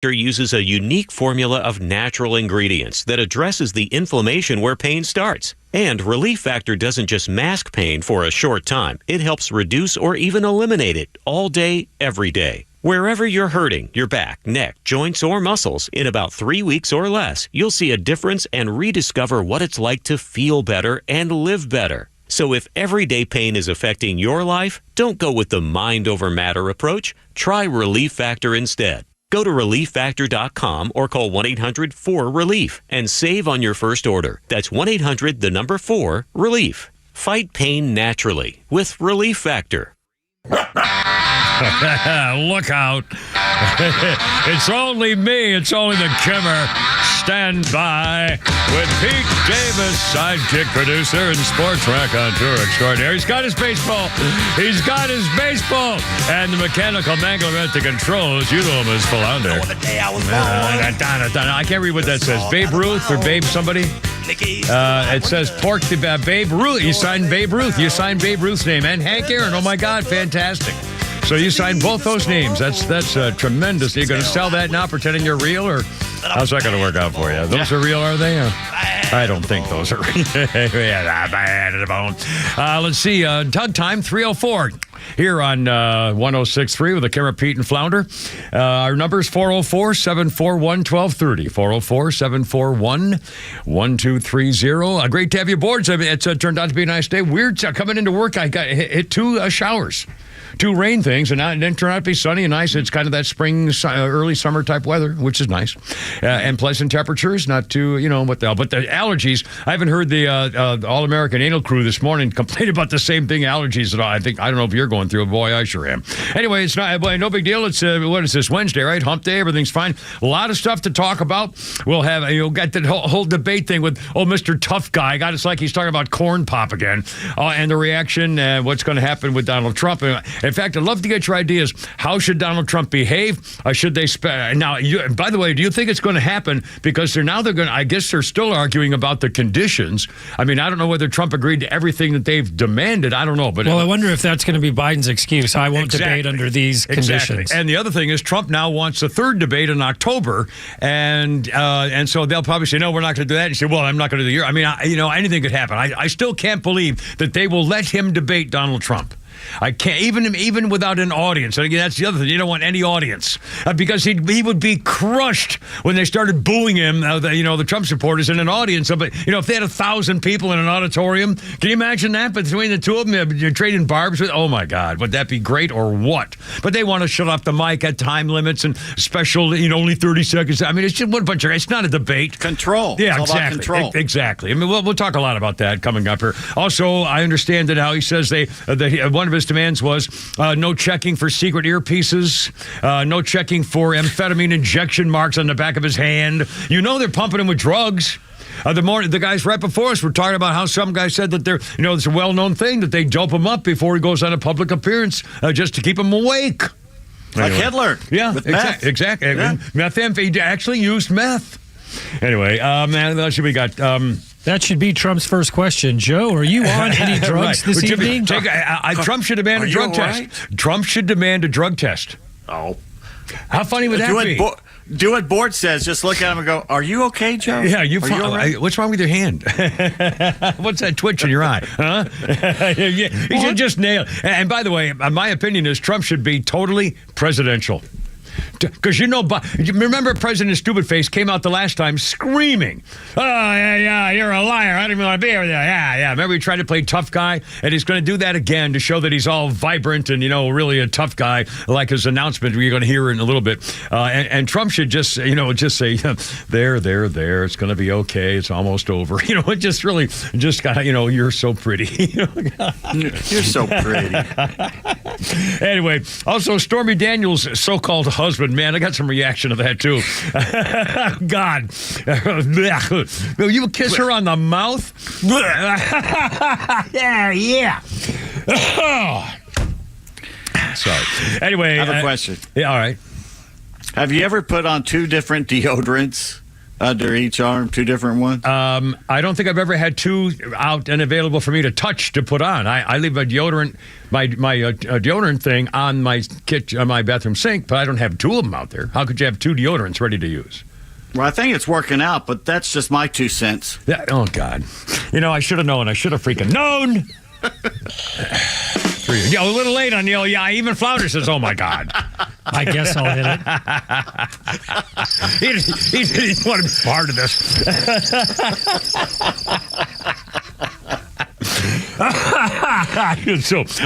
uses a unique formula of natural ingredients that addresses the inflammation where pain starts. And Relief Factor doesn't just mask pain for a short time. It helps reduce or even eliminate it all day, every day. Wherever you're hurting, your back, neck, joints, or muscles, in about 3 weeks or less, you'll see a difference and rediscover what it's like to feel better and live better. So if everyday pain is affecting your life, don't go with the mind over matter approach. Try Relief Factor instead. Go to ReliefFactor.com or call 1-800-4RELIEF and save on your first order. That's 1-800-4-RELIEF. Fight pain naturally with Relief Factor. Look out. It's only me. It's only the Kimmer. Stand by with Pete Davis, sidekick producer and sports raconteur extraordinaire. He's got his baseball. He's got his baseball. And the mechanical mangler at the controls. You know him as Philander. The day I was born. I can't read what that says. Babe Ruth or Babe somebody? It says Babe Ruth. You signed Babe Ruth. You signed Babe Ruth's name. And Hank Aaron. Oh, my God. Fantastic. So you signed both those names. That's tremendous. You're going to sell that now, pretending you're real, or how's that going to work out for you? Those are real, are they? I don't think those are real. Let's see. Tug time, 3:04 here on 106.3 with the Kimmer, Pete, and Flounder. Our number is 404-741-1230. 404-741-1230. Great to have you aboard. It's turned out to be a nice day. Weird coming into work. I got hit 2 showers. 2 rain things, and then turned out to be sunny and nice. It's kind of that spring, early summer type weather, which is nice. And pleasant temperatures, not too, but the allergies. I haven't heard the All-American Anal Crew this morning complain about the same thing, allergies at all. I don't know if you're going through it. Boy, I sure am. Anyway, it's no big deal. It's, what is this, Wednesday, right? Hump day, everything's fine. A lot of stuff to talk about. We'll have, got the whole debate thing with, Mr. Tough Guy. God, it's like he's talking about corn pop again. And the reaction, what's going to happen with Donald Trump. In fact, I'd love to get your ideas. How should Donald Trump behave? Should they now? By the way, do you think it's going to happen? Because they're going. I guess they're still arguing about the conditions. I mean, I don't know whether Trump agreed to everything that they've demanded. I don't know. But I wonder if that's going to be Biden's excuse. I won't debate under these conditions. And the other thing is, Trump now wants a third debate in October, and so they'll probably say, no, we're not going to do that. And say, well, I'm not going to do the year. I mean, anything could happen. I still can't believe that they will let him debate Donald Trump. I can't, even without an audience. And again, that's the other thing. You don't want any audience because he would be crushed when they started booing him. The Trump supporters in an audience. But if they had 1,000 people in an auditorium, can you imagine that? Between the two of them, you're trading barbs with. Oh my God, would that be great or what? But they want to shut off the mic at time limits and special. Only 30 seconds. I mean, it's just one bunch of. It's not a debate. Control. Yeah, it's exactly. All about control. Exactly. I mean, we'll talk a lot about that coming up here. Also, I understand that how he says one of his demands was no checking for secret earpieces, no checking for amphetamine injection marks on the back of his hand. They're pumping him with drugs. The guys right before us were talking about how some guy said that it's a well-known thing that they dope him up before he goes on a public appeance just to keep him awake. Like Hitler. Yeah, with meth. Exactly. Yeah. He actually used meth. Anyway, what should we got? That should be Trump's first question. Joe, are you on any drugs this evening? Trump should demand a drug test. Trump should demand a drug test. Oh. How funny would that be? Do what Borts says. Just look at him and go, are you okay, Joe? Yeah, you right? What's wrong with your hand? What's that twitch in your eye? Huh? He should just nail it. And by the way, my opinion is Trump should be totally presidential. Because remember President Stupid Face came out the last time screaming, "Oh, yeah, you're a liar. I didn't even want to be over there. Yeah. Remember he tried to play tough guy? And he's going to do that again to show that he's all vibrant and, really a tough guy, like his announcement you're going to hear in a little bit. And Trump should just say, there, it's going to be okay. It's almost over. It just really, you're so pretty. You're so pretty. Anyway, also Stormy Daniels' so-called husband, man, I got some reaction to that too. God. Will you kiss her on the mouth? Yeah. Sorry. Anyway. I have a question. Yeah, all right. Have you ever put on 2 different deodorants Under each arm, 2 different ones? I don't think I've ever had 2 out and available for me to touch to put on. I leave a deodorant, my deodorant thing on my my bathroom sink, but I don't have 2 of them out there. How could you have 2 deodorants ready to use? Well, I think it's working out, but that's just my 2 cents. Oh, God. I should have known. I should have freaking known. A little late on the old, yeah, even Flounder says, oh, my God. I guess I'll hit it. He didn't want to be part of this.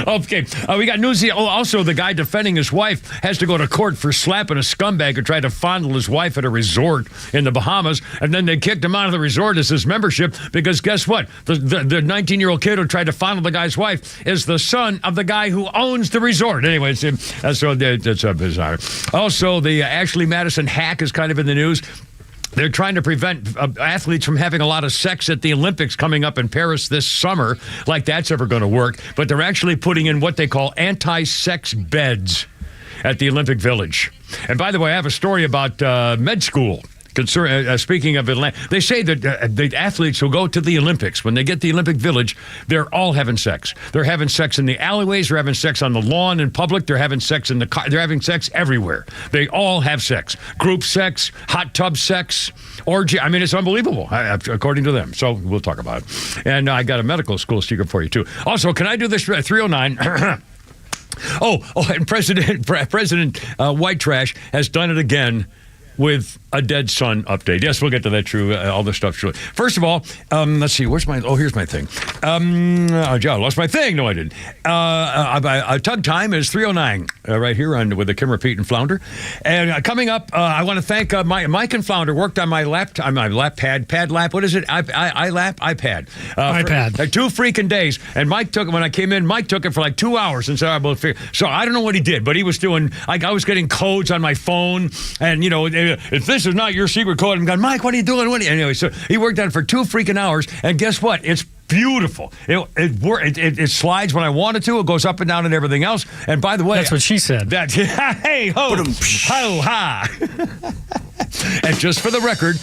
Okay. We got news here. Also, the guy defending his wife has to go to court for slapping a scumbag who tried to fondle his wife at a resort in the Bahamas, and then they kicked him out of the resort as his membership because guess what? The 19-year-old kid who tried to fondle the guy's wife is the son of the guy who owns the resort. Anyway, that's bizarre. Also, the Ashley Madison hack is kind of in the news. They're trying to prevent athletes from having a lot of sex at the Olympics coming up in Paris this summer, like that's ever going to work. But they're actually putting in what they call anti-sex beds at the Olympic Village. And by the way, I have a story about med school. Speaking of Atlanta, they say that the athletes who go to the Olympics, when they get to the Olympic Village, they're all having sex. They're having sex in the alleyways. They're having sex on the lawn in public. They're having sex in the car. They're having sex everywhere. They all have sex. Group sex, hot tub sex, orgy. I mean, it's unbelievable, according to them. So we'll talk about it. And I got a medical school secret for you, too. Also, can I do this? 309. And President White Trash has done it again with a dead son update. Yes, we'll get to that, true. All this stuff, true. First of all, let's see. Here's my thing. I lost my thing. No, I didn't. Tug time is 3:09 right here with the Kimmer, Pete, and Flounder. And coming up, I want to thank Mike and Flounder. Worked on my iPad. What is it? iPad. For 2 freaking days. And when I came in, Mike took it for like 2 hours and said, so I don't know what he did, but he was doing, I was getting codes on my phone, and if this is not your secret code, I'm going, Mike, what are you doing? Anyway, so he worked on it for 2 freaking hours, and guess what? It's beautiful. It slides when I want it to. It goes up and down and everything else. And by the way, that's what she said. Hey ho, ho ha. And just for the record,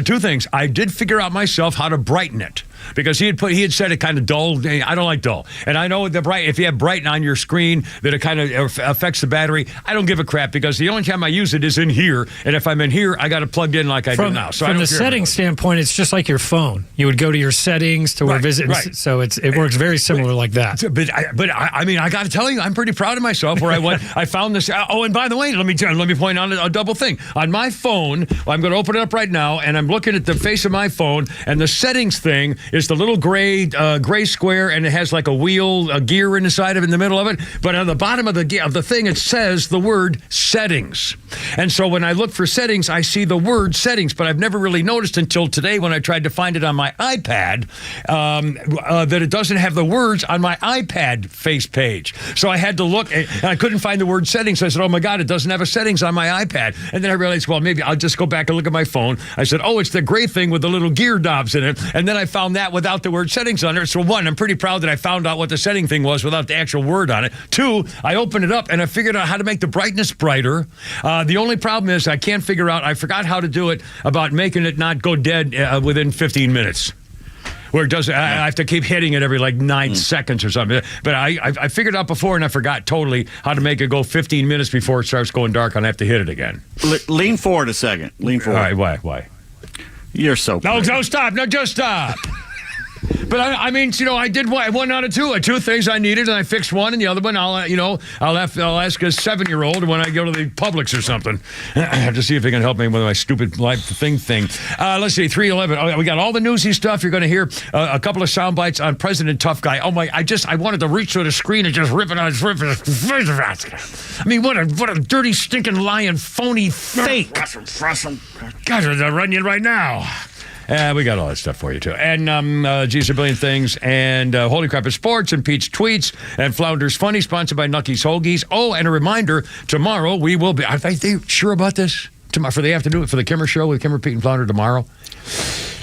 2 things. I did figure out myself how to brighten it. Because he had said it kind of dull. I don't like dull. And I know if you have brighten on your screen, that it kind of affects the battery. I don't give a crap because the only time I use it is in here. And if I'm in here, I got it plugged in like I do now. So from the settings standpoint, it's just like your phone. You would go to your settings to visit. Right. So it works very similar like that. But I got to tell you, I'm pretty proud of myself where I went. I found this. Oh, and by the way, let me point out a double thing. On my phone, I'm going to open it up right now, and I'm looking at the face of my phone, and the settings thing is the little gray square, and it has like a wheel, a gear inside of it, in the middle of it. But on the bottom of the thing, it says the word settings. And so when I look for settings, I see the word settings, but I've never really noticed until today when I tried to find it on my iPad that it doesn't have the words on my iPad face page. So I had to look, and I couldn't find the word settings. So I said, oh my God, it doesn't have a settings on my iPad. And then I realized, well, maybe I'll just go back and look at my phone. I said, oh, it's the gray thing with the little gear knobs in it. And then I found that without the word settings on it. So 1, I'm pretty proud that I found out what the setting thing was without the actual word on it. 2, I opened it up and I figured out how to make the brightness brighter. The only problem is I forgot how to do it about making it not go dead within 15 minutes. Where it doesn't, I have to keep hitting it every like 9 seconds or something. But I figured out before and I forgot totally how to make it go 15 minutes before it starts going dark and I have to hit it again. Lean forward a second. Lean forward. All right, why? You're so No, don't stop. No, just stop. But I mean, I did 1 out of 2. 2 things I needed, and I fixed 1, and the other one, I'll ask a 7-year-old when I go to the Publix or something to see if they can help me with my stupid life thing. Let's see, 311. Oh, we got all the newsy stuff. You're going to hear a couple of sound bites on President Tough Guy. Oh my! I wanted to reach through the screen and just rip it on his rip. I mean, what a dirty, stinking, lying, phony fake. God, they're running you right now. We got all that stuff for you, too. And, geez, a billion things. And Holy Crap is Sports and Pete's Tweets and Flounder's Funny, sponsored by Nucky's Hoagies. Oh, and a reminder, tomorrow we will be... Are they sure about this? Tomorrow, they have to do it for the Kimmer Show with Kimmer, Pete, and Flounder tomorrow?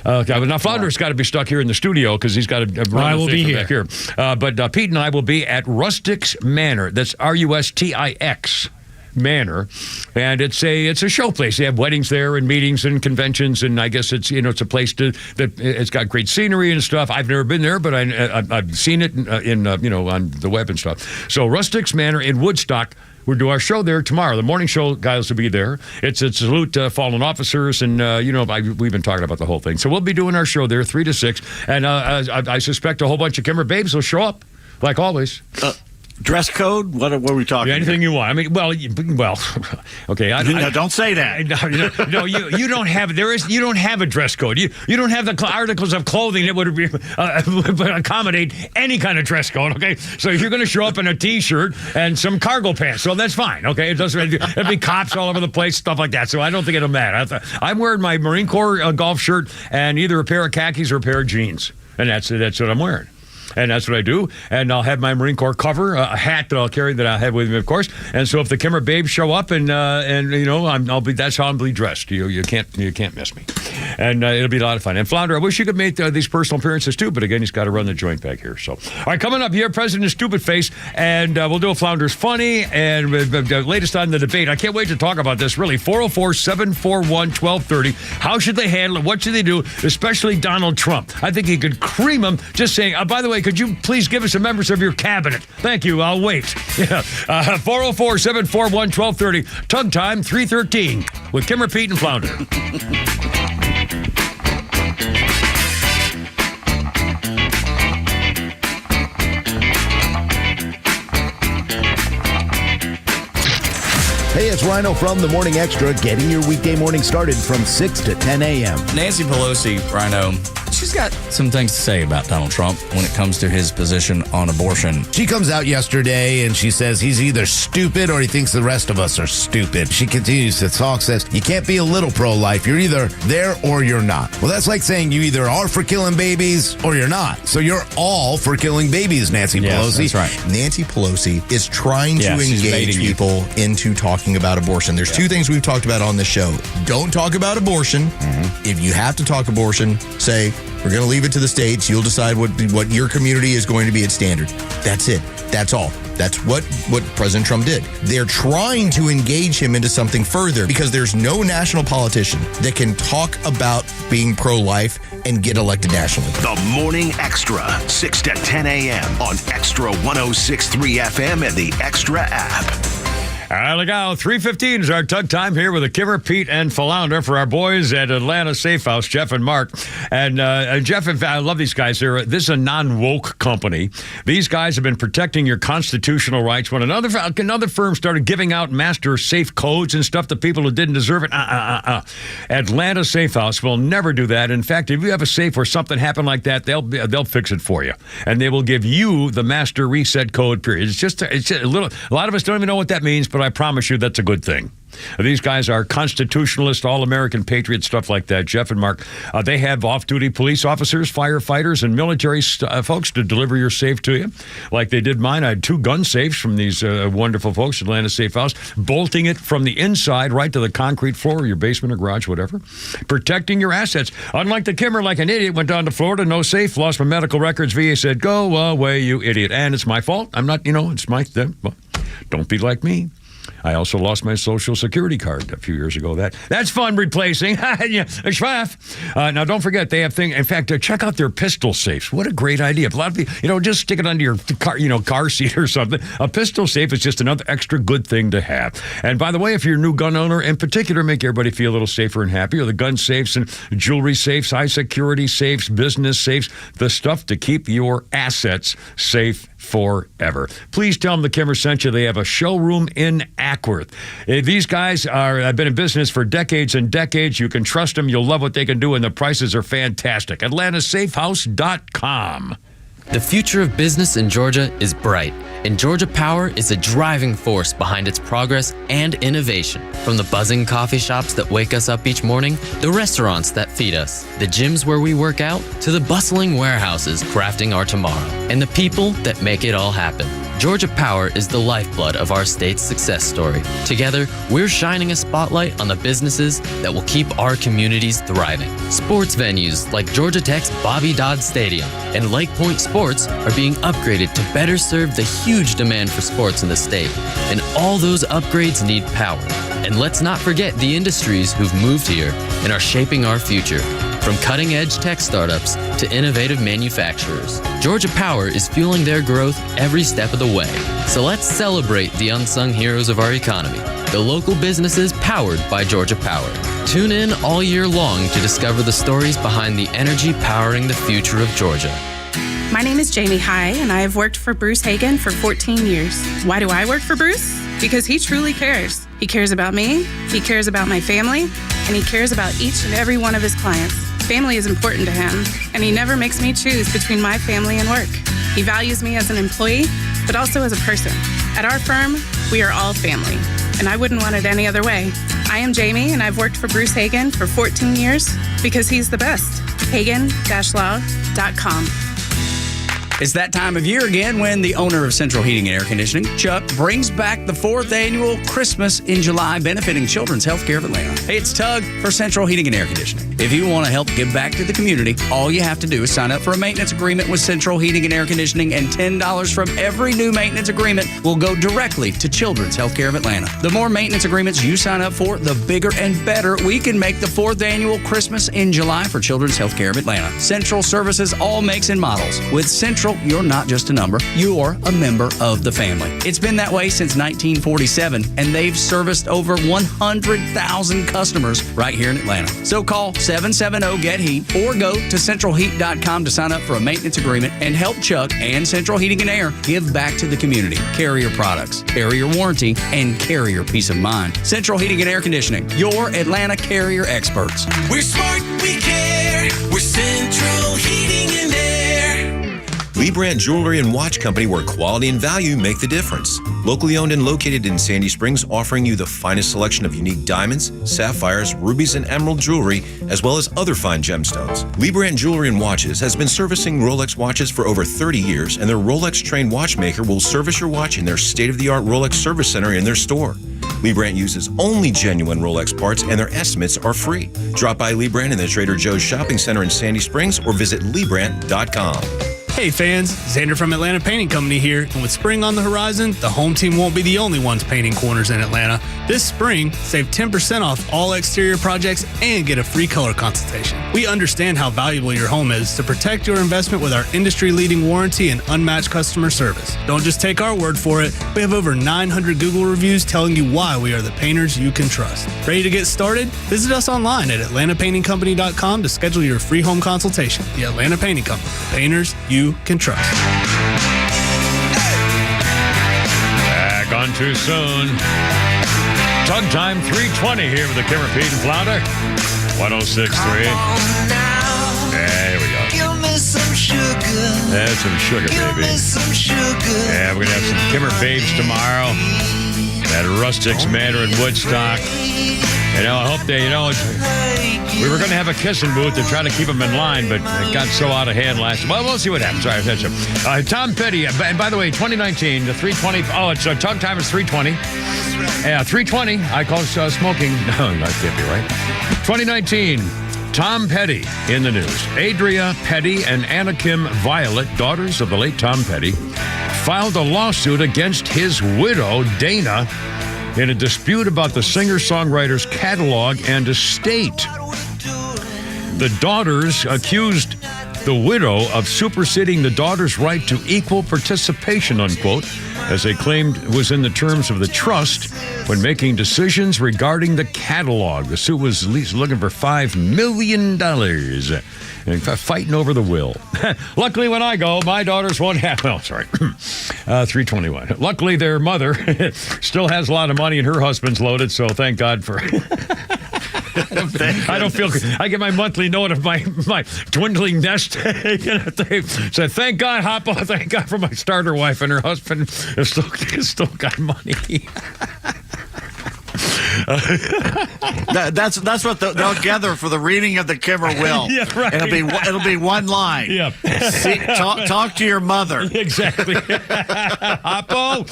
Now, Flounder's got to be stuck here in the studio because he's got to run the thing back here. But Pete and I will be at Rustic's Manor. That's Rustix Manor, and it's a show place. They have weddings there and meetings and conventions, and I guess it's a place that it's got great scenery and stuff. I've never been there, but I've seen it in on the web and stuff. So Rustics Manor in Woodstock. We'll do our show there tomorrow. The morning show guys will be there. It's a salute to fallen officers, and we've been talking about the whole thing. So we'll be doing our show there 3 to 6, and I suspect a whole bunch of Kimmer babes will show up like always. Dress code? What are we talking? Anything you want. I mean, well, okay. Don't say that. No, you don't have. You don't have a dress code. You don't have the articles of clothing that would accommodate any kind of dress code. Okay, so you're going to show up in a t-shirt and some cargo pants. So that's fine. Okay, it doesn't. There'll be cops all over the place, stuff like that. So I don't think it'll matter. I'm wearing my Marine Corps golf shirt and either a pair of khakis or a pair of jeans, and that's what I'm wearing. And that's what I do. And I'll have my Marine Corps cover, a hat that I'll carry that I'll have with me, of course. And so if the Kimmer babes show up, and that's how I'll be dressed. You can't miss me. And it'll be a lot of fun. And Flounder, I wish you could make these personal appearances too, but again, he's got to run the joint back here. So, all right, coming up here, President Stupid Face, and we'll do a Flounder's Funny and latest on the debate. I can't wait to talk about this. Really, 404-741-1230. How should they handle it? What should they do? Especially Donald Trump. I think he could cream him. Just saying. By the way, could you please give us the members of your cabinet? Thank you. I'll wait. 404-741-1230. Tug time 313 with Kimmer, Pete, and Flounder. Hey, it's Rhino from the Morning Extra, getting your weekday morning started from 6 to 10 a.m. Nancy Pelosi, Rhino, she's got some things to say about Donald Trump when it comes to his position on abortion. She comes out yesterday and she says he's either stupid or he thinks the rest of us are stupid. She continues to talk, says you can't be a little pro-life. You're either there or you're not. Well, that's like saying you either are for killing babies or you're not. So you're all for killing babies, Nancy Pelosi. That's right. Nancy Pelosi is trying to engage people into talking about abortion. There's two things we've talked about on this show. Don't talk about abortion. Mm-hmm. If you have to talk abortion, say, we're going to leave it to the states. You'll decide what your community is going to be at standard. That's it. That's all. That's what President Trump did. They're trying to engage him into something further because there's no national politician that can talk about being pro-life and get elected nationally. The Morning Extra, 6 to 10 a.m. on XTRA 106.3 FM and the Extra app. All right, look out. 3:15 is our tug time here with the Kimmer, Pete, and Flounder for our boys at Atlanta Safe House, Jeff and Mark. And Jeff, in fact, I love these guys. This is a non-woke company. These guys have been protecting your constitutional rights. When another firm started giving out master safe codes and stuff to people who didn't deserve it, Atlanta Safe House will never do that. In fact, if you have a safe where something happened like that, they'll fix it for you. And they will give you the master reset code, period. It's just a lot of us don't even know what that means, but I promise you that's a good thing. These guys are constitutionalists, all-American patriots, stuff like that. Jeff and Mark, they have off-duty police officers, firefighters, and military folks to deliver your safe to you, like they did mine. I had 2 gun safes from these wonderful folks at Atlanta Safe House, bolting it from the inside right to the concrete floor, your basement or garage, whatever, protecting your assets. Unlike the Kimmer, like an idiot, went down to Florida, no safe, lost my medical records. VA said, go away, you idiot. And it's my fault. I'm not, it's my thing. Well, don't be like me. I also lost my Social Security card a few years ago. That's fun replacing. Now, don't forget, they have things. In fact, check out their pistol safes. What a great idea. A lot of people, just stick it under your car, car seat or something. A pistol safe is just another extra good thing to have. And by the way, if you're a new gun owner, in particular, make everybody feel a little safer and happier. The gun safes and jewelry safes, high security safes, business safes, the stuff to keep your assets safe forever. Please tell them the Kimmer sent you. They have a showroom in Ackworth. These guys have been in business for decades and decades. You can trust them. You'll love what they can do, and the prices are fantastic. AtlantaSafeHouse.com. The future of business in Georgia is bright, and Georgia Power is a driving force behind its progress and innovation. From the buzzing coffee shops that wake us up each morning, the restaurants that feed us, the gyms where we work out, to the bustling warehouses crafting our tomorrow, and the people that make it all happen. Georgia Power is the lifeblood of our state's success story. Together, we're shining a spotlight on the businesses that will keep our communities thriving. Sports venues like Georgia Tech's Bobby Dodd Stadium and Lake Point Sports are being upgraded to better serve the huge demand for sports in the state. And all those upgrades need power. And let's not forget the industries who've moved here and are shaping our future. From cutting-edge tech startups to innovative manufacturers, Georgia Power is fueling their growth every step of the way. So let's celebrate the unsung heroes of our economy, the local businesses powered by Georgia Power. Tune in all year long to discover the stories behind the energy powering the future of Georgia. My name is Jamie High, and I have worked for Bruce Hagen for 14 years. Why do I work for Bruce? Because he truly cares. He cares about me, he cares about my family, and he cares about each and every one of his clients. Family is important to him, and he never makes me choose between my family and work. He values me as an employee, but also as a person. At our firm, we are all family, and I wouldn't want it any other way. I am Jamie, and I've worked for Bruce Hagen for 14 years because he's the best. Hagen-law.com. It's that time of year again when the owner of Central Heating and Air Conditioning, Chuck, brings back the 4th annual Christmas in July benefiting Children's Healthcare of Atlanta. Hey, it's Tug for Central Heating and Air Conditioning. If you want to help give back to the community, all you have to do is sign up for a maintenance agreement with Central Heating and Air Conditioning, and $10 from every new maintenance agreement will go directly to Children's Healthcare of Atlanta. The more maintenance agreements you sign up for, the bigger and better we can make the 4th annual Christmas in July for Children's Healthcare of Atlanta. Central services all makes and models. With Central, you're not just a number, you're a member of the family. It's been that way since 1947, and they've serviced over 100,000 customers right here in Atlanta. So call 770-GET-HEAT or go to centralheat.com to sign up for a maintenance agreement and help Chuck and Central Heating and Air give back to the community. Carrier products, carrier warranty, and carrier peace of mind. Central Heating and Air Conditioning, your Atlanta carrier experts. We're smart, we care. We're Central Heating and Air. Lee Brandt Jewelry and Watch Company, where quality and value make the difference. Locally owned and located in Sandy Springs, offering you the finest selection of unique diamonds, sapphires, rubies, and emerald jewelry, as well as other fine gemstones. Lee Brandt Jewelry and Watches has been servicing Rolex watches for over 30 years, and their Rolex-trained watchmaker will service your watch in their state-of-the-art Rolex service center in their store. Lee Brandt uses only genuine Rolex parts, and their estimates are free. Drop by Lee Brandt in the Trader Joe's Shopping Center in Sandy Springs or visit LeeBrandt.com. Hey fans, Xander from Atlanta Painting Company here, and with spring on the horizon, the home team won't be the only ones painting corners in Atlanta. This spring, save 10% off all exterior projects and get a free color consultation. We understand how valuable your home is, so protect your investment with our industry-leading warranty and unmatched customer service. Don't just take our word for it. We have over 900 Google reviews telling you why we are the painters you can trust. Ready to get started? Visit us online at atlantapaintingcompany.com to schedule your free home consultation. The Atlanta Painting Company, painters you can trust. Back on too soon. Tug time 320 here with the Kimmer Pete and Flounder. 106.3. There we go. Give me some sugar. That's some sugar, baby. Give me some sugar. Yeah, we're going to have some Kimmer babes tomorrow. That Rustics Manor in Woodstock. You know, I hope they, we were going to have a kissing booth to try to keep them in line, but it got so out of hand last. Well, we'll see what happens. All right, that's it. Tom Petty, and by the way, 2019, the 320. Oh, it's Tug time is 320. Yeah, 320. I call smoking. No, that can't be right. 2019. Tom Petty in the news. Adria Petty and Anna Kim Violet, daughters of the late Tom Petty, filed a lawsuit against his widow, Dana, in a dispute about the singer-songwriter's catalog and estate. The daughters accused the widow of superseding the daughter's right to equal participation, unquote, as they claimed was in the terms of the trust when making decisions regarding the catalog. The suit was at least looking for $5 million and fighting over the will. Luckily, when I go, my daughters won't have... Oh, sorry. 321. Luckily, their mother still has a lot of money and her husband's loaded, so thank God for... I don't feel good. I get my monthly note of my dwindling nest. So thank God, Hoppo. Thank God for my starter wife and her husband has still got money. That's what they'll gather for the reading of the Kimmer will. Yeah, right. It'll be one line. Yep. Talk to your mother. Exactly. Oppo.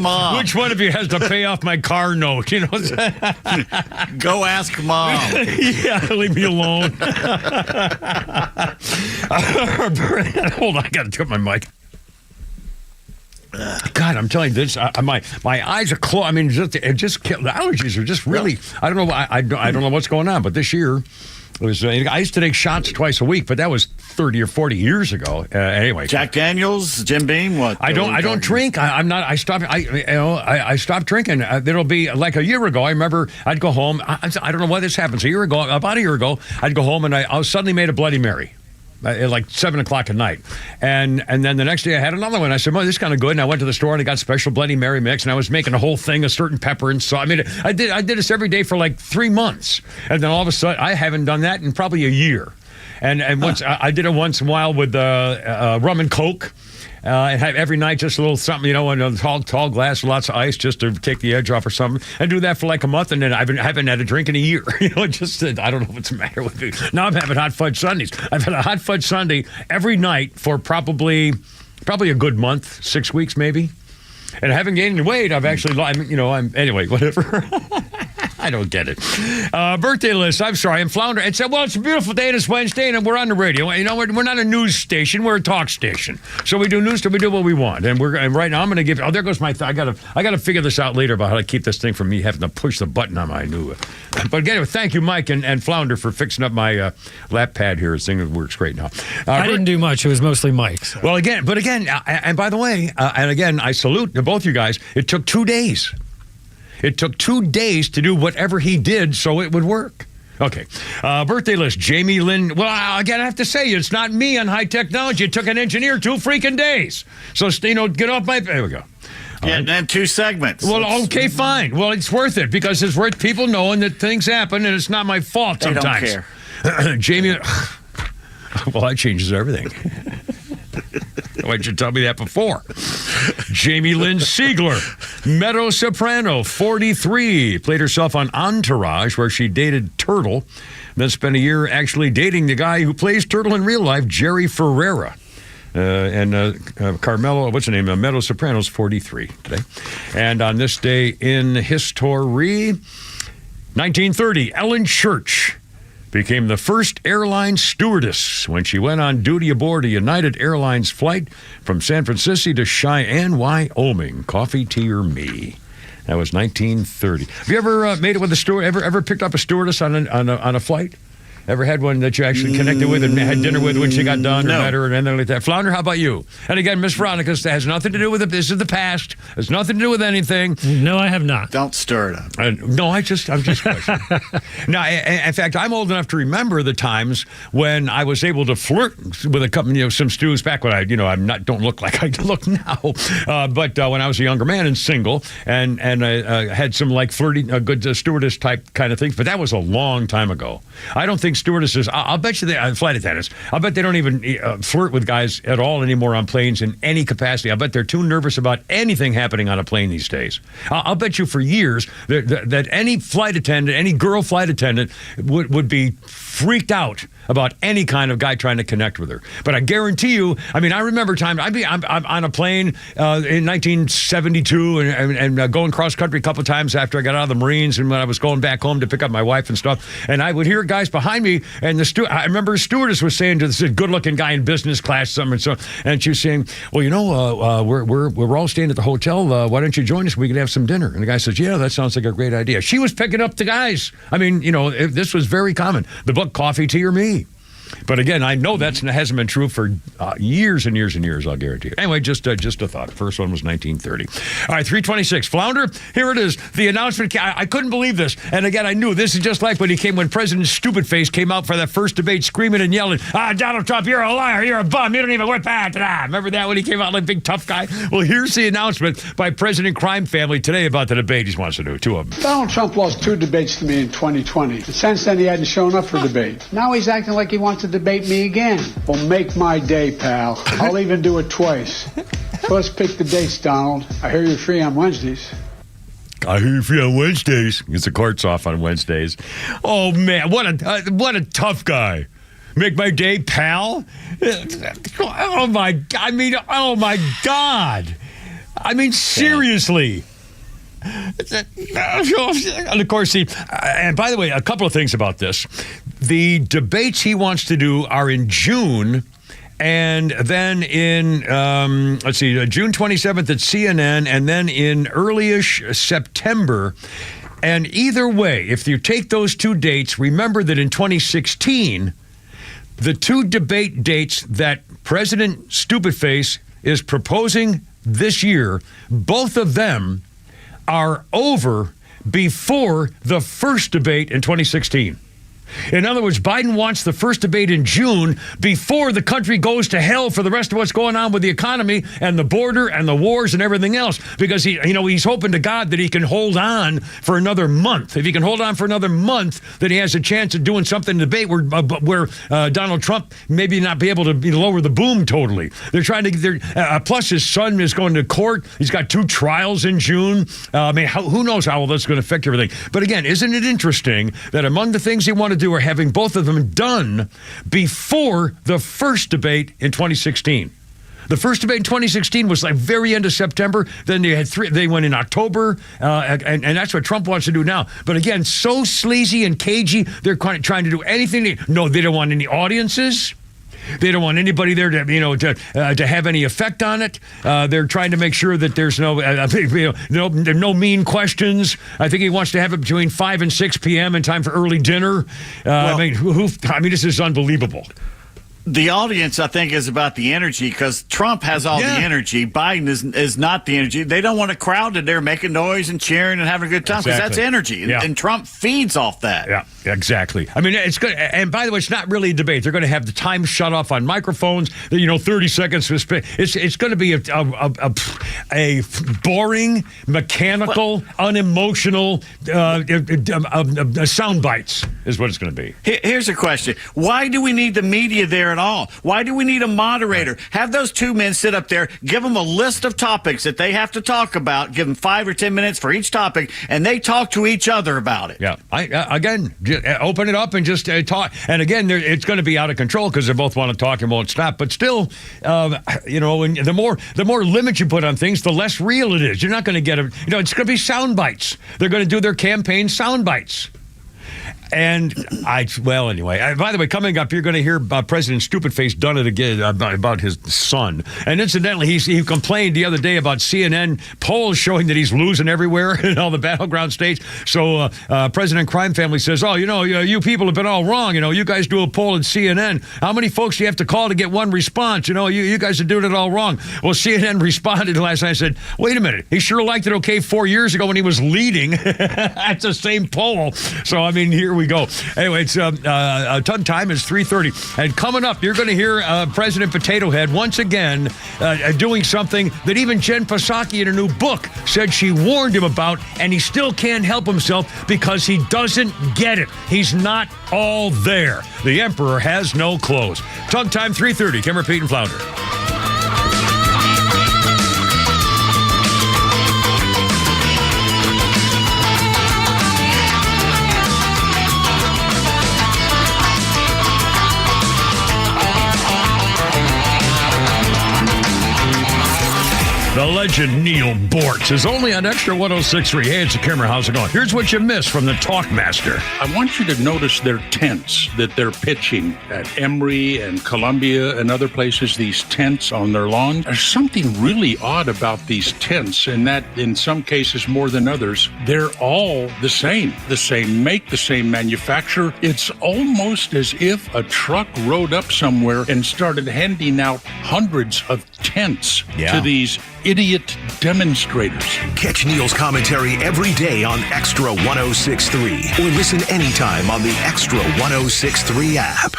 Mom. Which one of you has to pay off my car note? You know. Go ask Mom. Yeah, leave me alone. Hold on, I got to turn my mic. God, I'm telling you this. My eyes are closed. I mean, it just the allergies are just really. I don't know. I don't know what's going on. But this year, it was. I used to take shots twice a week, but that was 30 or 40 years ago. Anyway, Jack Daniels, Jim Beam. What? I don't drink. I'm not. I stopped. I stopped drinking. It'll be like a year ago. I remember I'd go home. I don't know why this happens. About a year ago, I'd go home and I suddenly made a Bloody Mary. At like 7 o'clock at night. And then the next day I had another one. I said, well, this is kind of good. And I went to the store and I got special Bloody Mary mix and I was making a whole thing of certain pepper and salt. I mean, I did this every day for like 3 months. And then all of a sudden, I haven't done that in probably a year. And once I did it once in a while with rum and Coke. And have every night just a little something, in a tall glass, lots of ice just to take the edge off or something. And do that for like a month, and then I haven't had a drink in a year. I don't know what's the matter with me. Now I'm having hot fudge sundaes. I've had a hot fudge sundae every night for probably a good month, 6 weeks maybe. And I haven't gained any weight. I've actually, anyway, whatever. I don't get it. Birthday list. I'm sorry. I'm floundering. It said, well, it's a beautiful day and it's Wednesday and we're on the radio. We're not a news station. We're a talk station. So we do news till we do what we want. And right now I'm going to give. Oh, there goes my. I gotta figure this out later about how to keep this thing from me having to push the button on my new. But anyway, thank you, Mike and Flounder, for fixing up my lap pad here. This thing works great now. I didn't do much. It was mostly Mike. So. Well, again, and by the way, I salute both you guys. It took 2 days. It took 2 days to do whatever he did so it would work. Okay. Birthday list. Jamie Lynn. Well, again, I have to say, it's not me on high technology. It took an engineer 2 freaking days. So, get off my... There we go. Yeah, and then 2 segments. Well, okay, fine. Well, it's worth it because it's worth people knowing that things happen and it's not my fault sometimes. They don't care. Jamie... Well, that changes everything. Why didn't you tell me that before? Jamie Lynn Siegler, Meadow Soprano, 43, played herself on Entourage, where she dated Turtle, then spent a year actually dating the guy who plays Turtle in real life, Jerry Ferrera. Carmelo, what's her name? Meadow Soprano's 43 today. And on this day in history, 1930, Ellen Church became the first airline stewardess when she went on duty aboard a United Airlines flight from San Francisco to Cheyenne, Wyoming. Coffee, tea, or me. That was 1930. Have you ever made it with a steward? Ever picked up a stewardess on a flight? Ever had one that you actually connected with and had dinner with when she got done or met her and anything like that? Flounder, how about you? And again, Miss Veronica, it has nothing to do with it. This is the past. Has nothing to do with anything. No, I have not. Don't stir it up. No, I'm just questioning. Now, in fact, I'm old enough to remember the times when I was able to flirt with a couple, some stews back when don't look like I look now. But when I was a younger man and single and I had some like flirting, good stewardess type kind of things. But that was a long time ago. I don't think stewardesses, I'll bet you flight attendants, I'll bet they don't even flirt with guys at all anymore on planes in any capacity. I bet they're too nervous about anything happening on a plane these days. I'll bet you for years that any flight attendant, any girl flight attendant would be freaked out about any kind of guy trying to connect with her. But I guarantee you, I remember time, I'm on a plane in 1972 and going cross country a couple of times after I got out of the Marines and when I was going back home to pick up my wife and stuff. And I would hear guys behind me and I remember a stewardess was saying to this good looking guy in business class something and she was saying, well, we're all staying at the hotel. Why don't you join us? We could have some dinner. And the guy says, yeah, that sounds like a great idea. She was picking up the guys. This was very common. The book Coffee, Tea, or Me. But again, I know that hasn't been true for years and years and years, I'll guarantee you. Anyway, just a thought. First one was 1930. All right, 326. Flounder, here it is. The announcement. I couldn't believe this. And again, I knew this is just like when President Stupidface came out for that first debate screaming and yelling, Donald Trump, you're a liar, you're a bum, you don't even work that. Remember that when he came out like a big tough guy? Well, here's the announcement by President Crime Family today about the debate he wants to do, 2 of them. Donald Trump lost 2 debates to me in 2020. And since then, he hadn't shown up for debate. Now he's acting like he wants to debate me again. Well, make my day, pal. I'll even do it twice. So let's pick the dates, Donald. I hear you're free on Wednesdays. I hear you free on Wednesdays. It's the court's off on Wednesdays. Oh, man, what a tough guy. Make my day, pal. Oh, my God. I mean, seriously. And of course, and by the way, a couple of things about this. The debates he wants to do are in June, and then in, June 27th at CNN, and then in early-ish September. And either way, if you take those two dates, remember that in 2016, the two debate dates that President Stupidface is proposing this year, both of them are over before the first debate in 2016. In other words, Biden wants the first debate in June before the country goes to hell for the rest of what's going on with the economy and the border and the wars and everything else, because he's hoping to God that he can hold on for another month. If he can hold on for another month, then he has a chance of doing something in the debate where Donald Trump maybe not be able to lower the boom totally. They're trying to. Plus, his son is going to court. He's got 2 trials in June. Who knows how all that's going to affect everything? But again, isn't it interesting that among the things he wanted to do are having both of them done before the first debate in 2016. The first debate in 2016 was like very end of September. Then they had 3. They went in October, and that's what Trump wants to do now. But again, so sleazy and cagey. They're trying to do anything. No, they don't want any audiences. They don't want anybody there to have any effect on it. They're trying to make sure that there's no mean questions. I think he wants to have it between 5 and 6 p.m. in time for early dinner. This is unbelievable. The audience, I think, is about the energy, because Trump has all the energy. Biden is not the energy. They don't want a crowd in there making noise and cheering and having a good time, because that's energy. Yeah. And Trump feeds off that. Yeah, exactly. I mean, it's good. And by the way, it's not really a debate. They're going to have the time shut off on microphones. 30 seconds to spit. It's going to be a boring, mechanical, unemotional sound bites is what it's going to be. Here's a question. Why do we need the media there at all? Why do we need a moderator? Have those 2 men sit up there, give them a list of topics that they have to talk about, give them 5 or 10 minutes for each topic, and they talk to each other about it. Yeah. Again, open it up and just talk. And again, it's going to be out of control because they both want to talk and won't stop. But still, the more limits you put on things, the less real it is. You're not going to get it's going to be sound bites. They're going to do their campaign sound bites. And anyway, by the way, coming up, you're going to hear President Stupidface done it again about his son. And incidentally, he complained the other day about CNN polls showing that he's losing everywhere in all the battleground states. So President Crime Family says, you people have been all wrong. You guys do a poll at CNN. How many folks do you have to call to get one response? You guys are doing it all wrong. Well, CNN responded last night and said, wait a minute. He sure liked it 4 years ago when he was leading. That's the same poll. So, here we go. Anyway, it's time is 3:30. And coming up, you're going to hear President Potato Head once again doing something that even Jen Psaki in her new book said she warned him about, and he still can't help himself because he doesn't get it. He's not all there. The emperor has no clothes. Tug time 3:30. Kim, Repeat, and Flounder. The legend Neil Borts is only on Extra 106.3. Hey, it's a camera. How's it going? Here's what you missed from the Talkmaster. I want you to notice their tents that they're pitching at Emory and Columbia and other places, these tents on their lawn. There's something really odd about these tents, in that in some cases more than others, they're all the same make, the same manufacturer. It's almost as if a truck rode up somewhere and started handing out hundreds of tents to these idiot demonstrators. Catch Neil's commentary every day on Extra 106.3 or listen anytime on the Extra 106.3 app.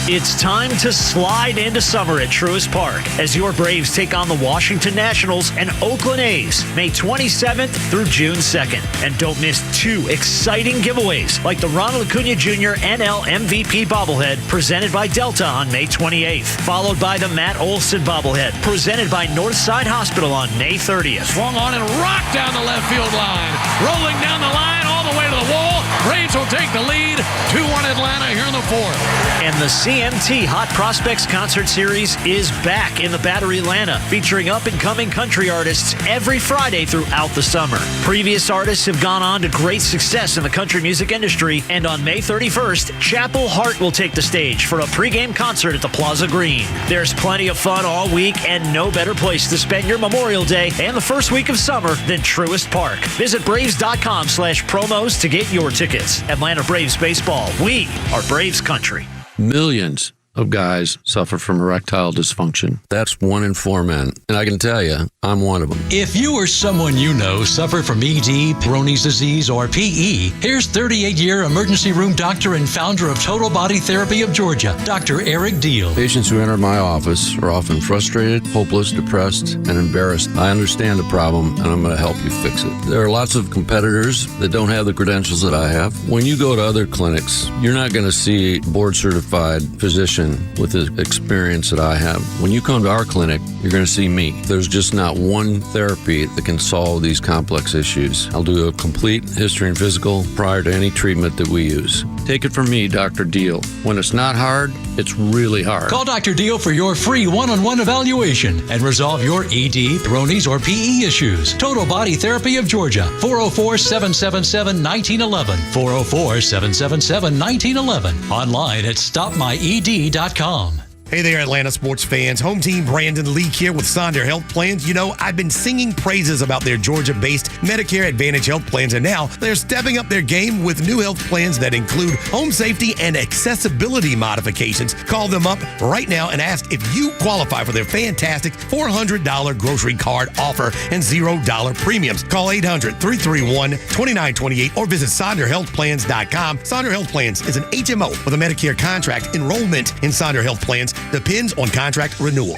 It's time to slide into summer at Truist Park as your Braves take on the Washington Nationals and Oakland A's May 27th through June 2nd. And don't miss 2 exciting giveaways like the Ronald Acuna Jr. NL MVP bobblehead presented by Delta on May 28th, followed by the Matt Olson bobblehead presented by Northside Hospital on May 30th. Swung on and rocked down the left field line. Rolling down the line all the way to the wall. Braves will take the lead. 2-1 Atlanta here in the 4th. And the CMT Hot Prospects Concert Series is back in the Battery Atlanta, featuring up-and-coming country artists every Friday throughout the summer. Previous artists have gone on to great success in the country music industry, and on May 31st, Chapel Hart will take the stage for a pregame concert at the Plaza Green. There's plenty of fun all week, and no better place to spend your Memorial Day and the first week of summer than Truist Park. Visit Braves.com/promos to get your tickets. Atlanta Braves baseball. We are Braves country. Millions of guys suffer from erectile dysfunction. That's 1 in 4 men. And I can tell you, I'm one of them. If you or someone you know suffer from ED, Peyronie's disease, or PE, here's 38-year emergency room doctor and founder of Total Body Therapy of Georgia, Dr. Eric Deal. Patients who enter my office are often frustrated, hopeless, depressed, and embarrassed. I understand the problem, and I'm going to help you fix it. There are lots of competitors that don't have the credentials that I have. When you go to other clinics, you're not going to see a board-certified physician with the experience that I have. When you come to our clinic, you're going to see me. There's just not one therapy that can solve these complex issues. I'll do a complete history and physical prior to any treatment that we use. Take it from me, Dr. Deal. When it's not hard, it's really hard. Call Dr. Deal for your free one-on-one evaluation and resolve your ED, Peyronie's, or PE issues. Total Body Therapy of Georgia, 404-777-1911, 404-777-1911, online at stopmyed.com. Hey there, Atlanta sports fans. Home team Brandon Leak here with Sonder Health Plans. You know, I've been singing praises about their Georgia-based Medicare Advantage health plans, and now they're stepping up their game with new health plans that include home safety and accessibility modifications. Call them up right now and ask if you qualify for their fantastic $400 grocery card offer and $0 premiums. Call 800-331-2928 or visit SonderHealthPlans.com. Sonder Health Plans is an HMO with a Medicare contract. Enrollment in Sonder Health Plans depends on contract renewal.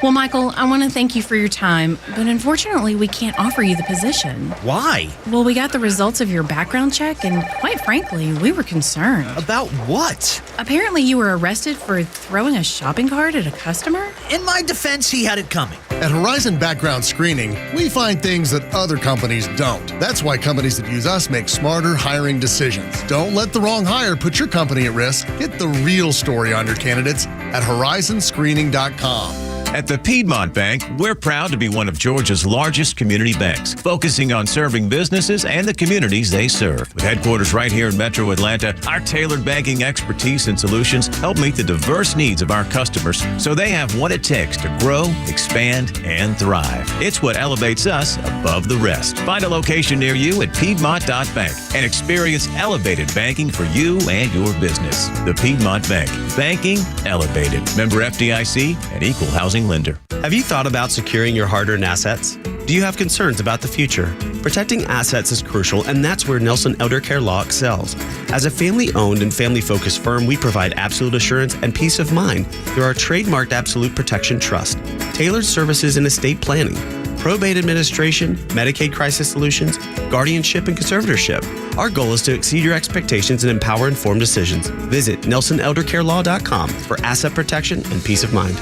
Well, Michael, I want to thank you for your time, but unfortunately, we can't offer you the position. Why? Well, we got the results of your background check, and quite frankly, we were concerned. About what? Apparently, you were arrested for throwing a shopping cart at a customer? In my defense, he had it coming. At Horizon Background Screening, we find things that other companies don't. That's why companies that use us make smarter hiring decisions. Don't let the wrong hire put your company at risk. Get the real story on your candidates at horizonscreening.com. At the Piedmont Bank, we're proud to be one of Georgia's largest community banks, focusing on serving businesses and the communities they serve. With headquarters right here in Metro Atlanta, our tailored banking expertise and solutions help meet the diverse needs of our customers so they have what it takes to grow, expand, and thrive. It's what elevates us above the rest. Find a location near you at Piedmont.bank and experience elevated banking for you and your business. The Piedmont Bank. Banking elevated. Member FDIC and equal housing lender. Have you thought about securing your hard-earned assets? Do you have concerns about the future? Protecting assets is crucial, and that's where Nelson Elder Care Law excels. As a family-owned and family-focused firm, we provide absolute assurance and peace of mind through our trademarked Absolute Protection Trust, tailored services in estate planning, probate administration, Medicaid crisis solutions, guardianship, and conservatorship. Our goal is to exceed your expectations and empower informed decisions. Visit NelsonElderCareLaw.com for asset protection and peace of mind.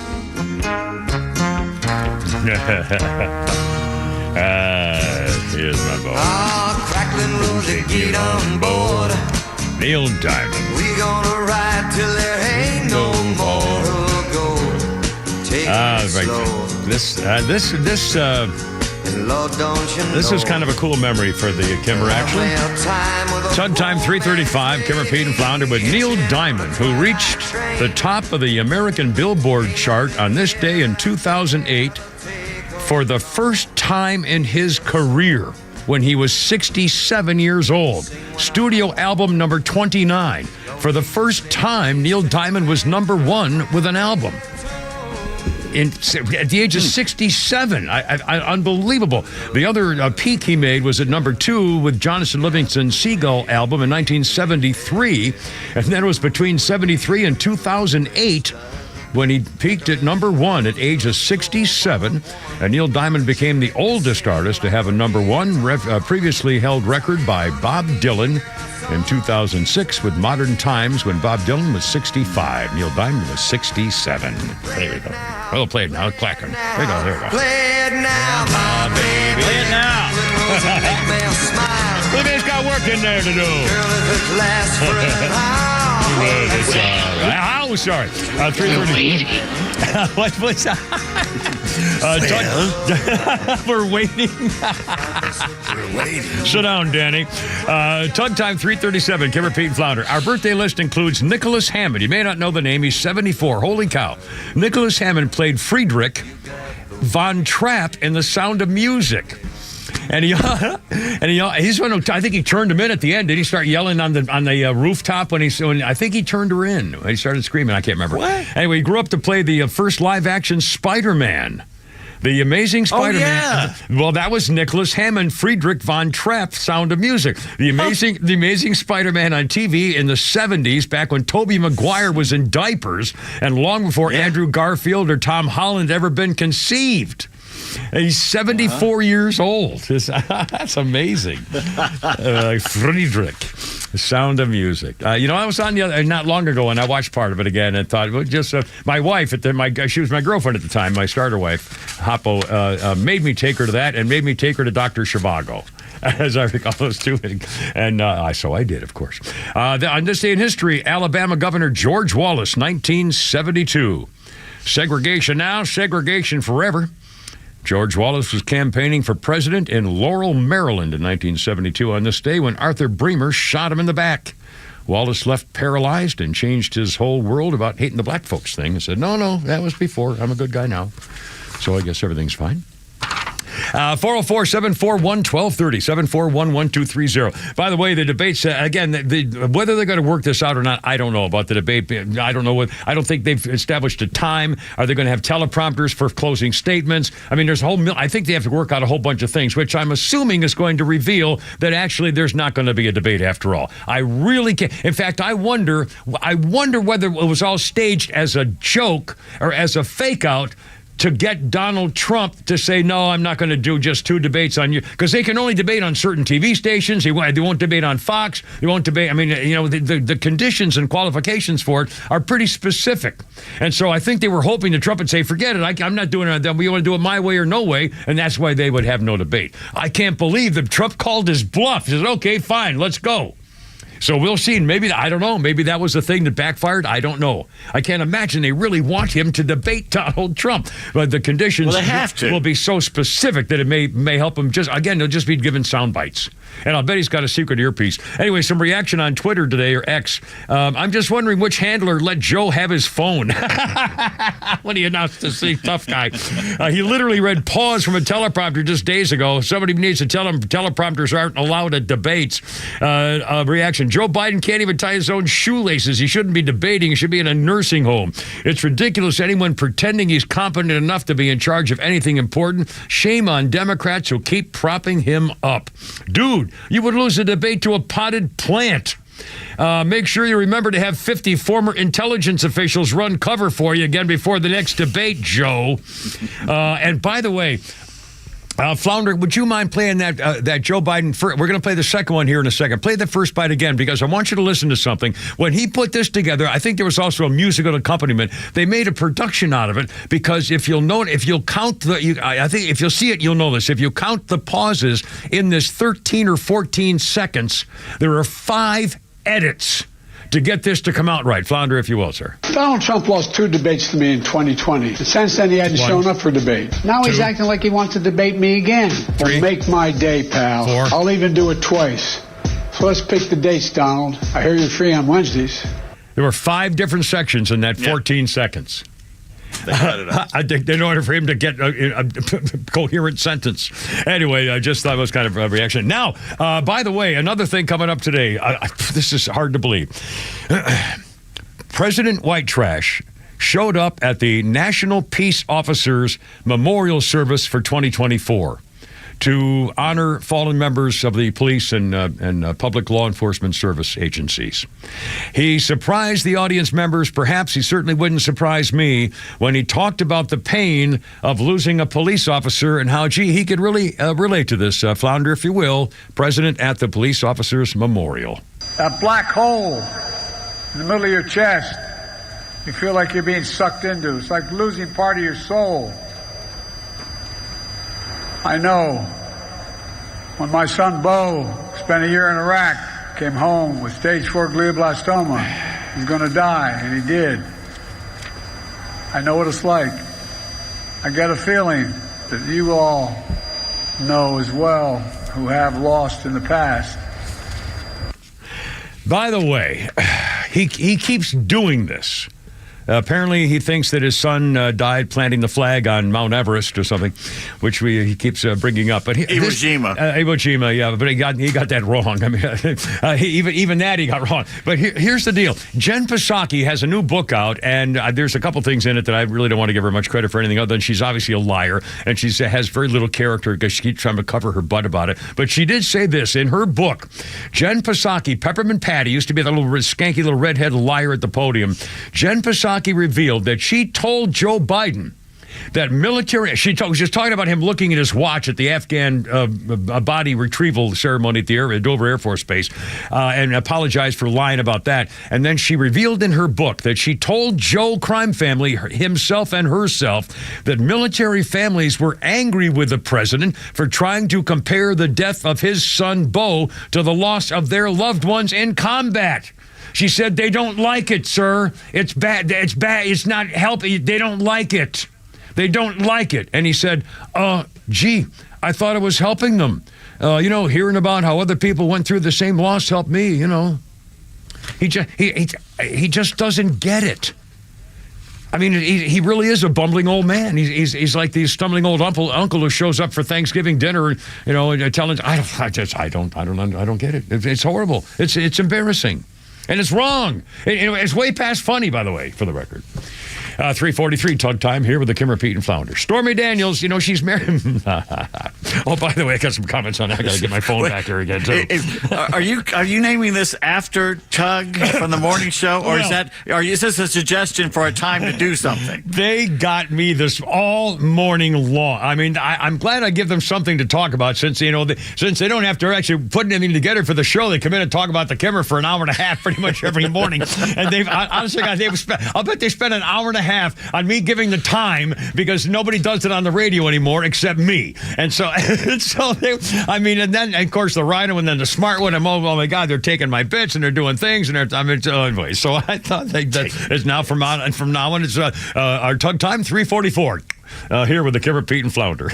Here's my boy. Crackling rosy, get on board. Neil Diamond. We gonna ride till there ain't no more to go. Take it slow. This is kind of a cool memory for the Kimmer, actually. Tug time 335, Kimmer, Pete, and Flounder with Neil Diamond, who reached the top of the American Billboard chart on this day in 2008 for the first time in his career when he was 67 years old. Studio album number 29. For the first time, Neil Diamond was number one with an album. at the age of 67. Unbelievable. The other peak he made was at number 2 with Jonathan Livingston's Seagull album in 1973. And then it was between 73 and 2008 when he peaked at number 1 at age of 67. And Neil Diamond became the oldest artist to have a number 1, previously held record by Bob Dylan in 2006 with Modern Times when Bob Dylan was 65. Neil Diamond was 67. There we go. We'll play it now. Clacker. There we go. There we go. Play it now, my baby. Play it now. Look, it's got work in there to do. How? Sorry. 3:30. What was that? We're waiting. We're waiting. Sit down, Danny. Tug Time 3:37. Kimmer, Pete, and Flounder. Our birthday list includes Nicholas Hammond. You may not know the name. He's 74. Holy cow. Nicholas Hammond played Friedrich Von Trapp in The Sound of Music. And he's one of, I think he turned him in at the end. Did he start yelling on the rooftop when I think he turned her in? He started screaming. I can't remember. What? Anyway, he grew up to play the first live-action Spider-Man. The Amazing Spider-Man. Oh, yeah. Well, that was Nicholas Hammond, Friedrich Von Trapp, Sound of Music. The Amazing Spider-Man on TV in the 70s, back when Tobey Maguire was in diapers, and long before Andrew Garfield or Tom Holland ever been conceived. He's 74 years old. That's amazing. Friedrich, The Sound of Music. I was on the other not long ago, and I watched part of it again and thought, well, just my wife she was my girlfriend at the time, my starter wife, Hoppo, made me take her to that and made me take her to Dr. Zhivago, as I recall those two. And so I did, of course. On this day in history, Alabama Governor George Wallace, 1972. Segregation now, segregation forever. George Wallace was campaigning for president in Laurel, Maryland in 1972 on this day when Arthur Bremer shot him in the back. Wallace left paralyzed and changed his whole world about hating the black folks thing and said, no, that was before. I'm a good guy now. So I guess everything's fine. 404-741-1230, 741-1230. By the way, the debates, again, whether they're going to work this out or not, I don't know about the debate. I don't know. I don't think they've established a time. Are they going to have teleprompters for closing statements? I mean, there's a whole I think they have to work out a whole bunch of things, which I'm assuming is going to reveal that actually there's not going to be a debate after all. I really can't. In fact, I wonder whether it was all staged as a joke or as a fake out to get Donald Trump to say, no, I'm not going to do just 2 debates on you. Because they can only debate on certain TV stations. They won't debate on Fox. They won't debate. I mean, the conditions and qualifications for it are pretty specific. And so I think they were hoping that Trump would say, forget it. I'm not doing it. We want to do it my way or no way. And that's why they would have no debate. I can't believe that Trump called his bluff. He said, okay, fine, let's go. So we'll see. Maybe, I don't know. Maybe that was the thing that backfired. I don't know. I can't imagine they really want him to debate Donald Trump. But the conditions will be so specific that it may help him. They'll just be given sound bites. And I'll bet he's got a secret earpiece. Anyway, some reaction on Twitter today, or X. I'm just wondering which handler let Joe have his phone when he announced this tough guy. He literally read pause from a teleprompter just days ago. Somebody needs to tell him teleprompters aren't allowed at debates. Reaction. Joe Biden can't even tie his own shoelaces. He shouldn't be debating. He should be in a nursing home. It's ridiculous anyone pretending he's competent enough to be in charge of anything important. Shame on Democrats who keep propping him up. Dude, you would lose a debate to a potted plant. Make sure you remember to have 50 former intelligence officials run cover for you again before the next debate, Joe. And by the way, Flounder, would you mind playing that Joe Biden? We're going to play the second one here in a second. Play the first bite again because I want you to listen to something. When he put this together, I think there was also a musical accompaniment. They made a production out of it because if you'll count I think if you'll see it, you'll know this. If you count the pauses in this 13 or 14 seconds, there are 5 edits to get this to come out right. Flounder, if you will, sir. Donald Trump lost 2 debates to me in 2020. And since then, he hadn't shown up for debate. Now he's acting like he wants to debate me again. 3. Well, make my day, pal. 4. I'll even do it twice. So let's pick the dates, Donald. I hear you're free on Wednesdays. There were 5 different sections in that 14 seconds. They cut it up. I think in order for him to get a coherent sentence. Anyway, I just thought it was kind of a reaction. Now, by the way, another thing coming up today. This is hard to believe. President White Trash showed up at the National Peace Officers Memorial Service for 2024 to honor fallen members of the police and public law enforcement service agencies. He surprised the audience members. Perhaps he certainly wouldn't surprise me when he talked about the pain of losing a police officer and how, he could really relate to this. Flounder, if you will, president at the Police Officers Memorial. That black hole in the middle of your chest, you feel like you're being sucked into. It's like losing part of your soul. I know. When my son Bo spent a year in Iraq, came home with stage 4 glioblastoma, he's going to die, and he did. I know what it's like. I get a feeling that you all know as well, who have lost in the past. By the way, he keeps doing this. Apparently, he thinks that his son died planting the flag on Mount Everest or something, which he keeps bringing up. But Iwo Jima, yeah, but he got that wrong. I mean, even that he got wrong. But here's the deal: Jen Psaki has a new book out, and there's a couple things in it that I really don't want to give her much credit for anything other than she's obviously a liar, and she has very little character because she keeps trying to cover her butt about it. But she did say this in her book. Jen Psaki, Peppermint Patty, used to be that little skanky little redhead liar at the podium. Jen Psaki revealed that she told Joe Biden that military, was just talking about him looking at his watch at the Afghan body retrieval ceremony at the Dover Air Force Base and apologized for lying about that. And then she revealed in her book that she told Joe crime family, himself and herself, that military families were angry with the president for trying to compare the death of his son, Bo, to the loss of their loved ones in combat. She said, they don't like it, sir. It's bad. It's bad. It's not helping. They don't like it. They don't like it. And he said, I thought it was helping them. Hearing about how other people went through the same loss helped me, He just doesn't get it. I mean, he really is a bumbling old man. He's like the stumbling old uncle who shows up for Thanksgiving dinner, and telling, I don't get it. It's horrible. It's embarrassing. And it's wrong. It's way past funny, by the way, for the record. 3:43 Tug Time here with the Kimmer, Pete, and Flounder. Stormy Daniels, she's married. Oh, by the way, I got some comments on that. I got to get my phone back here again, too. Are you naming this after Tug from the morning show, or is this a suggestion for a time to do something? They got me this all morning long. I mean, I'm glad I give them something to talk about since they don't have to actually put anything together for the show. They come in and talk about the Kimmer for an hour and a half pretty much every morning. And honestly, guys, I'll bet they spend an hour and a half on me giving the time because nobody does it on the radio anymore except me. And so, and then, of course, the rhino and then the smart one. And oh my God, they're taking my bits and they're doing things. And anyway, so I thought that it's now from now on, it's our Tug Time 3:44 here with the Kimmer, Pete, and Flounder.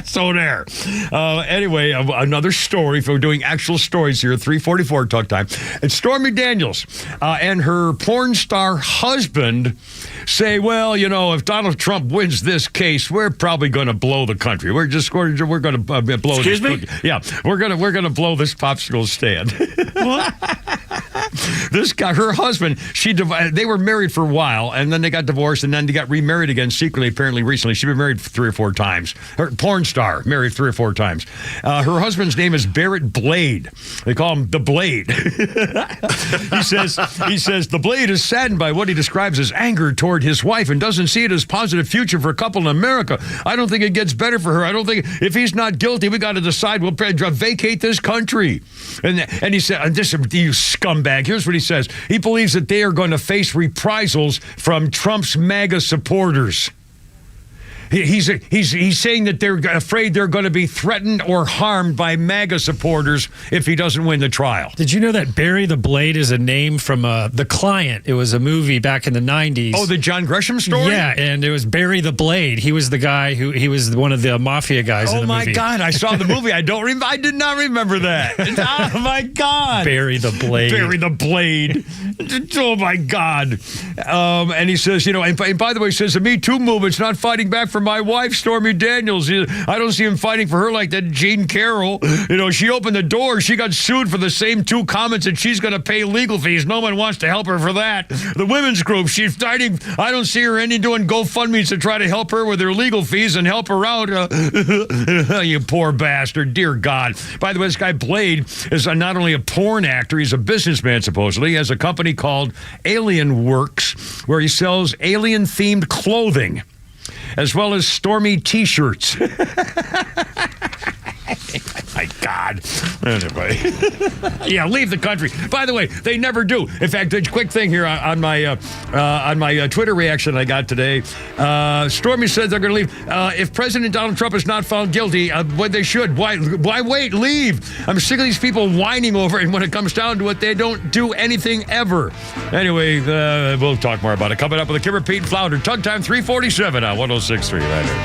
So there. Anyway, another story. If we're doing actual stories here, 3:44 Talk Time. And Stormy Daniels and her porn star husband say, well, if Donald Trump wins this case, we're probably going to blow the country. We're going to blow. Excuse me? Yeah, we're going to blow this popsicle stand. What? This guy, her husband, they were married for a while, and then they got divorced, and then they got remarried again secretly, apparently recently. She's been married 3 or 4 times. Her porn star, married 3 or 4 times. Her husband's name is Barrett Blade. They call him the Blade. He says the Blade is saddened by what he describes as anger toward his wife and doesn't see it as a positive future for a couple in America. I don't think it gets better for her. I don't think if he's not guilty, we got to decide we'll vacate this country. And he said, "This you scumbag." Here's what he says: he believes that they are going to face reprisals from Trump's MAGA supporters. He's saying that they're afraid they're going to be threatened or harmed by MAGA supporters if he doesn't win the trial. Did you know that Barry the Blade is a name from The Client? It was a movie back in the 90s. Oh, the John Gresham story? Yeah, and it was Barry the Blade. He was the guy he was one of the mafia guys in the movie. Oh, my God. I saw the movie. I did not remember that. Oh, my God. Barry the Blade. Barry the Blade. Oh, my God. And he says, and by the way, he says the Me Too movement's not fighting back for for my wife, Stormy Daniels. I don't see him fighting for her like that Jean Carroll. She opened the door. She got sued for the same 2 comments, and she's going to pay legal fees. No one wants to help her for that. The women's group, she's fighting. I don't see her doing GoFundMes to try to help her with her legal fees and help her out. You poor bastard. Dear God. By the way, this guy Blade is not only a porn actor, he's a businessman, supposedly. He has a company called Alien Works, where he sells alien-themed clothing, as well as Stormy T-shirts. My God. Anyway. Yeah, leave the country. By the way, they never do. In fact, a quick thing here on my Twitter reaction I got today. Stormy said they're going to leave. If President Donald Trump is not found guilty, what they should. Why wait? Leave. I'm sick of these people whining over it, and when it comes down to it, they don't do anything ever. Anyway, we'll talk more about it. Coming up with the Kimmer, Pete, and Flounder. Tug Time 347 on 106.3 right here.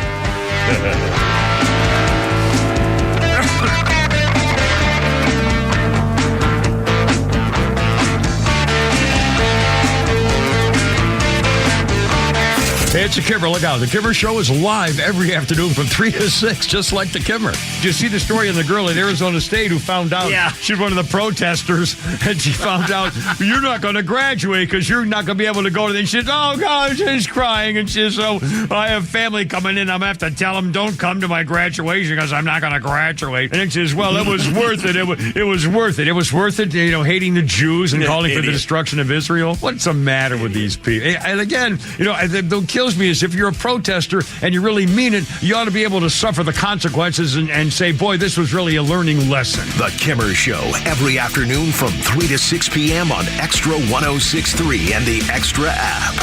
Hey, it's the Kimmer. Look out. The Kimmer Show is live every afternoon from 3 to 6, just like the Kimmer. Did you see the story of the girl at Arizona State who found out she's one of the protesters, and she found out, you're not going to graduate because you're not going to be able to go to the... She says, oh, God, she's crying. And she says, so I have family coming in. I'm going to have to tell them, don't come to my graduation because I'm not going to graduate. And then she says, well, it was worth it. It was worth it. It was worth it, hating the Jews and calling for the destruction of Israel. What's the matter with these people? And again, they'll kill me is if you're a protester and you really mean it, you ought to be able to suffer the consequences and say, boy, this was really a learning lesson. The Kimmer Show, every afternoon from 3 to 6 p.m. on XTRA 106.3 and the XTRA app.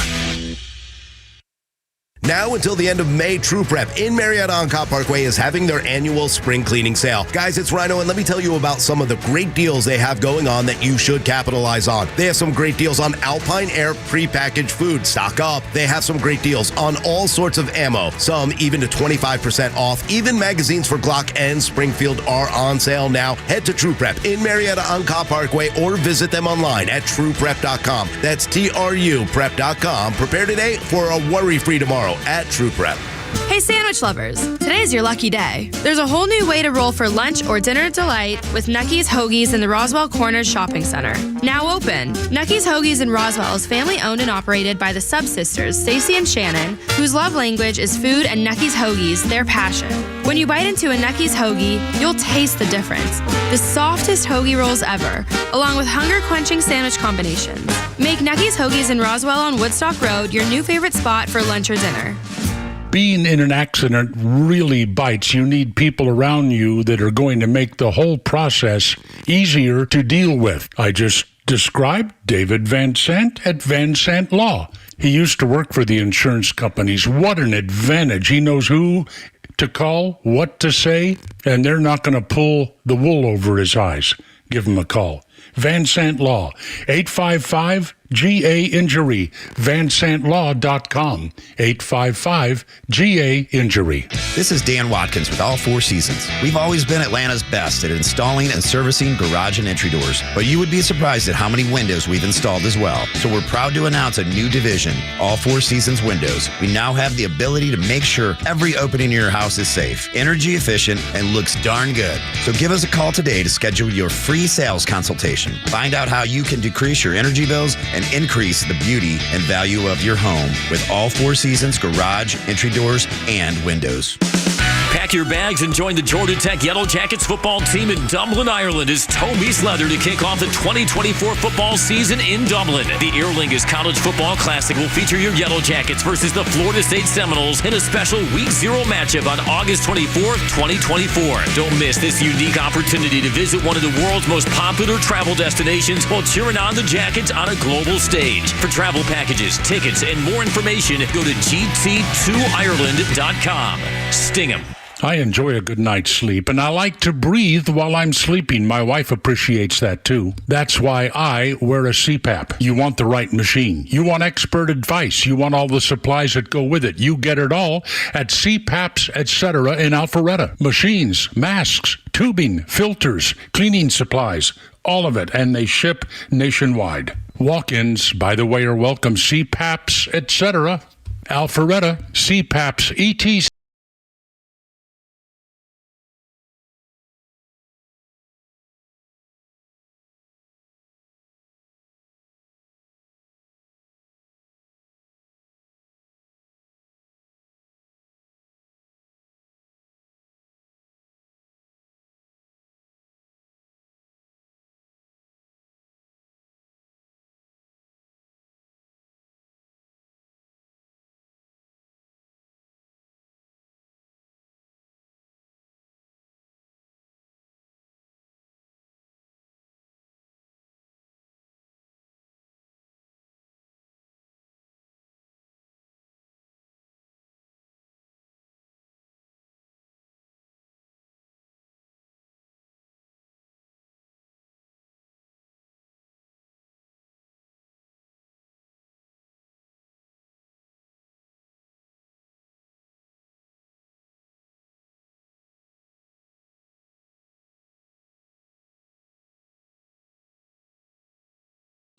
Now until the end of May, True Prep in Marietta on Cop Parkway is having their annual spring cleaning sale. Guys, it's Rhino, and let me tell you about some of the great deals they have going on that you should capitalize on. They have some great deals on Alpine Air prepackaged food. Stock up. They have some great deals on all sorts of ammo, some even to 25% off. Even magazines for Glock and Springfield are on sale now. Head to True Prep in Marietta on Cop Parkway or visit them online at trueprep.com. That's TRUprep.com. Prepare today for a worry-free tomorrow at True Prep. Hey sandwich lovers, today's your lucky day. There's a whole new way to roll for lunch or dinner delight with Nucky's Hoagies in the Roswell Corners Shopping Center. Now open. Nucky's Hoagies in Roswell is family owned and operated by the Sub-Sisters, Stacy and Shannon, whose love language is food and Nucky's Hoagies, their passion. When you bite into a Nucky's Hoagie, you'll taste the difference. The softest hoagie rolls ever, along with hunger-quenching sandwich combinations. Make Nucky's Hoagies in Roswell on Woodstock Road your new favorite spot for lunch or dinner. Being in an accident really bites. You need people around you that are going to make the whole process easier to deal with. I just described David Van Sant at Van Sant Law. He used to work for the insurance companies. What an advantage. He knows who to call, what to say, and they're not going to pull the wool over his eyes. Give him a call. Van Sant Law, 855-GA-INJURY, vansantlaw.com, 855-GA-INJURY. This is Dan Watkins with All Four Seasons. We've always been Atlanta's best at installing and servicing garage and entry doors, but you would be surprised at how many windows we've installed as well. So we're proud to announce a new division, All Four Seasons Windows. We now have the ability to make sure every opening in your house is safe, energy efficient, and looks darn good. So give us a call today to schedule your free sales consultation. Find out how you can decrease your energy bills and increase the beauty and value of your home with All Four Seasons garage, entry doors, and windows. Pack your bags and join the Georgia Tech Yellow Jackets football team in Dublin, Ireland as Toe meets leather to kick off the 2024 football season in Dublin. The Aer Lingus College Football Classic will feature your Yellow Jackets versus the Florida State Seminoles in a special Week 0 matchup on August 24th, 2024. Don't miss this unique opportunity to visit one of the world's most popular travel destinations while cheering on the Jackets on a global stage. For travel packages, tickets, and more information, go to gt2ireland.com. Sting 'em. I enjoy a good night's sleep, and I like to breathe while I'm sleeping. My wife appreciates that, too. That's why I wear a CPAP. You want the right machine. You want expert advice. You want all the supplies that go with it. You get it all at CPAPs, etc. in Alpharetta. Machines, masks, tubing, filters, cleaning supplies, all of it, and they ship nationwide. Walk-ins, by the way, are welcome. CPAPs, etc. Alpharetta, CPAP's ETC.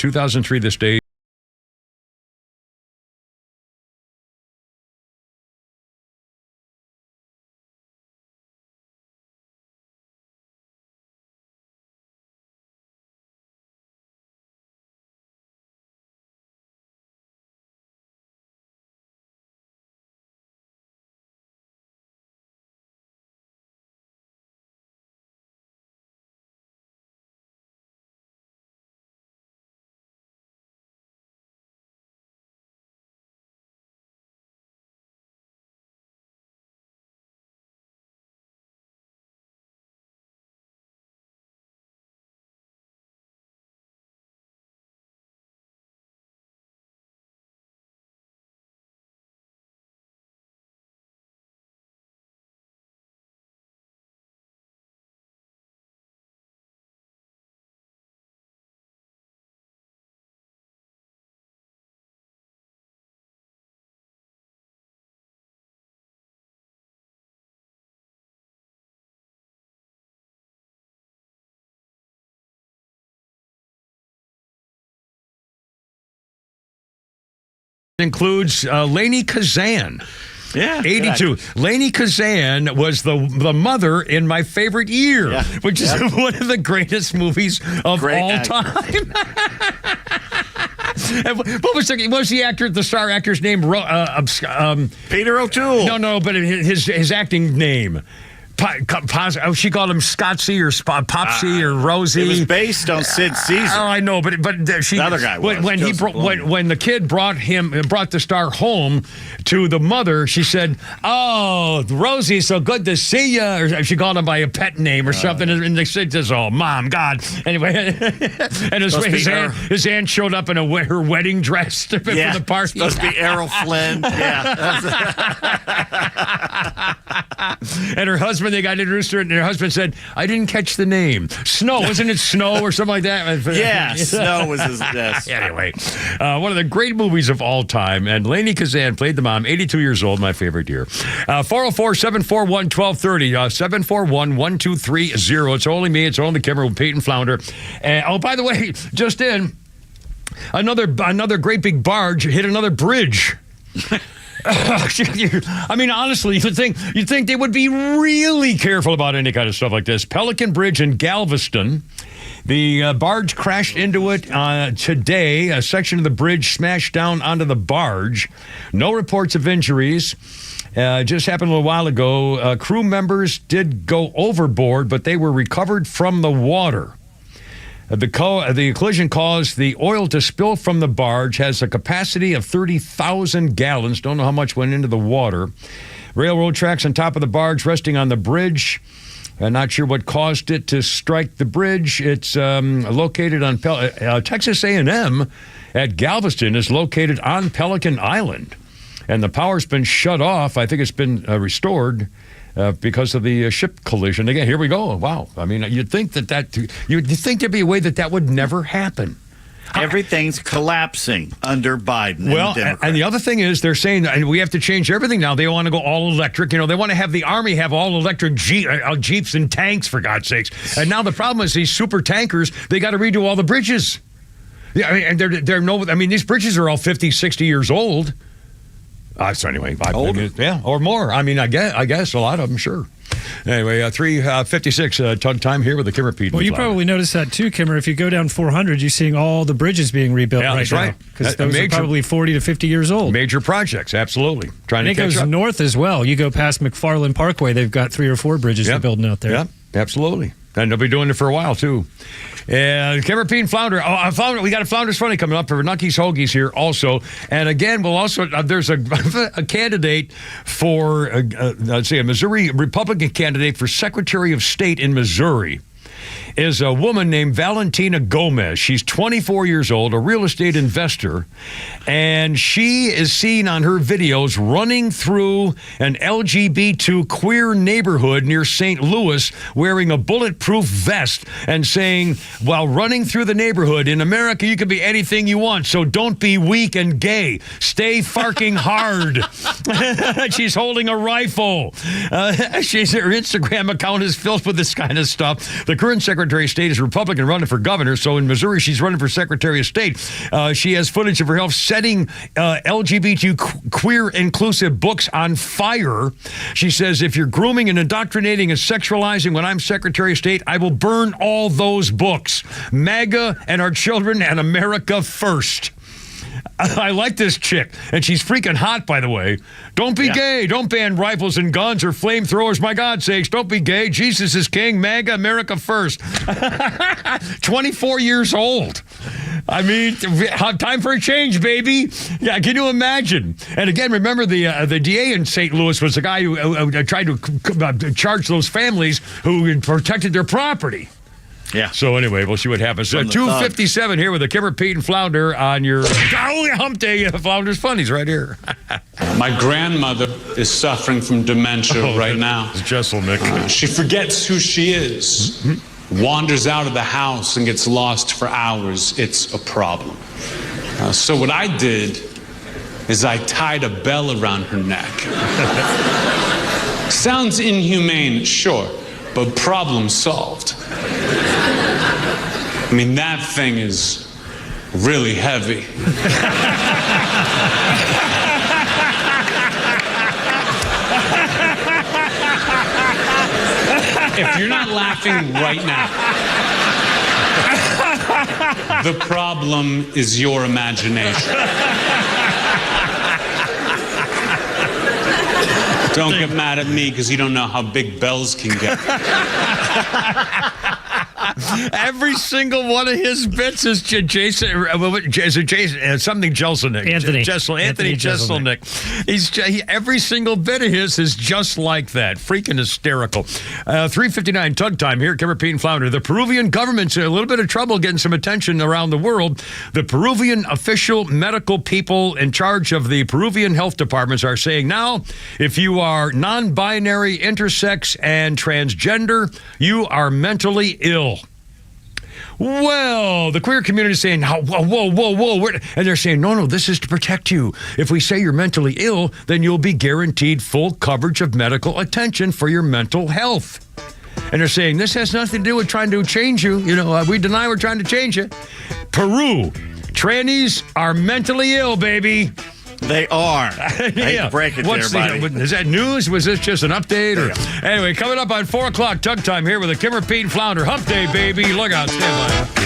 ...2003 this day. Includes Lainey Kazan. Yeah, 82. Lainey Kazan was the mother in My Favorite Year, which is one of the greatest movies of all time. What was the actor, the star actor's name? Peter O'Toole. No, but his acting name. She called him Scotsy or Popsy or Rosie. It was based on Sid Caesar. Oh, I know, but she. The other guy was. When the kid brought the star home to the mother, she said, "Oh, Rosie, so good to see you." Or she called him by a pet name or something, and they said, "Oh, Mom, God." Anyway, and his aunt showed up in her wedding dress for the party. Supposed to be Errol Flynn. And her husband, they got introduced to her, and her husband said, "I didn't catch the name. Snow, wasn't it Snow or something like that?" Yeah, Snow was his. Yes. Anyway, one of the great movies of all time, and Lainey Kazan played the mom, 82 years old, My Favorite Year. 404-741-1230, 741-1230. It's only me. It's only Kimmer with Peyton Flounder. And by the way, just in, another great big barge hit another bridge. I mean, honestly, you'd think they would be really careful about any kind of stuff like this. Pelican Bridge in Galveston. The barge crashed into it today. A section of the bridge smashed down onto the barge. No reports of injuries. Just happened a little while ago. Crew members did go overboard, but they were recovered from the water. The collision caused the oil to spill from the barge, has a capacity of 30,000 gallons. Don't know how much went into the water. Railroad tracks on top of the barge resting on the bridge. Not sure what caused it to strike the bridge. It's located on Texas A&M at Galveston is located on Pelican Island. And the power's been shut off. I think it's been restored. Because of the ship collision. Again, here we go. Wow. I mean, you'd think you'd think there'd be a way that would never happen. Everything's collapsing under Biden. Well, and the other thing is they're saying that we have to change everything now. They want to go all electric. They want to have the Army have all electric Jeeps and tanks, for God's sakes. And now the problem is these super tankers, they got to redo all the bridges. Yeah, and these bridges are all 50, 60 years old. So anyway, or more. I mean, I guess a lot of them, sure. Anyway, 3:56 Tug Time here with the Kimmer Pete. Well, you probably noticed that too, Kimmer. If you go down 400, you're seeing all the bridges being rebuilt that's now. right. Because those are probably 40 to 50 years old. Major projects, absolutely. Trying to catch up. And it goes north as well. You go past McFarland Parkway, they've got 3 or 4 bridges they're building out there. Yeah, absolutely. And they'll be doing it for a while, too. Kimmer Pete and Flounder. We got a Flounder's Funny coming up for Nucky's Hoagies here also. And again, we'll also, there's a candidate for, let's see, a Missouri Republican candidate for Secretary of State in Missouri is a woman named Valentina Gomez. She's 24 years old, a real estate investor, and she is seen on her videos running through an LGBT queer neighborhood near St. Louis wearing a bulletproof vest and saying, while running through the neighborhood, in America you can be anything you want, so don't be weak and gay. Stay farking hard. She's holding a rifle. Her Instagram account is filled with this kind of stuff. The current Secretary of State is Republican running for governor, so in Missouri she's running for Secretary of State. She has footage of herself setting LGBT queer inclusive books on fire. She says, if you're grooming and indoctrinating and sexualizing when I'm Secretary of State, I will burn all those books. MAGA and our children and America first. I like this chick, and she's freaking hot, by the way. Don't be gay. Don't ban rifles and guns or flamethrowers, my God sakes. Don't be gay. Jesus is king. MAGA, America first. 24 years old. I mean, time for a change, baby. Yeah, can you imagine? And again, remember the DA in St. Louis was the guy who tried to charge those families who protected their property. Yeah. So anyway, we'll see what happens. 2:57 here with the Kimmer, Pete, and Flounder on your Hump Day Flounder's Funnies right here. My grandmother is suffering from dementia right now. It's Jesselnick. She forgets who she is, wanders out of the house and gets lost for hours. It's a problem. So what I did is I tied a bell around her neck. Sounds inhumane, sure, but problem solved. I mean, that thing is really heavy. If you're not laughing right now, the problem is your imagination. Don't get mad at me because you don't know how big bells can get. Every single one of his bits is something Jeselnik. Anthony Jeselnik. Every single bit of his is just like that. Freaking hysterical. 3:59 Tug Time here, Kimmer, Pete, and Flounder. The Peruvian government's in a little bit of trouble getting some attention around the world. The Peruvian official medical people in charge of the Peruvian health departments are saying now, if you are non-binary, intersex, and transgender, you are mentally ill. Well, the queer community is saying, whoa. And they're saying, no, this is to protect you. If we say you're mentally ill, then you'll be guaranteed full coverage of medical attention for your mental health. And they're saying, this has nothing to do with trying to change you. We deny we're trying to change you. Peru, trannies are mentally ill, baby. They are. I hate to break it there, buddy. Is that news? Was this just an update? Anyway, coming up on 4 o'clock, Tug Time here with the Kimmer, Pete, and Flounder. Hump Day, baby. Look out. Stand by.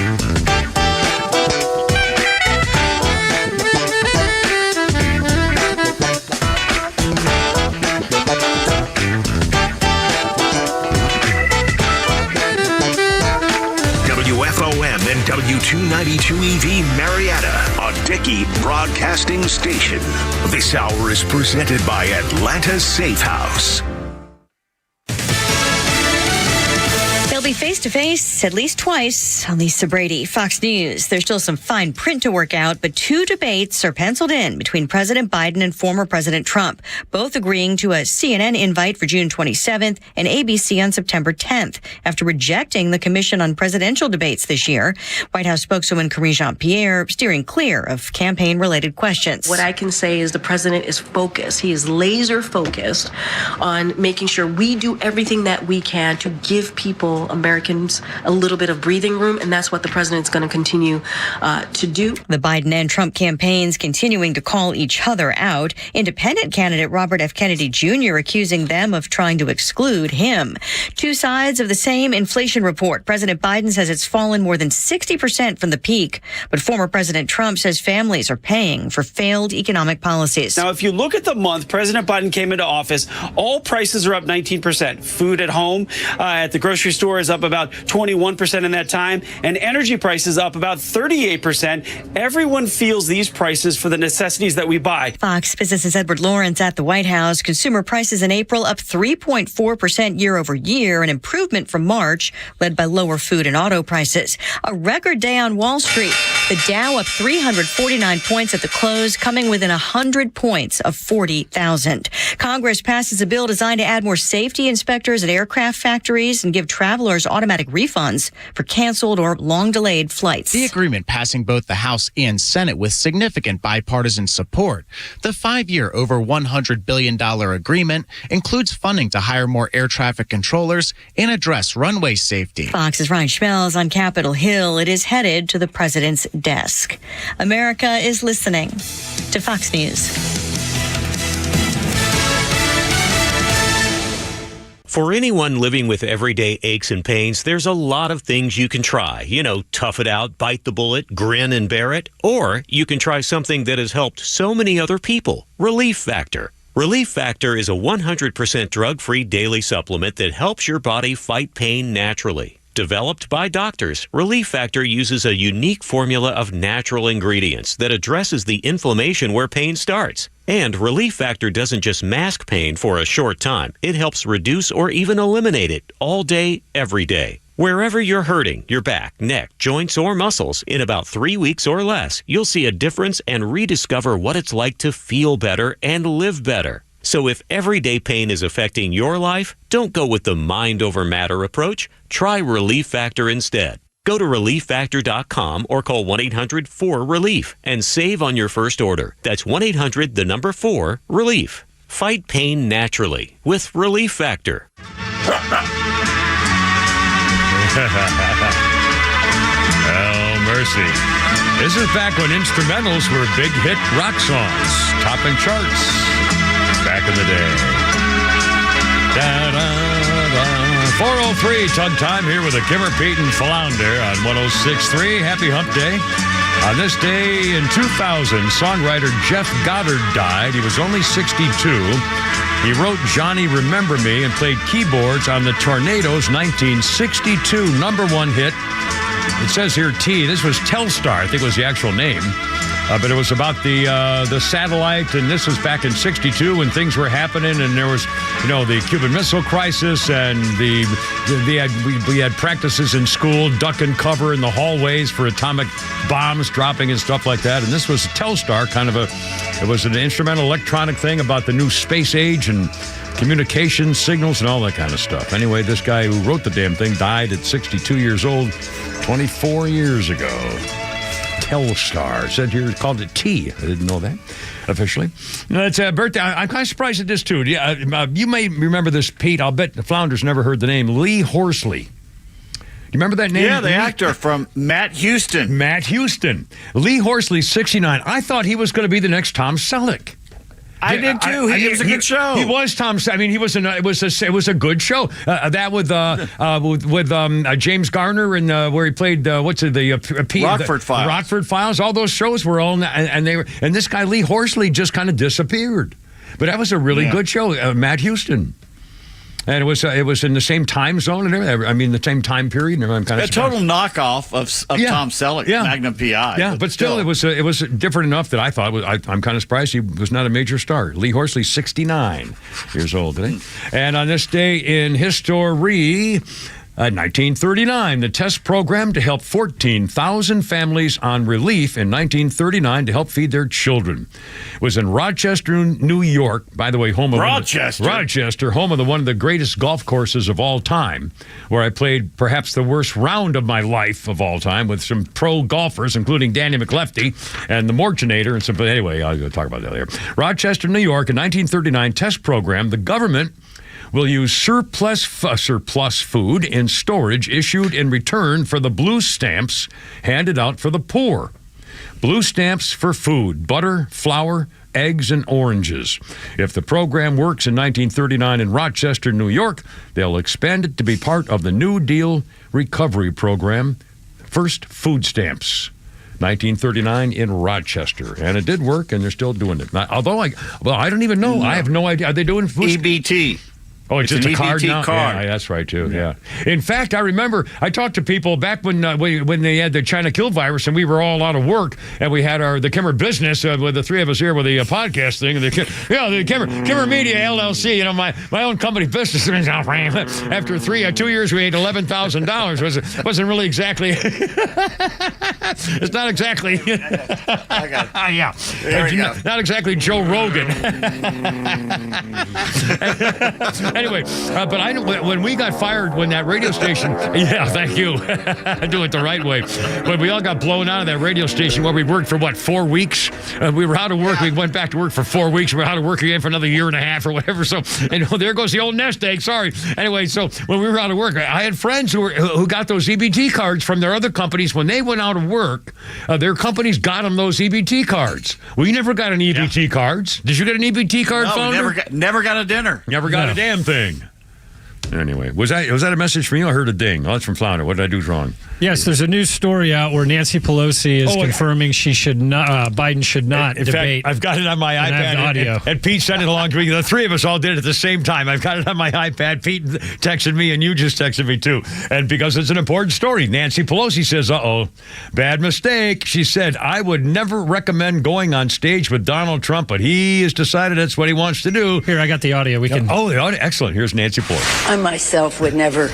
WFOM and W292EV Marietta, a Dickey Broadcasting Station. This hour is presented by Atlanta's Safe House. They'll be face-to-face at least twice on Lisa Brady, Fox News. There's still some fine print to work out, but 2 debates are penciled in between President Biden and former President Trump, both agreeing to a CNN invite for June 27th and ABC on September 10th, after rejecting the Commission on Presidential Debates this year. White House spokeswoman Karine Jean-Pierre steering clear of campaign-related questions. What I can say is the president is focused. He is laser-focused on making sure we do everything that we can to give people Americans a little bit of breathing room, and that's what the president's going to continue to do. The Biden and Trump campaigns continuing to call each other out. Independent candidate Robert F. Kennedy Jr. accusing them of trying to exclude him. Two sides of the same inflation report. President Biden says it's fallen more than 60% from the peak, but former President Trump says families are paying for failed economic policies. Now, if you look at the month President Biden came into office, all prices are up 19%. Food at home, at the grocery store is up about 21% in that time, and energy prices up about 38%. Everyone feels these prices for the necessities that we buy. Fox Business's Edward Lawrence at the White House. Consumer prices in April up 3.4% year over year, an improvement from March, led by lower food and auto prices. A record day on Wall Street. The Dow up 349 points at the close, coming within 100 points of 40,000. Congress passes a bill designed to add more safety inspectors at aircraft factories and give travelers automatic refunds for canceled or long-delayed flights. The agreement passing both the House and Senate with significant bipartisan support. The 5-year, over $100 billion agreement includes funding to hire more air traffic controllers and address runway safety. Fox's Ryan Schmelz on Capitol Hill. It is headed to the president's desk. America is listening to Fox News. For anyone living with everyday aches and pains, there's a lot of things you can try. You know, tough it out, bite the bullet, grin and bear it. Or you can try something that has helped so many other people, Relief Factor. Relief Factor is a 100% drug-free daily supplement that helps your body fight pain naturally. Developed by doctors, Relief Factor uses a unique formula of natural ingredients that addresses the inflammation where pain starts. And Relief Factor doesn't just mask pain for a short time. It helps reduce or even eliminate it all day, every day. Wherever you're hurting, your back, neck, joints, or muscles, in about 3 weeks or less, you'll see a difference and rediscover what it's like to feel better and live better. So if everyday pain is affecting your life, don't go with the mind over matter approach. Try Relief Factor instead. Go to ReliefFactor.com or call 1-800-4-RELIEF and save on your first order. That's 1-800-4-RELIEF. Fight pain naturally with Relief Factor. Oh, mercy. This is back when instrumentals were big hit rock songs, topping charts. Back in the day. Da-da-da. 4:03 Tug Time here with a Kimmer, Pete, and Flounder on 106.3. Happy Hump Day. On this day in 2000, songwriter Jeff Goddard died. He was only 62. He wrote Johnny Remember Me and played keyboards on the Tornadoes' 1962 #1 hit. It says here T. This was Telstar, I think was the actual name. But it was about the satellite, and this was back in 62 when things were happening, and there was, the Cuban Missile Crisis, and we had practices in school, duck and cover in the hallways for atomic bombs dropping and stuff like that. And this was Telstar, it was an instrumental electronic thing about the new space age and communication signals and all that kind of stuff. Anyway, this guy who wrote the damn thing died at 62 years old, 24 years ago. Telstar. Said here, called it T. I didn't know that officially. It's a birthday. I'm kind of surprised at this, too. You may remember this, Pete. I'll bet the Flounders never heard the name. Lee Horsley. You remember that name? Yeah, the actor from Matt Houston. Matt Houston. Lee Horsley, 69. I thought he was going to be the next Tom Selleck. I did too. It was a good show. He was Tom. I mean, it was a good show. That with James Garner and where he played Rockford Files. Rockford Files. All those shows were all and this guy Lee Horsley just kind of disappeared. But that was a really good show. Matt Houston. And it was in the same time zone and everything. I mean, the same time period. And I'm kind of a total knockoff of Tom Selleck, Magnum P.I. Yeah, but still, it was different enough that I thought I'm kind of surprised he was not a major star. Lee Horsley, 69 years old today. And on this day in history, 1939, the test program to help 14,000 families on relief in 1939 to help feed their children was in Rochester, New York. By the way, home of Rochester, home of one of the greatest golf courses of all time, where I played perhaps the worst round of my life of all time with some pro golfers, including Danny McLefty and the Morchinator and some. But anyway, I'll talk about that later. Rochester, New York, in 1939 test program. The government will use surplus food in storage issued in return for the blue stamps handed out for the poor. Blue stamps for food, butter, flour, eggs, and oranges. If the program works in 1939 in Rochester, New York, they'll expand it to be part of the New Deal recovery program. First food stamps. 1939 in Rochester. And it did work, and they're still doing it. Although, I don't even know. I have no idea. Are they doing food? EBT. Oh, it's just an a card EBT now? card. Yeah, that's right, too, yeah. In fact, I remember I talked to people back when they had the China kill virus and we were all out of work and we had the Kimmer business with the three of us here with the podcast thing. The Kimmer Media LLC, my own company business. After 2 years, we made $11,000. Wasn't really exactly... It's not exactly... I got it. Yeah. There we go. Not exactly Joe Rogan. Anyway, but I know when we got fired, when that radio station, yeah, thank you, do it the right way. When we all got blown out of that radio station where we worked for 4 weeks, we were out of work. We went back to work for 4 weeks. We were out of work again for another year and a half or whatever. So, there goes the old nest egg. Sorry. Anyway, so when we were out of work, I had friends who got those EBT cards from their other companies. When they went out of work, their companies got them those EBT cards. We never got an EBT cards. Did you get an EBT card, Founder? Never got a dinner. Never got a damn thing. Anyway, was that a message from you? I heard a ding. Oh, that's from Flounder. What did I do wrong? Yes, there's a news story out where Nancy Pelosi is confirming she should not. Biden should not debate. Fact, I've got it on my iPad. Audio. And Pete sent it along to me. The three of us all did it at the same time. I've got it on my iPad. Pete texted me, and you just texted me too. And because it's an important story, Nancy Pelosi says, bad mistake. She said, I would never recommend going on stage with Donald Trump, but he has decided that's what he wants to do. Here, I got the audio. We can. Oh, the audio. Excellent. Here's Nancy Pelosi. I myself would never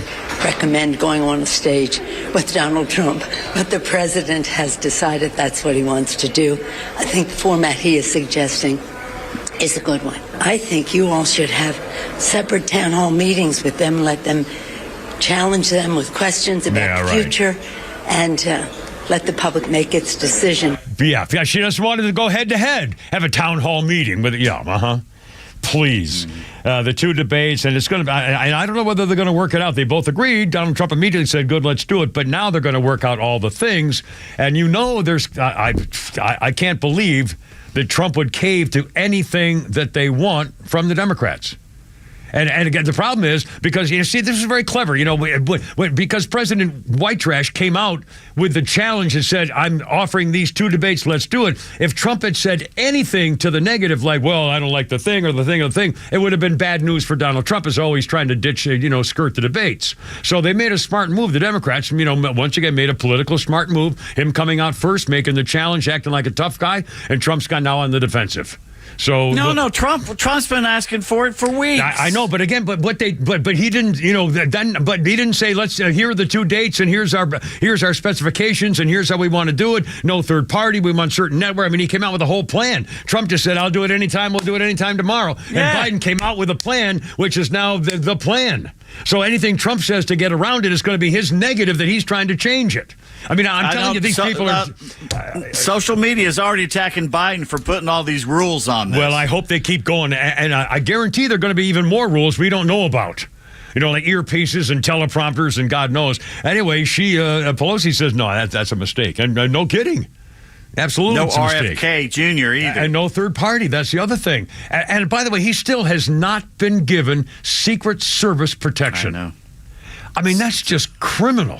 recommend going on a stage with Donald Trump, but the president has decided that's what he wants to do. I think the format he is suggesting is a good one. I think you all should have separate town hall meetings with them, let them challenge them with questions about the future, and let the public make its decision. Yeah, she just wanted to go head to head, have a town hall meeting with Please. The two debates, and it's going to be, I don't know whether they're going to work it out. They both agreed. Donald Trump immediately said, good, let's do it. But now they're going to work out all the things. And I can't believe that Trump would cave to anything that they want from the Democrats. And again, the problem is because, this is very clever. Because President White Trash came out with the challenge and said, I'm offering these two debates, let's do it. If Trump had said anything to the negative, like, well, I don't like the thing or the thing or the thing, it would have been bad news for Donald Trump, as always trying to ditch, skirt the debates. So they made a smart move. The Democrats, once again, made a political smart move. Him coming out first, making the challenge, acting like a tough guy, and Trump's got now on the defensive. So Trump's been asking for it for weeks. I know, but again, but he didn't, but he didn't say, let's here are the two dates and here's our specifications and here's how we want to do it. No third party. We want certain network. I mean, he came out with a whole plan. Trump just said, I'll do it anytime. We'll do it anytime tomorrow. Yeah. And Biden came out with a plan, which is now the plan. So anything Trump says to get around it is going to be his negative that he's trying to change it. I mean, I'm telling you, these people are... social media is already attacking Biden for putting all these rules on this. Well, I hope they keep going. And I guarantee there are going to be even more rules we don't know about. Like earpieces and teleprompters and God knows. Anyway, Pelosi says, no, that's a mistake. And no kidding. Absolutely. No RFK Jr. either. And no third party. That's the other thing. And by the way, he still has not been given Secret Service protection. I know. I mean, that's just criminal.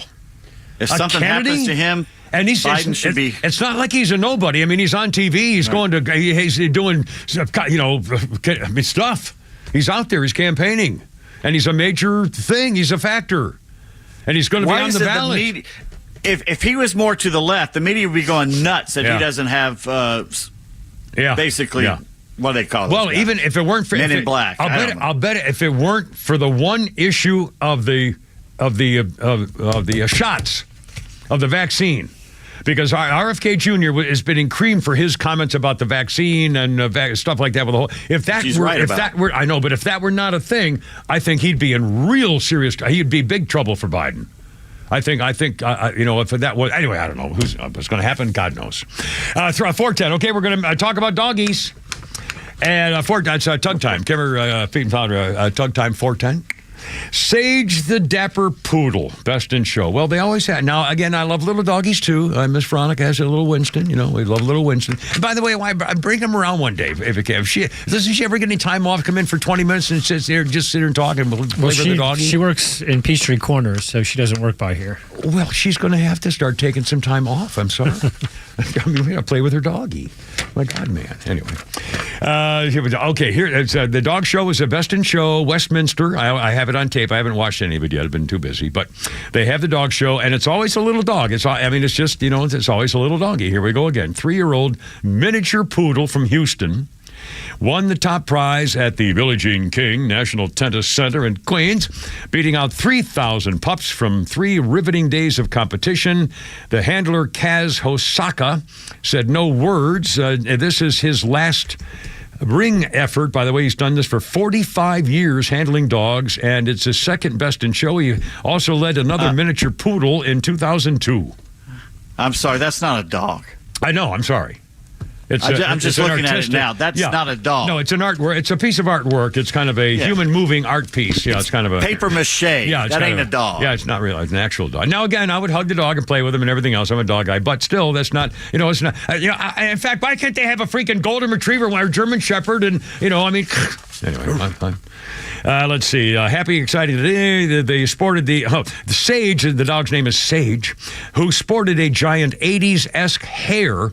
If something happens to him, Biden should be... It's not like he's a nobody. I mean, he's on TV. He's he's doing, stuff. He's out there. He's campaigning. And he's a major thing. He's a factor. And he's going to be on the ballot. If he was more to the left, the media would be going nuts that he doesn't have basically what do they call it? Well, even if it weren't for Men in Black, I'll bet if it weren't for the one issue of the shots of the vaccine. Because RFK Jr. has been in cream for his comments about the vaccine and stuff like that. With the whole, if that were not a thing, I think he'd be in real serious. He'd be big trouble for Biden. I think, if that was, anyway, I don't know what's going to happen. God knows. 410. Okay, we're going to talk about doggies. And that's Tug Time. Kimmer, Feet and Flounder, Tug Time 410. Sage the Dapper Poodle, best in show. Well, they always have. Now, again, I love little doggies, too. Miss Veronica has a little Winston. We love little Winston. And by the way, I bring him around one day if it can. Doesn't she ever get any time off, come in for 20 minutes and sit there and talk and play with the doggie? She works in Peachtree Corners, so she doesn't work by here. Well, she's going to have to start taking some time off. I'm sorry. I mean, we got to play with her doggie. My God, man. Anyway. Okay, here. The dog show is a best in show, Westminster. I have it on tape. I haven't watched any of it yet. I've been too busy. But they have the dog show, and it's always a little dog. It's just, it's always a little doggy. Here we go again. 3-year-old miniature poodle from Houston won the top prize at the Billie Jean King National Tennis Center in Queens, beating out 3,000 pups from 3 riveting days of competition. The handler, Kaz Hosaka, said no words. This is his last ring effort. By the way, he's done this for 45 years handling dogs, and it's his second best in show. He also led another miniature poodle in 2002. I'm sorry, that's not a dog. I know, I'm sorry. I'm just looking at it now. That's not a dog. No, it's an artwork. It's a piece of artwork. It's kind of a human moving art piece. Yeah, it's kind of a paper mache. Yeah, that ain't a dog. Yeah, it's not really an actual dog. Now, again, I would hug the dog and play with him and everything else. I'm a dog guy, but still, that's not. It's not. In fact, why can't they have a freaking golden retriever or German shepherd? And anyway, fine. Let's see. Happy, exciting today. They sported the Sage. The dog's name is Sage, who sported a giant 80s-esque hair,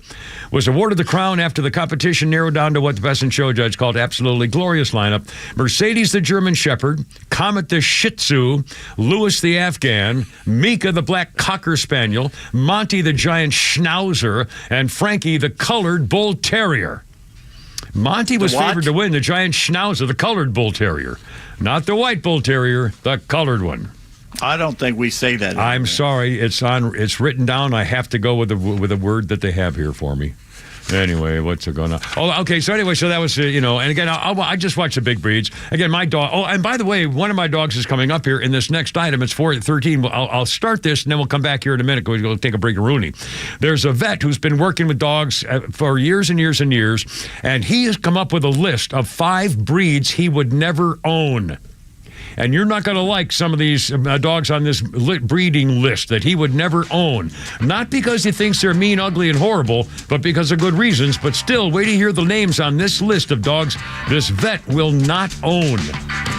was awarded the crown after the competition narrowed down to what the best in show judge called absolutely glorious lineup. Mercedes the German Shepherd, Comet the Shih Tzu, Louis the Afghan, Mika the Black Cocker Spaniel, Monty the Giant Schnauzer, and Frankie the Colored Bull Terrier. Monty was favored to win, the Giant Schnauzer, the colored Bull Terrier. Not the white Bull Terrier, the colored one. I don't think we say that. I'm sorry. It's written down. I have to go with the word that they have here for me. Anyway, what's going on? Oh, okay. So anyway, so that was, and again, I just watched the big breeds. Again, my dog. Oh, and by the way, one of my dogs is coming up here in this next item. It's 4:13. I'll start this, and then we'll come back here in a minute. We'll take a break, Rooney. There's a vet who's been working with dogs for years and years and years, and he has come up with a list of 5 breeds he would never own. And you're not going to like some of these dogs on this breeding list that he would never own. Not because he thinks they're mean, ugly, and horrible, but because of good reasons. But still, wait to hear the names on this list of dogs this vet will not own.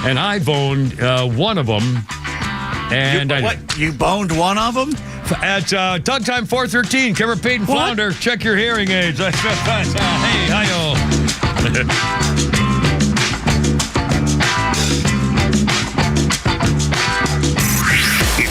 And I've owned one of them. And you boned one of them? At Tug Time 413, Kimmer, Peyton, Flounder, check your hearing aids. Hey, hi-yo.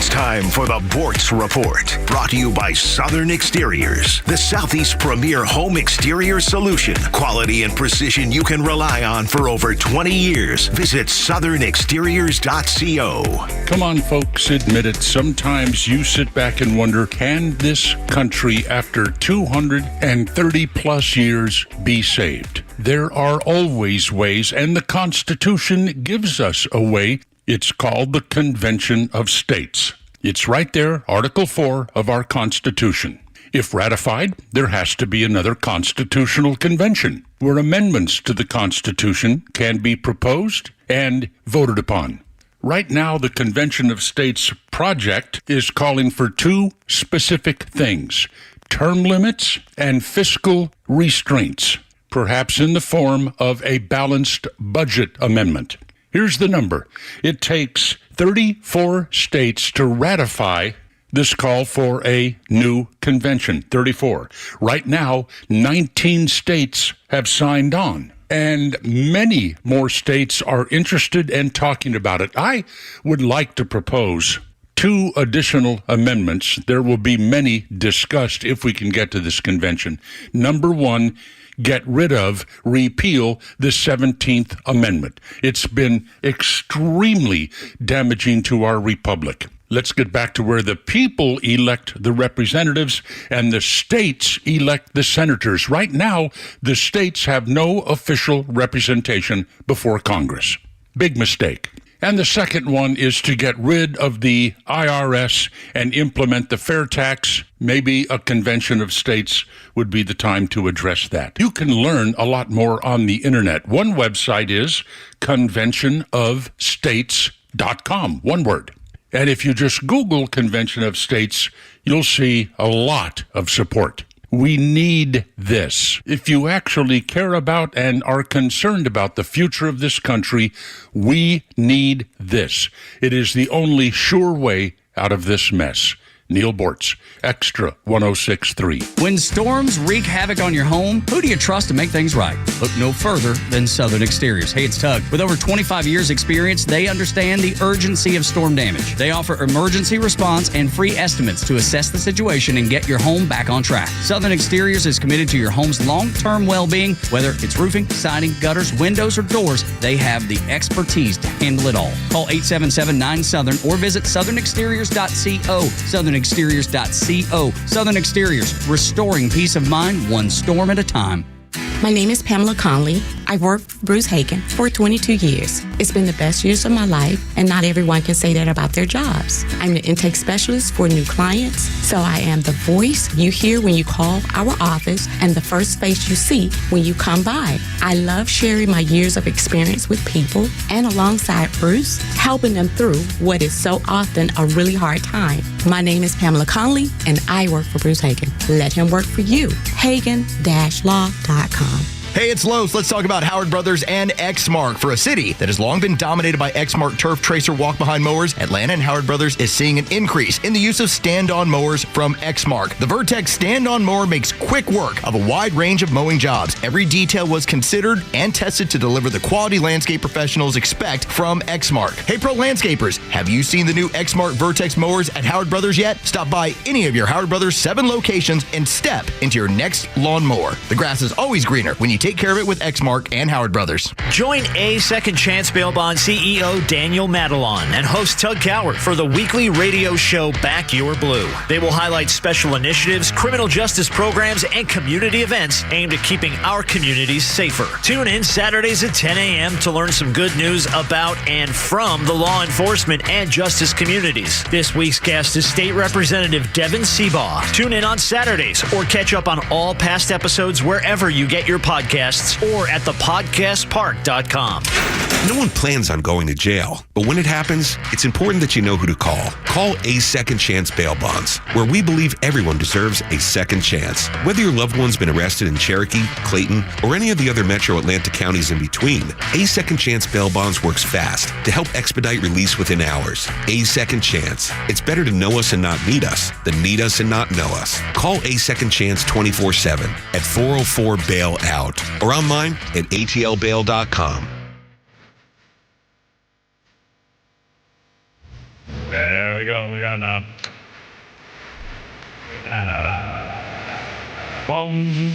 Time for the Borts Report, brought to you by Southern Exteriors, the Southeast premier home exterior solution. Quality and precision you can rely on for over 20 years. Visit southernexteriors.co. Come on, folks, admit it. Sometimes you sit back and wonder, can this country, after 230 plus years, be saved? There are always ways, and the Constitution gives us a way. It's called the Convention of States. It's right there, Article 4 of our Constitution. If ratified, there has to be another constitutional convention where amendments to the Constitution can be proposed and voted upon. Right now, the Convention of States project is calling for 2 specific things: term limits and fiscal restraints, perhaps in the form of a balanced budget amendment. Here's the number. It takes 34 states to ratify this call for a new convention. 34. Right now, 19 states have signed on, and many more states are interested and talking about it. I would like to propose 2 additional amendments. There will be many discussed if we can get to this convention. Number 1, get rid of, repeal the 17th Amendment. It's been extremely damaging to our republic. Let's get back to where the people elect the representatives and the states elect the senators. Right now, the states have no official representation before Congress. Big mistake. And the second one is to get rid of the IRS and implement the fair tax. Maybe a convention of states would be the time to address that. You can learn a lot more on the internet. One website is conventionofstates.com, one word. And if you just Google Convention of States, you'll see a lot of support. We need this. If you actually care about and are concerned about the future of this country, we need this. It is the only sure way out of this mess. Neil Borts, XTRA 106.3. When storms wreak havoc on your home, who do you trust to make things right? Look no further than Southern Exteriors. Hey, it's Tug. With over 25 years experience, they understand the urgency of storm damage. They offer emergency response and free estimates to assess the situation and get your home back on track. Southern Exteriors is committed to your home's long-term well-being. Whether it's roofing, siding, gutters, windows, or doors, they have the expertise to handle it all. Call 877-9-SOUTHERN or visit southernexteriors.co. southernexteriors.co. Southern Exteriors, restoring peace of mind one storm at a time. My name is Pamela Conley. I've worked for Bruce Hagen for 22 years. It's been the best years of my life, and not everyone can say that about their jobs. I'm the intake specialist for new clients, so I am the voice you hear when you call our office and the first face you see when you come by. I love sharing my years of experience with people and alongside Bruce, helping them through what is so often a really hard time. My name is Pamela Conley, and I work for Bruce Hagen. Let him work for you. Hagen-law.com. Hey, it's Los. Let's talk about Howard Brothers and Exmark. For a city that has long been dominated by Exmark turf tracer walk-behind mowers, Atlanta and Howard Brothers is seeing an increase in the use of stand-on mowers from Exmark. The Vertex stand-on mower makes quick work of a wide range of mowing jobs. Every detail was considered and tested to deliver the quality landscape professionals expect from Exmark. Hey, pro landscapers, have you seen the new Exmark Vertex mowers at Howard Brothers yet? Stop by any of your Howard Brothers 7 locations and step into your next lawn mower. The grass is always greener when you take care of it with Exmark and Howard Brothers. Join A Second Chance Bail Bond CEO Daniel Madelon and host Tug Coward for the weekly radio show Back Your Blue. They will highlight special initiatives, criminal justice programs, and community events aimed at keeping our communities safer. Tune in Saturdays at 10 a.m. to learn some good news about and from the law enforcement and justice communities. This week's guest is State Representative Devin Seabaugh. Tune in on Saturdays or catch up on all past episodes wherever you get your podcasts or at thepodcastpark.com. No one plans on going to jail, but when it happens, it's important that you know who to call. Call A Second Chance Bail Bonds, where we believe everyone deserves a second chance. Whether your loved one's been arrested in Cherokee, Clayton, or any of the other metro Atlanta counties in between, A Second Chance Bail Bonds works fast to help expedite release within hours. A Second Chance. It's better to know us and not need us than need us and not know us. Call A Second Chance 24/7 at 404-BAIL-OUT or online at atlbail.com. There we go. We got boom.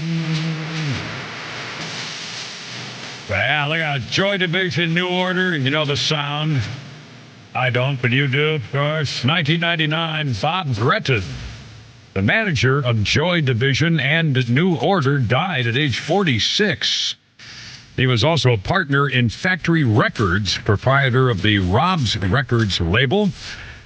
Well, look at Joy Division, New Order. You know the sound. I don't, but you do, of course. 1999, Bob Breton, the manager of Joy Division and New Order, died at age 46. He was also a partner in Factory Records, proprietor of the Rob's Records label,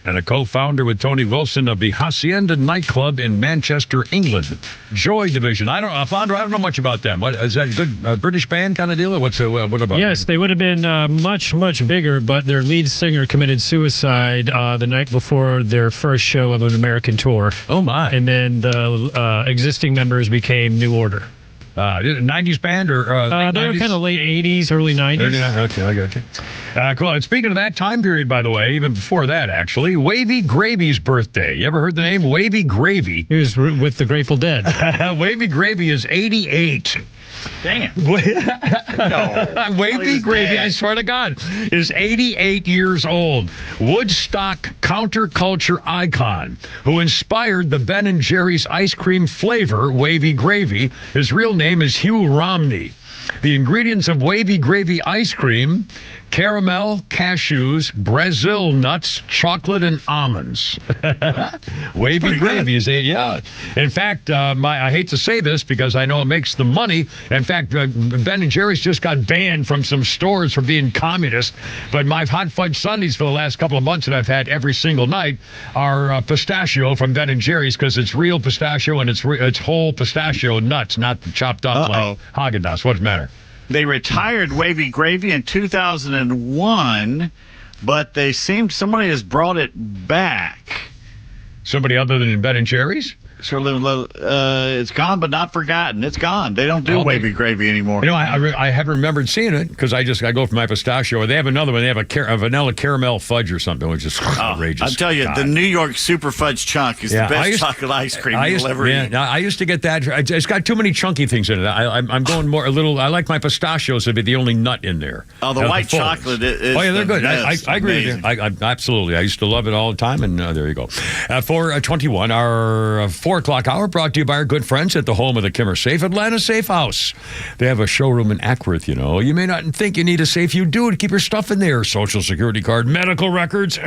and a co-founder with Tony Wilson of the Hacienda nightclub in Manchester, England. Joy Division. I don't know much about them. What is that? A good British band kind of deal? Or what about? Yes, they would have been much bigger, but their lead singer committed suicide the night before their first show of an American tour. Oh my! And then the existing members became New Order. 90s band or they were kind of late 80s, early 90s. Okay, I got you. Cool. And speaking of that time period, by the way, even before that, actually, Wavy Gravy's birthday. You ever heard the name Wavy Gravy? He was with the Grateful Dead. Wavy Gravy is 88. Damn. No. Wavy Gravy, I swear to God, is 88 years old. Woodstock counterculture icon who inspired the Ben & Jerry's ice cream flavor, Wavy Gravy. His real name is Hugh Romney. The ingredients of Wavy Gravy ice cream: caramel, cashews, Brazil nuts, chocolate, and almonds. Wavy Gravy is yeah. In fact, I hate to say this because I know it makes the money, In fact, Ben & Jerry's just got banned from some stores for being communist. But my hot fudge sundaes for the last couple of months that I've had every single night are pistachio from Ben & Jerry's because it's real pistachio and it's whole pistachio nuts, not chopped up like Haagen-Dazs. What's the matter? They retired Wavy Gravy in 2001, but somebody has brought it back. Somebody other than Ben & Jerry's? It's gone but not forgotten. It's gone. They don't do Wavy Gravy anymore. You know, I have remembered seeing it because I go for my pistachio. Or they have another one. They have a vanilla caramel fudge or something, which is outrageous. I tell you, the New York Super Fudge Chunk is the best chocolate ice cream you'll ever eat. I used to get that. It's got too many chunky things in it. I'm going more a little. I like my pistachios to be the only nut in there. Oh, the white chocolate is. Oh yeah, they're good. I agree amazing. with you. I absolutely. I used to love it all the time, and there you go. 4:21, our 4 o'clock hour brought to you by our good friends at the home of the Kimmer Safe, Atlanta Safe House. They have a showroom in Ackworth, you know. You may not think you need a safe. You do to keep your stuff in there. Social security card, medical records.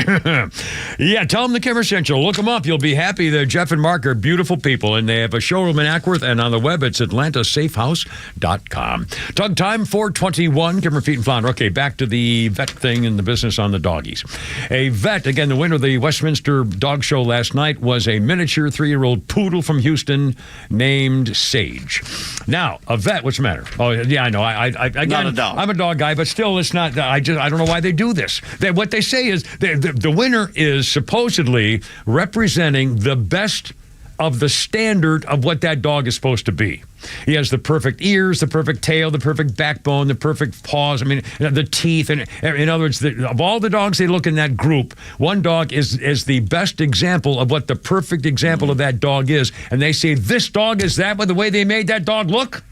Yeah, tell them the Kimmer sent you. Look them up. You'll be happy. Jeff and Mark are beautiful people, and they have a showroom in Ackworth, and on the web, it's atlantasafehouse.com. Tug time, 4:21, Kimmer Feet and Flounder. Okay, back to the vet thing and the business on the doggies. A vet, again, the winner of the Westminster Dog Show last night was a miniature 3-year-old poodle from Houston named Sage. Now, a vet, what's the matter? Oh, yeah, I know. Again, not a dog. I'm a dog guy, but still, it's not. I don't know why they do this. What they say is the winner is supposedly representing the best of the standard of what that dog is supposed to be. He has the perfect ears, the perfect tail, the perfect backbone, the perfect paws. I mean, the teeth. And in other words, of all the dogs they look in that group, one dog is the best example of what the perfect example of that dog is. And they say, this dog is that with the way they made that dog look?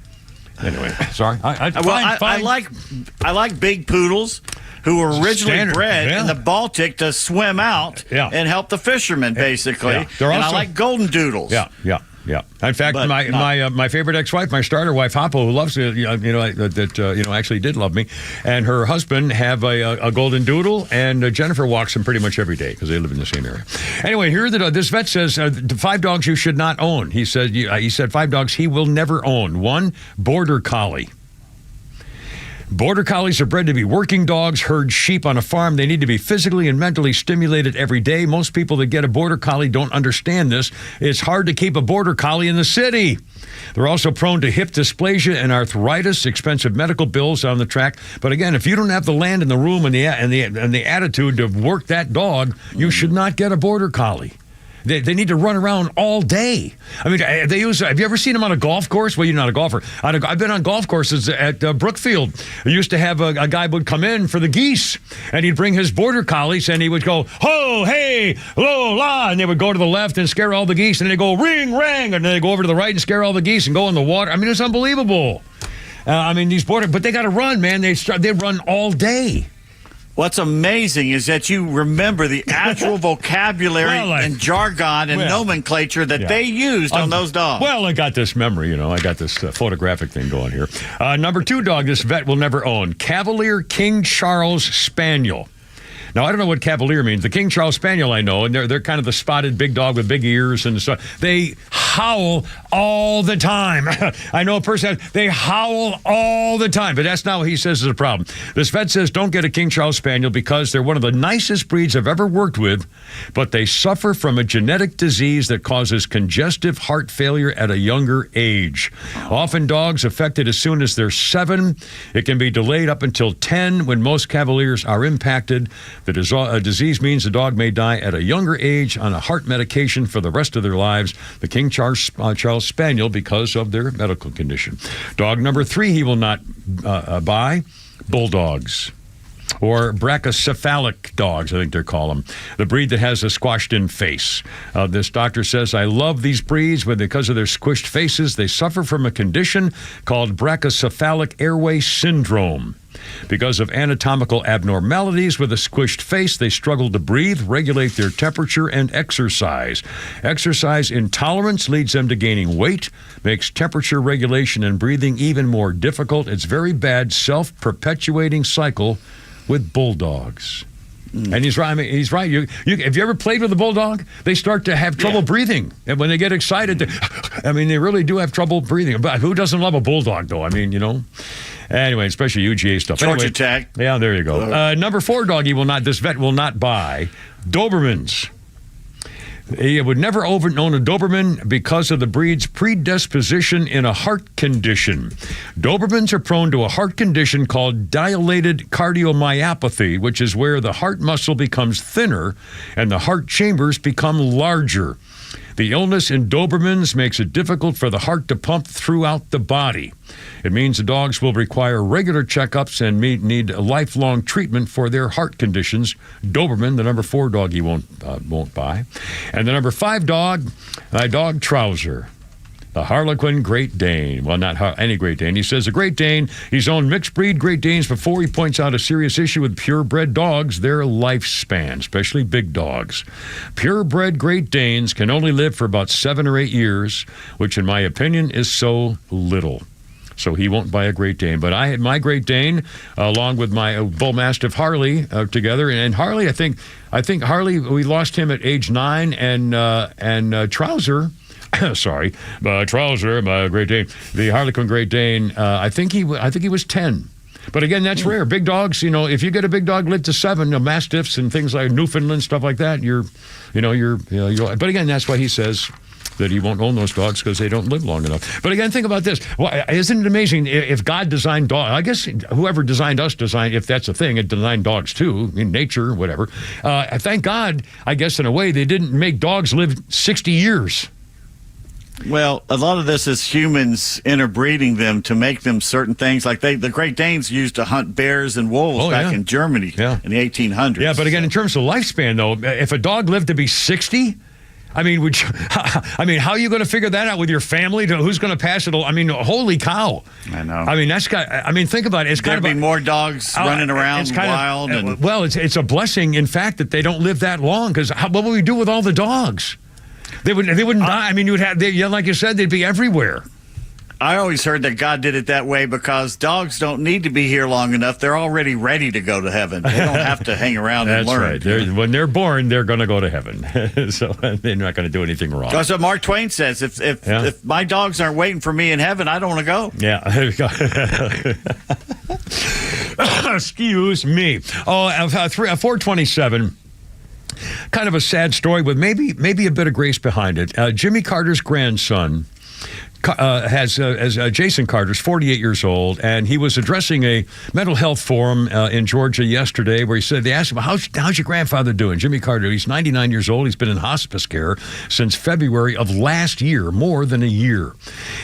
Anyway, sorry. I like big poodles who were originally bred in the Baltic to swim out and help the fishermen, basically. Yeah. And I like golden doodles. Yeah. In fact, my favorite ex-wife, my starter wife, Hoppo, who loves it, actually did love me, and her husband have a golden doodle, and Jennifer walks him pretty much every day because they live in the same area. Anyway, here this vet says the 5 dogs you should not own. He said 5 dogs he will never own. 1, Border Collie. Border Collies are bred to be working dogs, herd sheep on a farm. They need to be physically and mentally stimulated every day. Most people that get a Border Collie don't understand this. It's hard to keep a Border Collie in the city. They're also prone to hip dysplasia and arthritis, expensive medical bills on the track. But again, if you don't have the land and the room and the attitude to work that dog, you should not get a Border Collie. They need to run around all day. I mean, have you ever seen them on a golf course? Well, you're not a golfer. I've been on golf courses at Brookfield. I used to have a guy would come in for the geese, and he'd bring his Border Collies, and he would go, ho, hey, lo, la, and they would go to the left and scare all the geese, and they go ring, rang, and then they go over to the right and scare all the geese and go in the water. I mean, it's unbelievable. These but they got to run, man. They run all day. What's amazing is that you remember the actual vocabulary and jargon and nomenclature that they used on those dogs. Well, I got this memory, I got this photographic thing going here. Number 2 dog this vet will never own, Cavalier King Charles Spaniel. Now, I don't know what Cavalier means. The King Charles Spaniel I know, and they're kind of the spotted big dog with big ears and so they howl all the time. I know a person, they howl all the time, but that's not what he says is a problem. This vet says don't get a King Charles Spaniel because they're one of the nicest breeds I've ever worked with, but they suffer from a genetic disease that causes congestive heart failure at a younger age. Often dogs affected as soon as they're 7. It can be delayed up until 10 when most Cavaliers are impacted. The disease means the dog may die at a younger age on a heart medication for the rest of their lives. The King Charles Spaniel because of their medical condition. Dog number 3 he will not buy, Bulldogs. Or brachycephalic dogs, I think they're called them. The breed that has a squashed-in face. This doctor says, I love these breeds, but because of their squished faces, they suffer from a condition called brachycephalic airway syndrome. Because of anatomical abnormalities with a squished face, they struggle to breathe, regulate their temperature, and exercise. Exercise intolerance leads them to gaining weight, makes temperature regulation and breathing even more difficult. It's a very bad self-perpetuating cycle with bulldogs. And he's right. I mean, he's right. Have you ever played with a bulldog? They start to have trouble breathing, and when they get excited, they really do have trouble breathing. But who doesn't love a bulldog, though? I mean, Anyway, especially UGA stuff. Georgia Tech. Yeah, there you go. Number 4 doggy this vet will not buy Dobermans. He would never own a Doberman because of the breed's predisposition in a heart condition. Dobermans are prone to a heart condition called dilated cardiomyopathy, which is where the heart muscle becomes thinner and the heart chambers become larger. The illness in Dobermans makes it difficult for the heart to pump throughout the body. It means the dogs will require regular checkups and need lifelong treatment for their heart conditions. Doberman, the number 4 dog he won't buy. And the number 5 dog, Trouser. The Harlequin Great Dane. Well, not any Great Dane. He says a Great Dane, he's owned mixed breed Great Danes before. He points out a serious issue with purebred dogs, their lifespan, especially big dogs. Purebred Great Danes can only live for about 7 or 8 years, which in my opinion is so little. So he won't buy a Great Dane. But I had my Great Dane along with my Bull Mastiff Harley together. And Harley, I think Harley, we lost him at age 9, and Trouser. Sorry, Trouser, my Great Dane, the Harlequin Great Dane. I think he was 10. But again, that's rare. Big dogs, if you get a big dog lived to 7, Mastiffs and things like Newfoundland stuff like that, you're. But again, that's why he says that he won't own those dogs because they don't live long enough. But again, think about this. Well, isn't it amazing if God designed dogs? I guess whoever designed us if that's a thing, it designed dogs too, in nature, whatever. Thank God, I guess in a way, they didn't make dogs live 60 years. Well, a lot of this is humans interbreeding them to make them certain things. Like the Great Danes used to hunt bears and wolves back in Germany in the 1800s. Yeah, but again, in terms of lifespan, though, if a dog lived to be 60, how are you going to figure that out with your family? Who's going to pass it? Holy cow! I know. Think about it. It's There'd be more dogs running around wild. It's a blessing, in fact, that they don't live that long. Because what would we do with all the dogs? They wouldn't die. You would have, like you said, they'd be everywhere. I always heard that God did it that way because dogs don't need to be here long enough. They're already ready to go to heaven. They don't have to hang around and learn. That's right. When they're born, they're going to go to heaven. So they're not going to do anything wrong. That's what Mark Twain says. If my dogs aren't waiting for me in heaven, I don't want to go. Yeah. Excuse me. 427. Kind of a sad story with maybe a bit of grace behind it. Jimmy Carter's grandson Jason Carter's 48 years old, and he was addressing a mental health forum in Georgia yesterday where they asked him, how's your grandfather doing? Jimmy Carter, he's 99 years old. He's been in hospice care since February of last year, more than a year.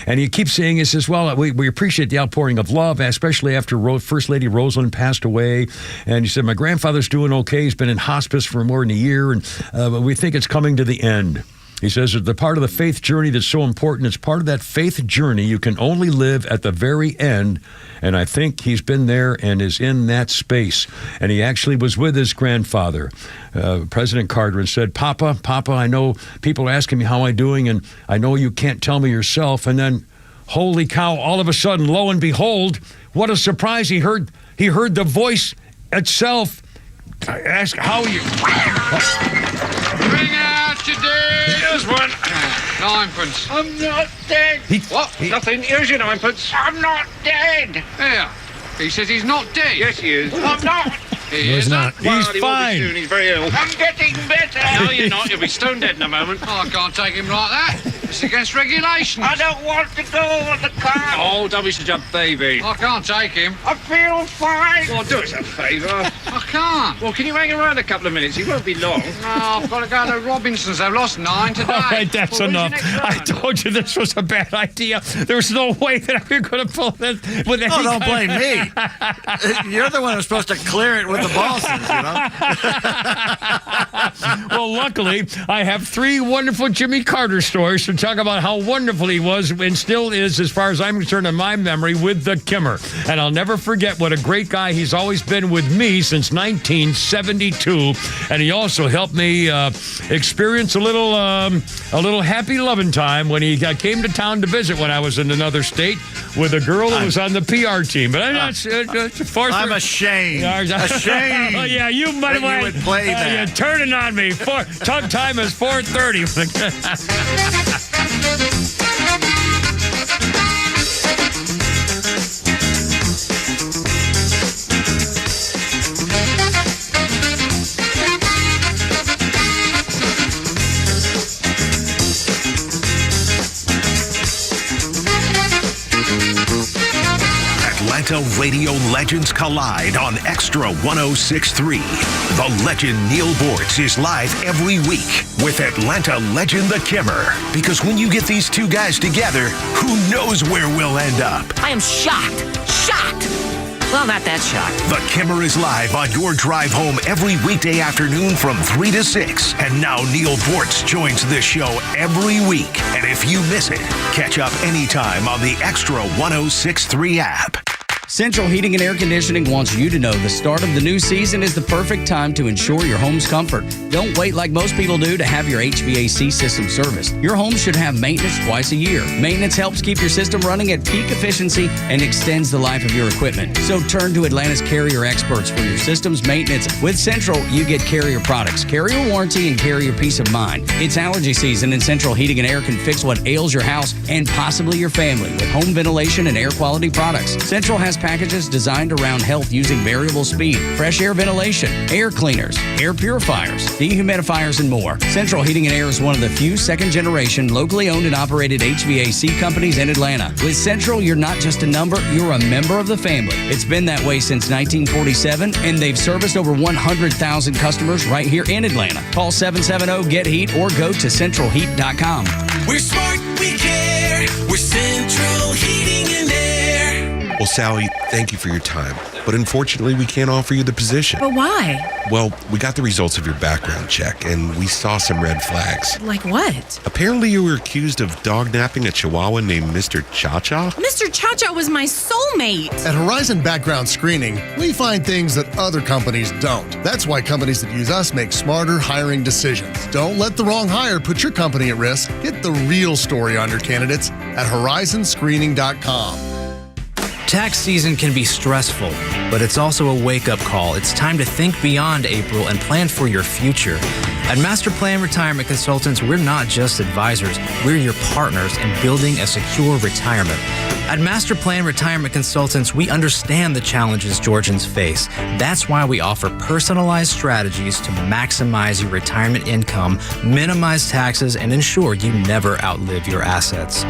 And he keeps saying, he says, well, we appreciate the outpouring of love, especially after First Lady Rosalynn passed away. And he said, my grandfather's doing okay. He's been in hospice for more than a year, and we think it's coming to the end. He says that the part of the faith journey that's so important, it's part of that faith journey you can only live at the very end. And I think he's been there and is in that space. And he actually was with his grandfather, President Carter, and said, Papa, I know people are asking me how I'm doing, and I know you can't tell me yourself. And then, holy cow, all of a sudden, lo and behold, what a surprise. He heard the voice itself ask, how are you? Bring out today. Here's one. 9pence. I'm not dead. What? Nothing. Here's your 9pence. I'm not dead. There. He says he's not dead. Yes, he is. I'm not. He's not. Well, He's fine. Soon. He's very ill. I'm getting better. No, you're not. You'll be stone dead in a moment. Oh, I can't take him like that. It's against regulations. I don't want to go on the car. Oh, don't be such a baby. I can't take him. I feel fine. Well, do us a favour. I can't. Well, can you hang around a couple of minutes? He won't be long. No, I've got to go to Robinson's. They've lost 9 today. All right, that's enough. I told you this was a bad idea. There's no way that we're going to pull this. Don't blame me. You're the one who's supposed to clear it with the bosses, Well, luckily, I have 3 wonderful Jimmy Carter stories to talk about how wonderful he was and still is, as far as I'm concerned, in my memory, with the Kimmer. And I'll never forget what a great guy he's always been with me since 1972. And he also helped me experience a little happy loving time when he came to town to visit when I was in another state with a girl that was on the PR team. But I'm ashamed. Ashamed. Oh, yeah, you might that you would play that. You're turning on me. Tug time is 4:30. Atlanta radio legends collide on XTRA 106.3. The legend Neil Borts is live every week with Atlanta legend The Kimmer. Because when you get these two guys together, who knows where we'll end up? I am shocked. Shocked. Well, not that shocked. The Kimmer is live on your drive home every weekday afternoon from 3 to 6. And now Neil Borts joins this show every week. And if you miss it, catch up anytime on the XTRA 106.3 app. Central Heating and Air Conditioning wants you to know the start of the new season is the perfect time to ensure your home's comfort. Don't wait like most people do to have your HVAC system serviced. Your home should have maintenance twice a year. Maintenance helps keep your system running at peak efficiency and extends the life of your equipment. So turn to Atlanta's Carrier experts for your system's maintenance. With Central, you get Carrier products, Carrier warranty, and Carrier peace of mind. It's allergy season, and Central Heating and Air can fix what ails your house and possibly your family with home ventilation and air quality products. Central has packages designed around health using variable speed, fresh air ventilation, air cleaners, air purifiers, dehumidifiers, and more. Central Heating and Air is one of the few second-generation, locally owned and operated HVAC companies in Atlanta. With Central, you're not just a number, you're a member of the family. It's been that way since 1947, and they've serviced over 100,000 customers right here in Atlanta. Call 770-GET-HEAT or go to centralheat.com. We're smart, we care. We're Central Heating and Air. Well, Sally, thank you for your time. But unfortunately, we can't offer you the position. But why? Well, we got the results of your background check, and we saw some red flags. Like what? Apparently, you were accused of dog-napping a Chihuahua named Mr. Cha-Cha. Mr. Cha-Cha was my soulmate. At Horizon Background Screening, we find things that other companies don't. That's why companies that use us make smarter hiring decisions. Don't let the wrong hire put your company at risk. Get the real story on your candidates at horizonscreening.com. Tax season can be stressful, but it's also a wake-up call. It's time to think beyond April and plan for your future. At Master Plan Retirement Consultants, we're not just advisors, we're your partners in building a secure retirement. At Master Plan Retirement Consultants, we understand the challenges Georgians face. That's why we offer personalized strategies to maximize your retirement income, minimize taxes, and ensure you never outlive your assets.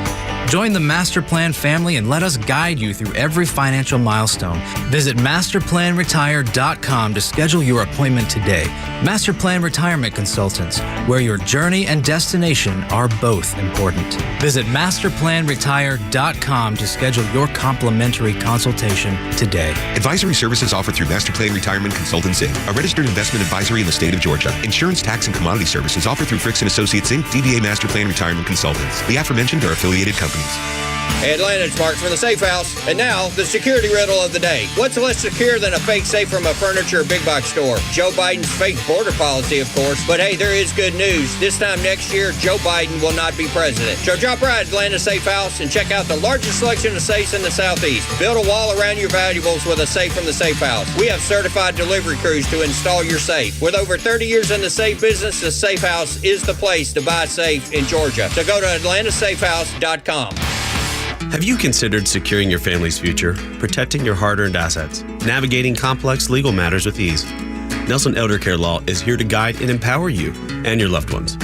Join the Master Plan family and let us guide you through every financial milestone. Visit masterplanretire.com to schedule your appointment today. Master Plan Retirement Consultants, where your journey and destination are both important. Visit masterplanretire.com to schedule your complimentary consultation today. Advisory services offered through Master Plan Retirement Consultants, Inc., a registered investment advisory in the state of Georgia. Insurance, tax, and commodity services offered through Fricks & Associates, Inc., DBA Master Plan Retirement Consultants. The aforementioned are affiliated companies. Hey, Atlanta, it's Mark from the Safe House. And now, the security riddle of the day. What's less secure than a fake safe from a furniture or big box store? Joe Biden's fake border policy, of course. But hey, there is good news. This time next year, Joe Biden will not be president. So drop by Atlanta Safe House and check out the largest selection of safes in the Southeast. Build a wall around your valuables with a safe from the Safe House. We have certified delivery crews to install your safe. With over 30 years in the safe business, the Safe House is the place to buy safe in Georgia. So go to atlantasafehouse.com. Have you considered securing your family's future, protecting your hard-earned assets, navigating complex legal matters with ease? Nelson Elder Care Law is here to guide and empower you and your loved ones.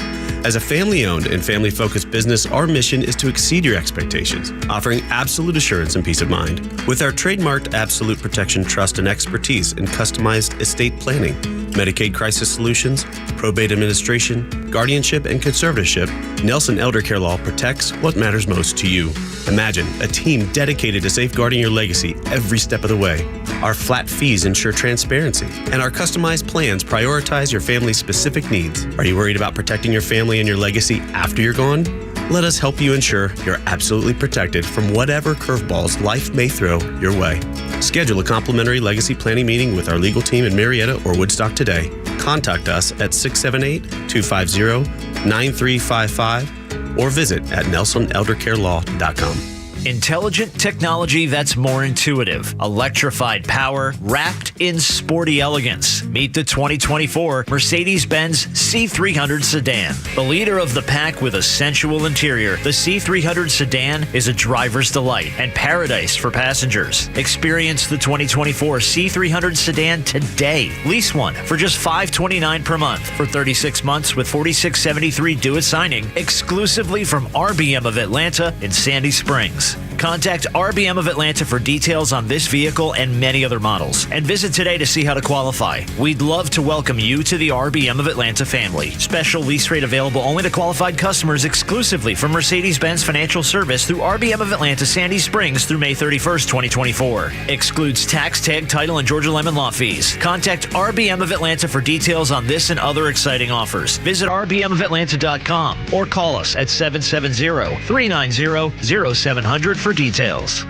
As a family-owned and family-focused business, our mission is to exceed your expectations, offering absolute assurance and peace of mind. With our trademarked Absolute Protection Trust and expertise in customized estate planning, Medicaid crisis solutions, probate administration, guardianship, and conservatorship, Nelson Elder Care Law protects what matters most to you. Imagine a team dedicated to safeguarding your legacy every step of the way. Our flat fees ensure transparency, and our customized plans prioritize your family's specific needs. Are you worried about protecting your family and your legacy after you're gone? Let us help you ensure you're absolutely protected from whatever curveballs life may throw your way. Schedule a complimentary legacy planning meeting with our legal team in Marietta or Woodstock today. Contact us at 678-250-9355 or visit at nelsoneldercarelaw.com. Intelligent technology that's more intuitive. Electrified power wrapped in sporty elegance. Meet the 2024 Mercedes-Benz C300 sedan. The leader of the pack with a sensual interior, the C300 sedan is a driver's delight and paradise for passengers. Experience the 2024 C300 sedan today. Lease one for just $529 per month for 36 months with $46.73 due at signing, exclusively from RBM of Atlanta in Sandy Springs. Contact RBM of Atlanta for details on this vehicle and many other models. And visit today to see how to qualify. We'd love to welcome you to the RBM of Atlanta family. Special lease rate available only to qualified customers exclusively from Mercedes-Benz Financial Service through RBM of Atlanta Sandy Springs through May 31st, 2024. Excludes tax, tag, title, and Georgia Lemon Law fees. Contact RBM of Atlanta for details on this and other exciting offers. Visit rbmofatlanta.com or call us at 770-390-0700 for details.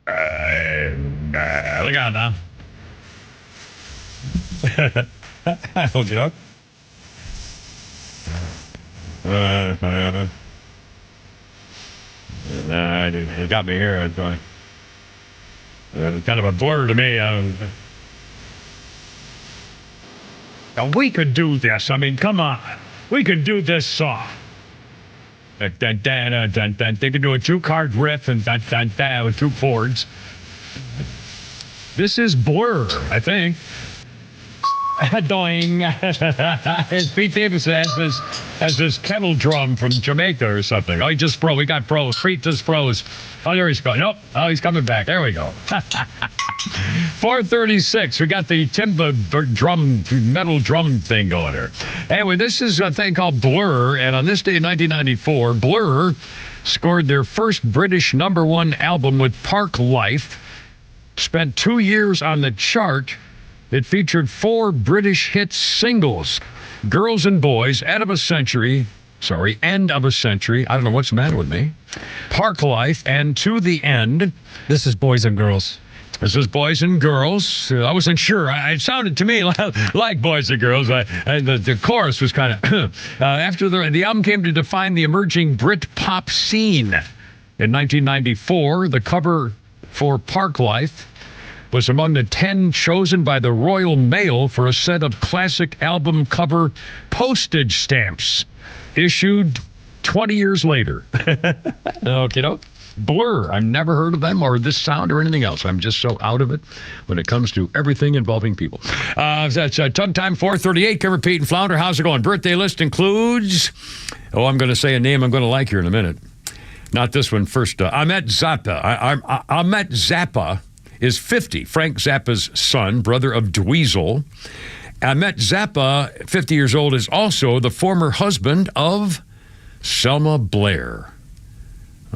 Look out now. Hold you up. It got me here. It's kind of a blur to me. Now we could do this. I mean, come on. We could do this song. They could do a two-card riff and with two chords. This is Blur, I think. Doing. As Pete Davis has this kettle drum from Jamaica or something. Oh, he just froze. We got froze. Pete just froze. Oh, there he's going. Nope. Oh, he's coming back. There we go. 436. We got the timber drum, metal drum thing going here. Anyway, this is a thing called Blur, and on this day in 1994, Blur scored their first British #1 album with Park Life. Spent 2 years on the chart. It featured 4 British hit singles: Girls and Boys, End of a Century. I don't know what's the matter with me. Park Life and To the End. This is Boys and Girls. This is Boys and Girls. I wasn't sure. It sounded to me like Boys and Girls. The chorus was kind of... after the album came to define the emerging Brit pop scene. In 1994, the cover for Park Life was among the 10 chosen by the Royal Mail for a set of classic album cover postage stamps, issued 20 years later. Okay. Blur. I've never heard of them or this sound or anything else. I'm just so out of it when it comes to everything involving people. That's Tug Time 438. Cover Pete and Flounder. How's it going? Birthday list includes... I'm going to say a name I'm going to like here in a minute. Not this one first. Ahmet Zappa. Ahmet Zappa is 50. Frank Zappa's son, brother of Dweezil. Ahmet Zappa, 50 years old, is also the former husband of Selma Blair.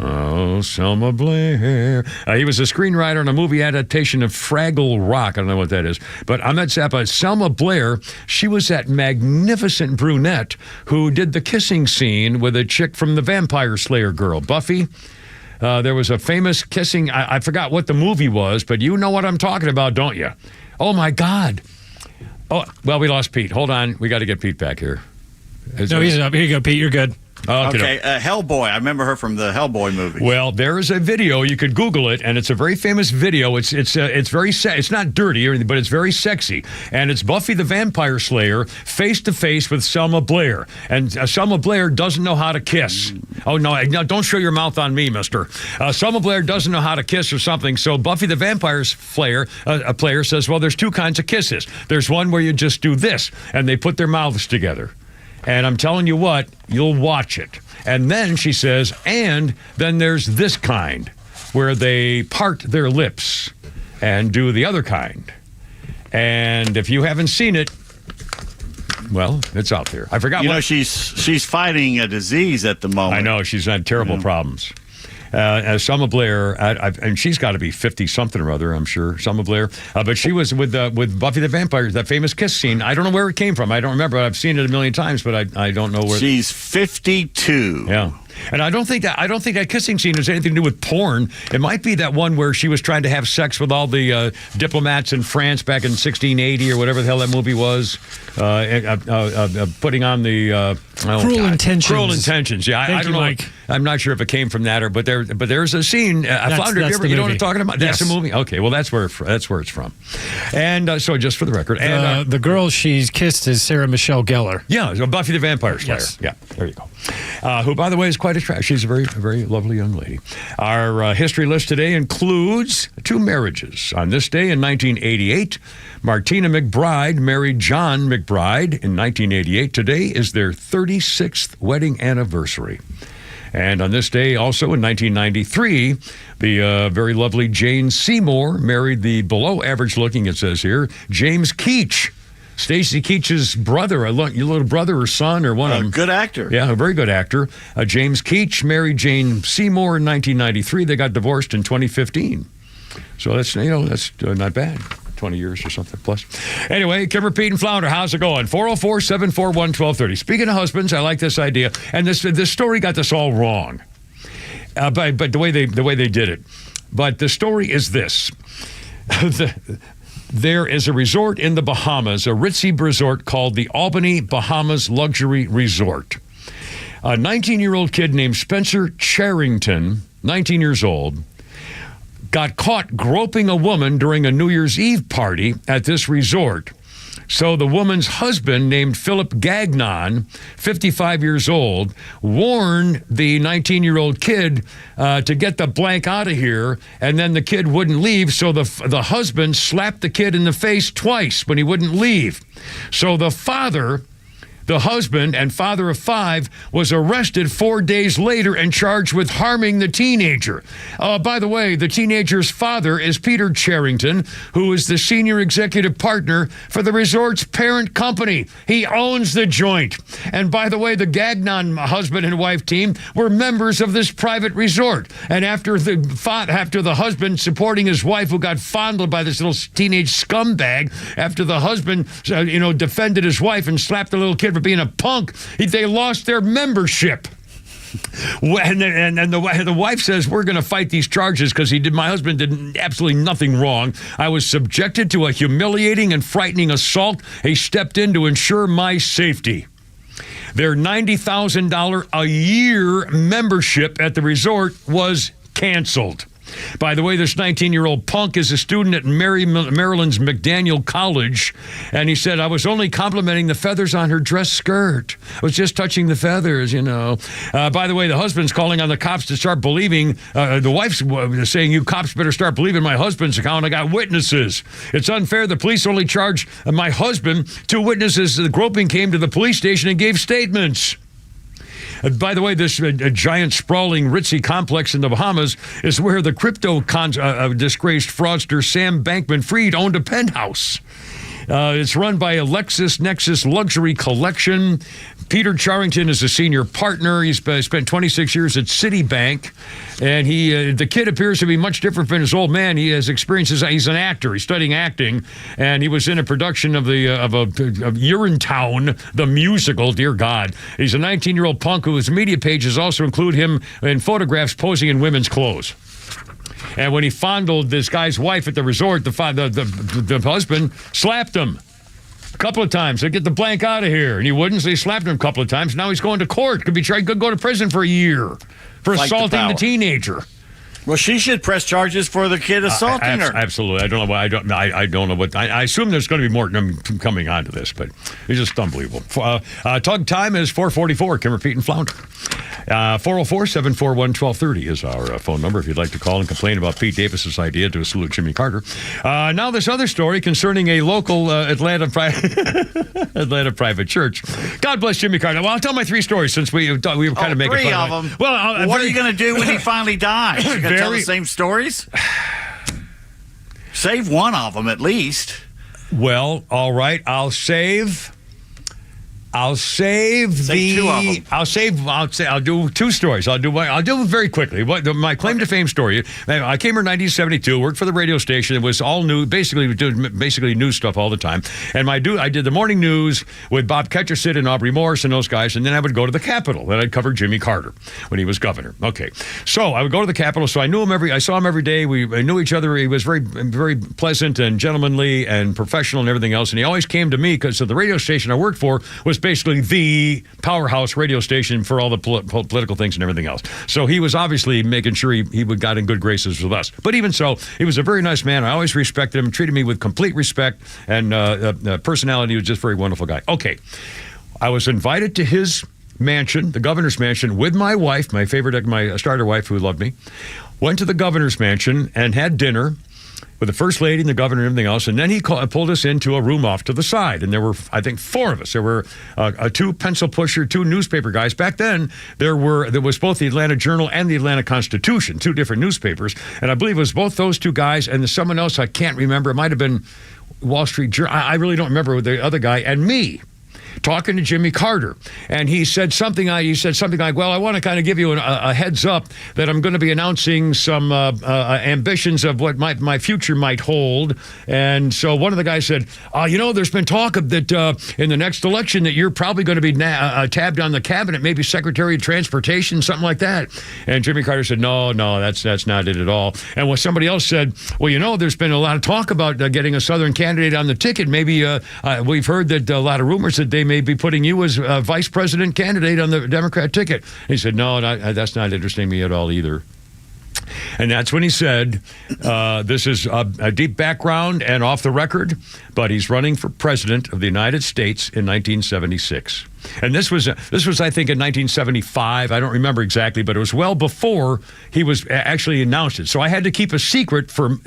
Oh, Selma Blair. He was a screenwriter on a movie adaptation of Fraggle Rock. I don't know what that is. But Ahmet Zappa, Selma Blair, she was that magnificent brunette who did the kissing scene with a chick from the Vampire Slayer girl, Buffy. There was a famous kissing. I forgot what the movie was, but you know what I'm talking about, don't you? Oh, my God. Oh, well, we lost Pete. Hold on. We got to get Pete back here. No, he's up. Here you go, Pete. You're good. Okay, Hellboy. I remember her from the Hellboy movie. Well, there is a video. You could Google it, and it's a very famous video. It's very it's not dirty or anything, but it's very sexy. And it's Buffy the Vampire Slayer face to face with Selma Blair, and Selma Blair doesn't know how to kiss. Oh no, don't show your mouth on me, Mister. Selma Blair doesn't know how to kiss or something. So Buffy the Vampire Slayer, a player says, well, there's two kinds of kisses. There's one where you just do this, and they put their mouths together. And I'm telling you what, you'll watch it. And then she says, and then there's this kind, where they part their lips and do the other kind. And if you haven't seen it, well, it's out there. I forgot. She's fighting a disease at the moment. I know, she's had terrible problems. Selma Blair, and she's got to be 50-something or other, I'm sure, Selma Blair. But she was with Buffy the Vampire, that famous kiss scene. I don't know where it came from. I don't remember. I've seen it a million times, but I don't know where. She's 52. Yeah. And I don't think that kissing scene has anything to do with porn. It might be that one where she was trying to have sex with all the diplomats in France back in 1680 or whatever the hell that movie was, putting on the Cruel Intentions. Cruel Intentions. Yeah, I don't know. Mike. I'm not sure if it came from that but there's a scene. Flounder, you know what I'm talking about? Yes. That's a movie. Okay, well that's where it's from. And so just for the record, and the girl she's kissed is Sarah Michelle Gellar. Yeah, so Buffy the Vampire Slayer. Yes. Yeah, there you go. Who, by the way, is quite attractive. She's a very lovely young lady. Our history list today includes 2 marriages. On this day in 1988, Martina McBride married John McBride in 1988. Today is their 36th wedding anniversary. And on this day, also in 1993, the very lovely Jane Seymour married the below-average-looking, it says here, James Keach. Stacy Keach's brother, your little brother or son or one of them. Good actor. Yeah, a very good actor. James Keach married Jane Seymour in 1993. They got divorced in 2015. So that's not bad. 20 years or something plus. Anyway, Kimmer, Pete, and Flounder, how's it going? 404-741-1230. Speaking of husbands, I like this idea. And this story got this all wrong. But the way they did it. But the story is this. There is a resort in the Bahamas, a ritzy resort called the Albany Bahamas Luxury Resort. A 19-year-old kid named Spencer Charrington, 19 years old, got caught groping a woman during a New Year's Eve party at this resort. So the woman's husband, named Philip Gagnon, 55 years old, warned the 19-year-old kid to get the blank out of here, and then the kid wouldn't leave, so the husband slapped the kid in the face twice when he wouldn't leave. So the husband and father of 5 was arrested 4 days later and charged with harming the teenager. By the way, the teenager's father is Peter Charrington, who is the senior executive partner for the resort's parent company. He owns the joint. And by the way, the Gagnon husband and wife team were members of this private resort. And after the husband supporting his wife who got fondled by this little teenage scumbag, after the husband defended his wife and slapped the little kid for being a punk, they lost their membership. And the wife says, we're going to fight these charges because my husband did absolutely nothing wrong. I was subjected to a humiliating and frightening assault. He stepped in to ensure my safety. Their $90,000 a year membership at the resort was canceled. By the way, this 19-year-old punk is a student at Maryland's McDaniel College, and he said, I was only complimenting the feathers on her dress skirt. I was just touching the feathers, By the way, the husband's calling on the cops to start believing, the wife's saying, you cops better start believing my husband's account. I got witnesses. It's unfair. The police only charged my husband. 2 witnesses. The groping came to the police station and gave statements. By the way, this giant, sprawling, ritzy complex in the Bahamas is where the disgraced fraudster Sam Bankman-Fried owned a penthouse. It's run by a LexisNexis Luxury Collection. Peter Charrington is a senior partner. He's spent 26 years at Citibank, and the kid appears to be much different from his old man. He has experiences. He's an actor. He's studying acting, and he was in a production of Urinetown, the musical. Dear God, he's a 19-year-old punk whose media pages also include him in photographs posing in women's clothes. And when he fondled this guy's wife at the resort, the husband slapped him a couple of times. Said, get the blank out of here. And he wouldn't, so he slapped him a couple of times. Now he's going to court. Could go to prison for a year for assaulting the teenager. Well, she should press charges for the kid assaulting her. Absolutely. I don't know why. I don't know what. I assume there's going to be more coming onto this, but it's just unbelievable. Tug time is 4:44. Kimmer, Pete, and Flounder. 404-741-1230 is our phone number if you'd like to call and complain about Pete Davis's idea to salute Jimmy Carter. Now this other story concerning a local Atlanta private church. God bless Jimmy Carter. Well, I'll tell my 3 stories since we were kind of making fun of them. Well, what are you going to do when he finally dies? You're going to tell the same stories? Save one of them at least. Well, all right. I'll save I'll save two of them. I'll do two stories. I'll do them very quickly. My claim to fame story. I came here in 1972, worked for the radio station. It was all new, basically news stuff all the time. And I did the morning news with Bob Ketchersit and Aubrey Morris and those guys. And then I would go to the Capitol, and I'd cover Jimmy Carter when he was governor. Okay, so I would go to the Capitol. So I saw him every day. I knew each other. He was very, very pleasant and gentlemanly and professional and everything else. And he always came to me because the radio station I worked for was basically the powerhouse radio station for all the political things and everything else. So he was obviously making sure he got in good graces with us. But even so, he was a very nice man. I always respected him, treated me with complete respect, and personality. He was just a very wonderful guy. Okay, I was invited to his mansion, the governor's mansion, with my wife, my starter wife who loved me. Went to the governor's mansion and had dinner with the first lady and the governor and everything else. And then he pulled us into a room off to the side. And there were, I think, four of us. There were two pencil pusher, two newspaper guys. Back then, there was both the Atlanta Journal and the Atlanta Constitution, two different newspapers. And I believe it was both those two guys and someone else I can't remember. It might have been Wall Street Journal. I really don't remember the other guy. And me, talking to Jimmy Carter, and he said something like, well, I want to kind of give you a heads up that I'm going to be announcing some ambitions of what my future might hold. And so one of the guys said, there's been talk of that in the next election that you're probably going to be tabbed on the cabinet, maybe Secretary of Transportation, something like that. And Jimmy Carter said, no, that's not it at all. And when somebody else said, well, there's been a lot of talk about getting a Southern candidate on the ticket. Maybe we've heard that a lot of rumors that they may be putting you as a vice president candidate on the Democrat ticket. He said, no, that's not interesting me at all either. And that's when he said, this is a deep background and off the record, but he's running for president of the United States in 1976. And this was I think, in 1975. I don't remember exactly, but it was well before he was actually announced it. So I had to keep a secret for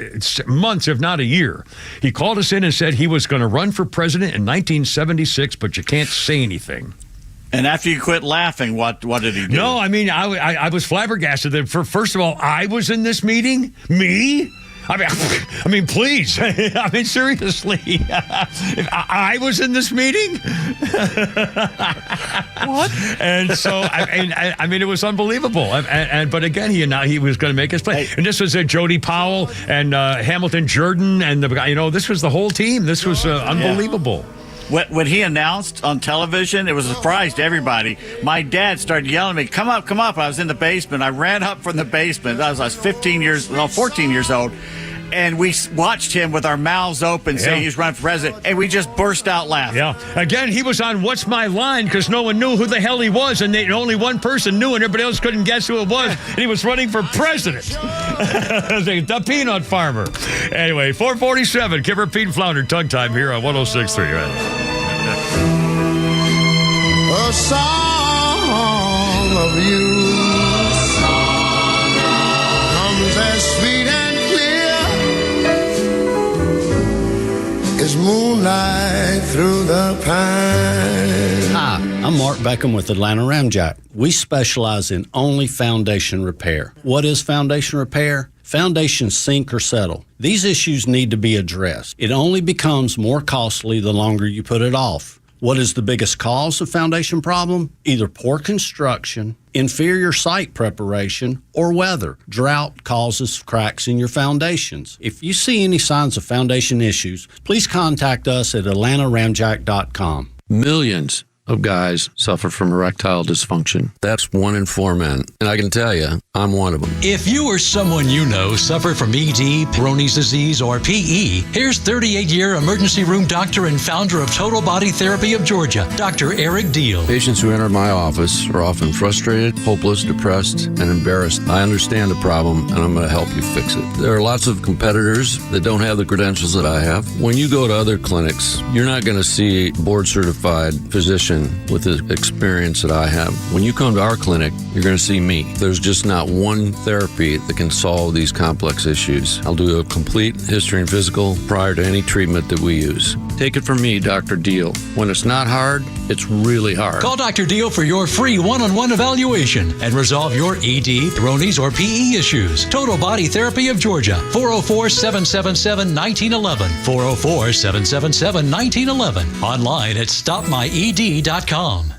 months, if not a year. He called us in and said he was going to run for president in 1976, but you can't say anything. And after you quit laughing, what did he do? No, I mean, I was flabbergasted that, first of all, I was in this meeting? Me? I mean, please. I mean, seriously. I was in this meeting? What? And so, I mean, it was unbelievable. But again, he was going to make his play. And this was Jody Powell and Hamilton Jordan and the guy. This was the whole team. This was unbelievable. When he announced on television, it was a surprise to everybody. My dad started yelling at me, come up. I was in the basement. I ran up from the basement. I was 14 years old. And we watched him with our mouths open saying he was running for president. And we just burst out laughing. Yeah. Again, he was on What's My Line because no one knew who the hell he was. And only one person knew and everybody else couldn't guess who it was. And he was running for president. The peanut farmer. Anyway, 447. Kipper, Pete, and Flounder. Tongue time here on 106.3. Right? A song of you comes as sweet and clear as moonlight through the pines. Hi, I'm Mark Beckham with Atlanta Ramjack. We specialize in only foundation repair. What is foundation repair? Foundations sink or settle. These issues need to be addressed. It only becomes more costly the longer you put it off. What is the biggest cause of foundation problem? Either poor construction, inferior site preparation, or weather. Drought causes cracks in your foundations. If you see any signs of foundation issues, please contact us at atlantaramjack.com. Millions of guys suffer from erectile dysfunction. That's 1 in 4 men. And I can tell you, I'm one of them. If you or someone you know suffer from ED, Peyronie's disease, or PE, here's 38-year emergency room doctor and founder of Total Body Therapy of Georgia, Dr. Eric Deal. Patients who enter my office are often frustrated, hopeless, depressed, and embarrassed. I understand the problem, and I'm going to help you fix it. There are lots of competitors that don't have the credentials that I have. When you go to other clinics, you're not going to see a board-certified physician with the experience that I have. When you come to our clinic, you're going to see me. There's just not one therapy that can solve these complex issues. I'll do a complete history and physical prior to any treatment that we use. Take it from me, Dr. Deal. When it's not hard, it's really hard. Call Dr. Deal for your free one-on-one evaluation and resolve your ED, Bronies, or PE issues. Total Body Therapy of Georgia, 404-777-1911, 404-777-1911, online at stopmyed.com.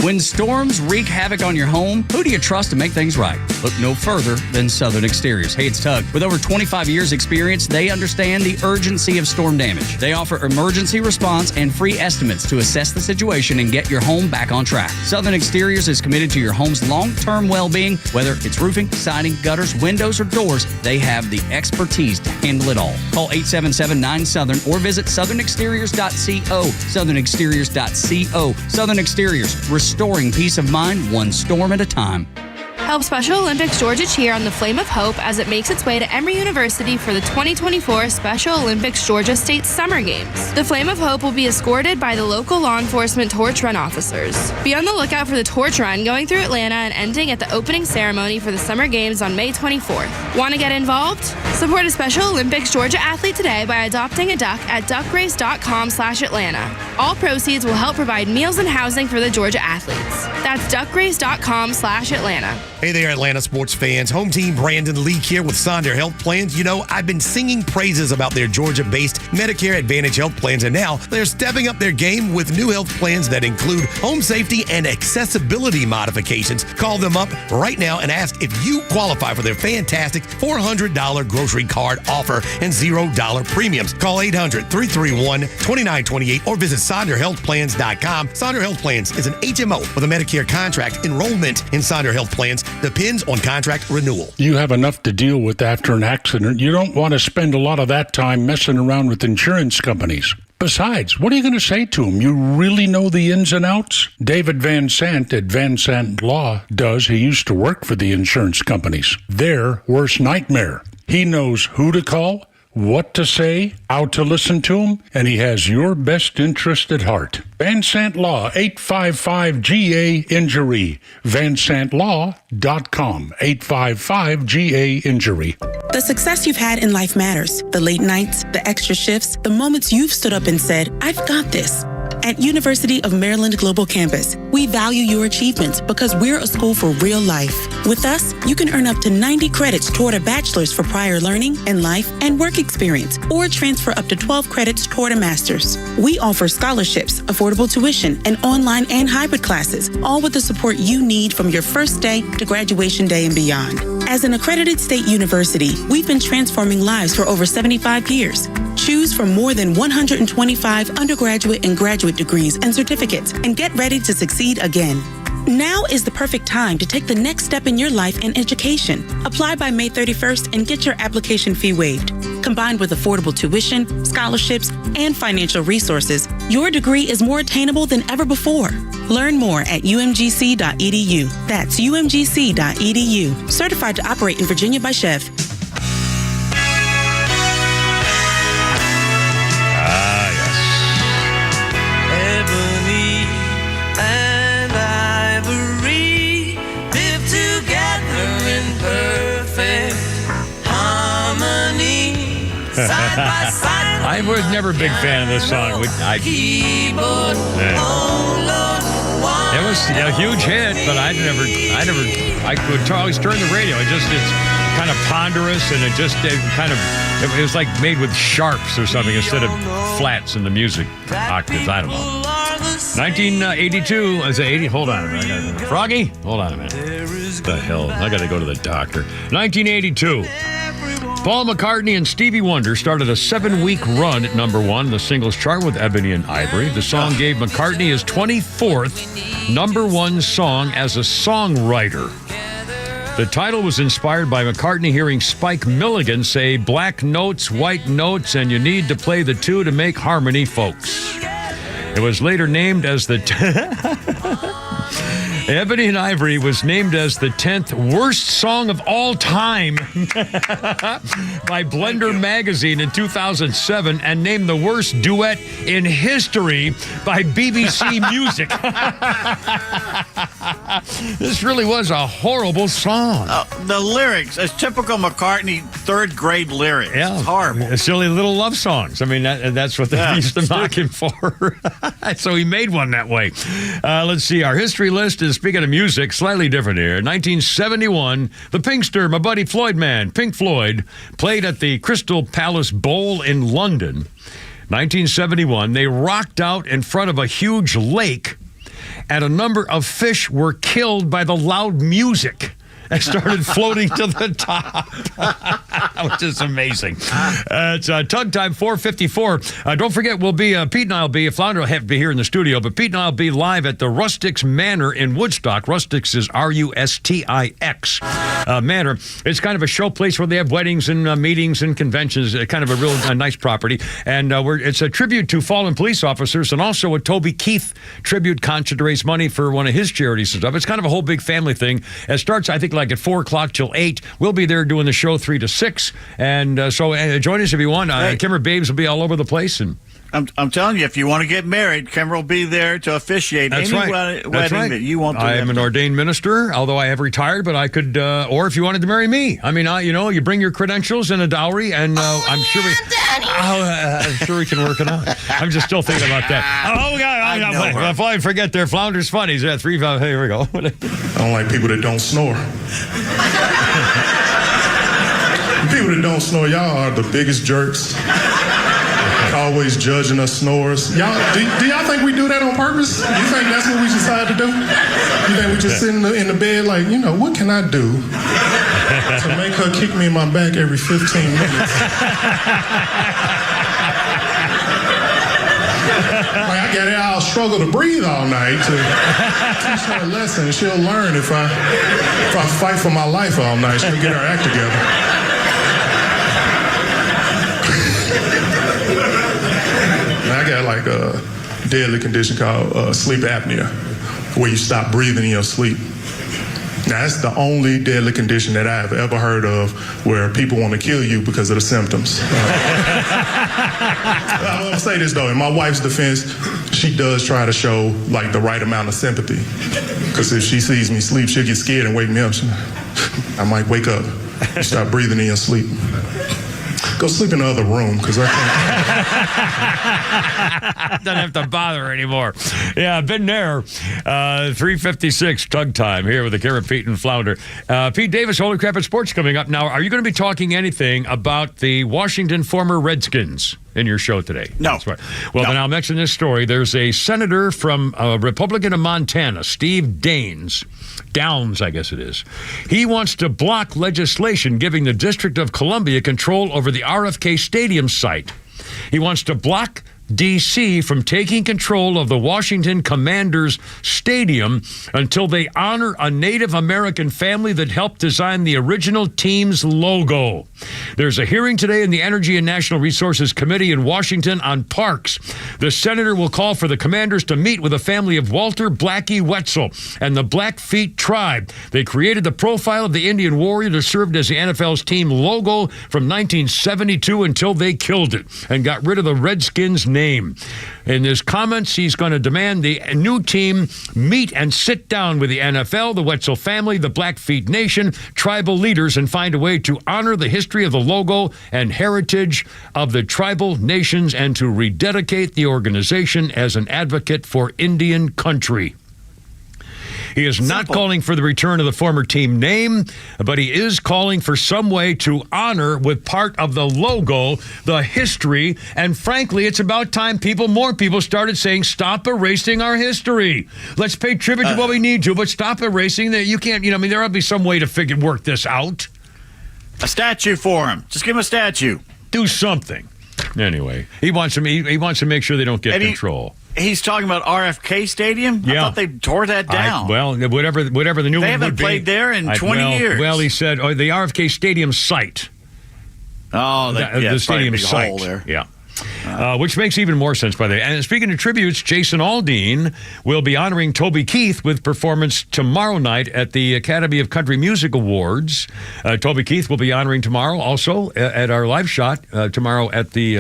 When storms wreak havoc on your home, who do you trust to make things right? Look no further than Southern Exteriors. Hey, it's Tug. With over 25 years experience, they understand the urgency of storm damage. They offer emergency response and free estimates to assess the situation and get your home back on track. Southern Exteriors is committed to your home's long-term well-being. Whether it's roofing, siding, gutters, windows, or doors, they have the expertise to handle it all. Call 877-9-SOUTHERN or visit southernexteriors.co. southernexteriors.co. Southern Exteriors, restoring peace of mind one storm at a time. Help Special Olympics Georgia cheer on the Flame of Hope as it makes its way to Emory University for the 2024 Special Olympics Georgia State Summer Games. The Flame of Hope will be escorted by the local law enforcement torch run officers. Be on the lookout for the torch run going through Atlanta and ending at the opening ceremony for the Summer Games on May 24th. Want to get involved? Support a Special Olympics Georgia athlete today by adopting a duck at duckrace.com/Atlanta. All proceeds will help provide meals and housing for the Georgia athletes. That's duckrace.com/Atlanta. Hey there, Atlanta sports fans. Home team Brandon Leak here with Sonder Health Plans. You know, I've been singing praises about their Georgia-based Medicare Advantage health plans, and now they're stepping up their game with new health plans that include home safety and accessibility modifications. Call them up right now and ask if you qualify for their fantastic $400 grocery card offer and $0 premiums. Call 800-331-2928 or visit SonderHealthPlans.com. Sonder Health Plans is an HMO with a Medicare contract. Enrollment in Sonder Health Plans depends on contract renewal. You have enough to deal with after an accident. You don't want to spend a lot of that time messing around with insurance companies. Besides, what are you going to say to them? You really know the ins and outs? David Van Sant at Van Sant Law does. He used to work for the insurance companies. Their worst nightmare. He knows who to call, what to say, how to listen to them, and he has your best interest at heart. Van Sant Law, 855-GA-INJURY. VanSantLaw.com, 855-GA-INJURY. The success you've had in life matters. The late nights, the extra shifts, the moments you've stood up and said, I've got this. At University of Maryland Global Campus, we value your achievements because we're a school for real life. With us, you can earn up to 90 credits toward a bachelor's for prior learning and life and work experience, or transfer up to 12 credits toward a master's. We offer scholarships, affordable tuition, and online and hybrid classes, all with the support you need from your first day to graduation day and beyond. As an accredited state university, we've been transforming lives for over 75 years. Choose from more than 125 undergraduate and graduate degrees and certificates, and get ready to succeed again. Now is the perfect time to take the next step in your life and education. Apply by May 31st and get your application fee waived. Combined with affordable tuition, scholarships, and financial resources, your degree is more attainable than ever before. Learn more at umgc.edu. That's umgc.edu. Certified to operate in Virginia by Chev. Side by side. I was never a big fan of this song. It was a huge hit, but I would always turn the radio. It's kind of ponderous, and it was like made with sharps or something instead of flats in the music octaves. I don't know. 1982, I say 80. Hold on a minute. Froggy, hold on a minute. What the hell? I got to go to the doctor. 1982. Paul McCartney and Stevie Wonder started a 7-week run at number 1 in the singles chart with Ebony and Ivory. The song gave McCartney his 24th number 1 song as a songwriter. The title was inspired by McCartney hearing Spike Milligan say, "Black notes, white notes, and you need to play the two to make harmony, folks." It was later named as the... Ebony and Ivory was named as the 10th worst song of all time by Blender magazine in 2007, and named the worst duet in history by BBC Music. This really was a horrible song. The lyrics, it's typical McCartney third grade lyrics. Yeah, it's horrible. Silly little love songs. I mean, that's what they used to knock him for. So he made one that way. Let's see. Our history list is, speaking of music, slightly different here. 1971, the Pinkster, my buddy Floyd man, Pink Floyd, played at the Crystal Palace Bowl in London. 1971, they rocked out in front of a huge lake, and a number of fish were killed by the loud music and started floating to the top, which is amazing. It's Tug Time, 4:54. Don't forget, we'll be, Pete and I will be, Flounder will have to be here in the studio, but Pete and I will be live at the Rustics Manor in Woodstock. Rustics is Rustix Manor. It's kind of a show place where they have weddings and meetings and conventions, kind of a real nice property. And it's a tribute to fallen police officers and also a Toby Keith tribute concert to raise money for one of his charities and stuff. It's kind of a whole big family thing. It starts, I think, like at 4 o'clock till 8. We'll be there doing the show 3 to 6. And so join us if you want. Kimmer Babes will be all over the place. And I'm telling you, if you want to get married, Kimmer will be there to officiate any wedding that you want to. I am an ordained minister, although I have retired, but I could, or if you wanted to marry me, I mean, you bring your credentials and a dowry, and I'm sure we can work it out. I'm just still thinking about that. Oh, God, if I forget their Flounder's funnies. Yeah, 3, 5, here we go. I don't like people that don't snore. People that don't snore, y'all are the biggest jerks. Always judging us snores. Y'all, do y'all think we do that on purpose? You think that's what we decide to do? You think we just sit in the bed like, what can I do to make her kick me in my back every 15 minutes? Like, I got it. I'll struggle to breathe all night to teach her a lesson. She'll learn if I fight for my life all night. She'll get her act together. I got like a deadly condition called sleep apnea, where you stop breathing in your sleep. Now, that's the only deadly condition that I've ever heard of where people want to kill you because of the symptoms. I'll say this, though. In my wife's defense, she does try to show, like, the right amount of sympathy. Because if she sees me sleep, she'll get scared and wake me up. I might wake up. You stop breathing in your sleep. Go sleep in the other room, because I can't. Don't have to bother anymore. Yeah, I've been there. 3:56 Tug Time here with the Karen, Pete, and Flounder. Pete Davis, Holy Crap at Sports coming up. Now, are you going to be talking anything about the Washington former Redskins in your show today? No. That's right. Well, then I'll mention this story. There's a senator from Republican of Montana, Steve Downs, I guess it is. He wants to block legislation giving the District of Columbia control over the RFK Stadium site. He wants to block D.C. from taking control of the Washington Commanders Stadium until they honor a Native American family that helped design the original team's logo. There's a hearing today in the Energy and National Resources Committee in Washington on parks. The senator will call for the Commanders to meet with the family of Walter Blackie Wetzel and the Blackfeet tribe. They created the profile of the Indian warrior that served as the NFL's team logo from 1972 until they killed it and got rid of the Redskins name. In his comments, he's going to demand the new team meet and sit down with the NFL, the Wetzel family, the Blackfeet Nation, tribal leaders, and find a way to honor the history of the logo and heritage of the tribal nations and to rededicate the organization as an advocate for Indian country. He is not calling for the return of the former team name, but he is calling for some way to honor with part of the logo, the history, and frankly, it's about time more people started saying, stop erasing our history. Let's pay tribute to what we need to, but stop erasing that. You can't, there will be some way to work this out. A statue for him. Just give him a statue. Do something. Anyway, he wants to make sure they don't get control. He's talking about RFK Stadium? Yeah. I thought they tore that down. Whatever the new one would be. They haven't played there in 20 years. Well, he said the RFK Stadium site. Oh, the stadium site. Hole there. Yeah. which makes even more sense, by the way. And speaking of tributes, Jason Aldean will be honoring Toby Keith with performance tomorrow night at the Academy of Country Music Awards. Toby Keith will be honoring tomorrow also at our live shot tomorrow at the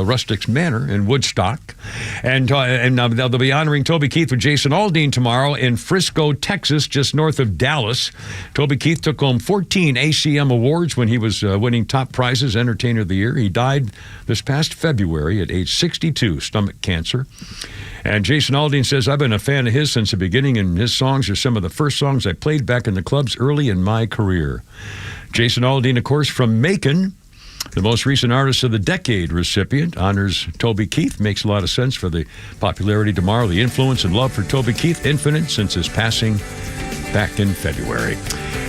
Rustics Manor in Woodstock. And they'll be honoring Toby Keith with Jason Aldean tomorrow in Frisco, Texas, just north of Dallas. Toby Keith took home 14 ACM awards when he was winning top prizes, Entertainer of the Year. He died this past February at age 62, stomach cancer. And Jason Aldean says, I've been a fan of his since the beginning, and his songs are some of the first songs I played back in the clubs early in my career. Jason Aldean, of course, from Macon, the most recent Artist of the Decade recipient, honors Toby Keith. Makes a lot of sense for the popularity tomorrow. The influence and love for Toby Keith, infinite since his passing back in February.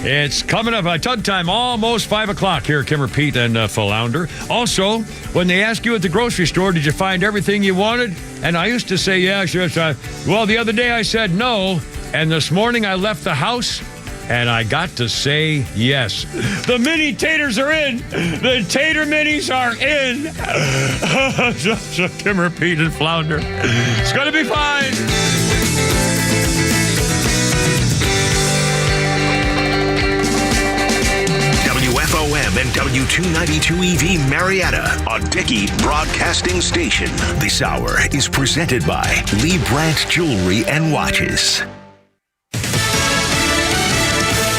It's coming up. Tug time, almost 5 o'clock here at Kimmer, Pete, and Philander. Also, when they ask you at the grocery store, did you find everything you wanted? And I used to say, yeah, sure. Well, the other day I said no, and this morning I left the house, and I got to say yes. The mini taters are in. The tater minis are in. Kimmer, Pete, and Flounder. It's going to be fine. WFOM and W292 EV Marietta, a Dickey broadcasting station. This hour is presented by Lee Branch Jewelry and Watches.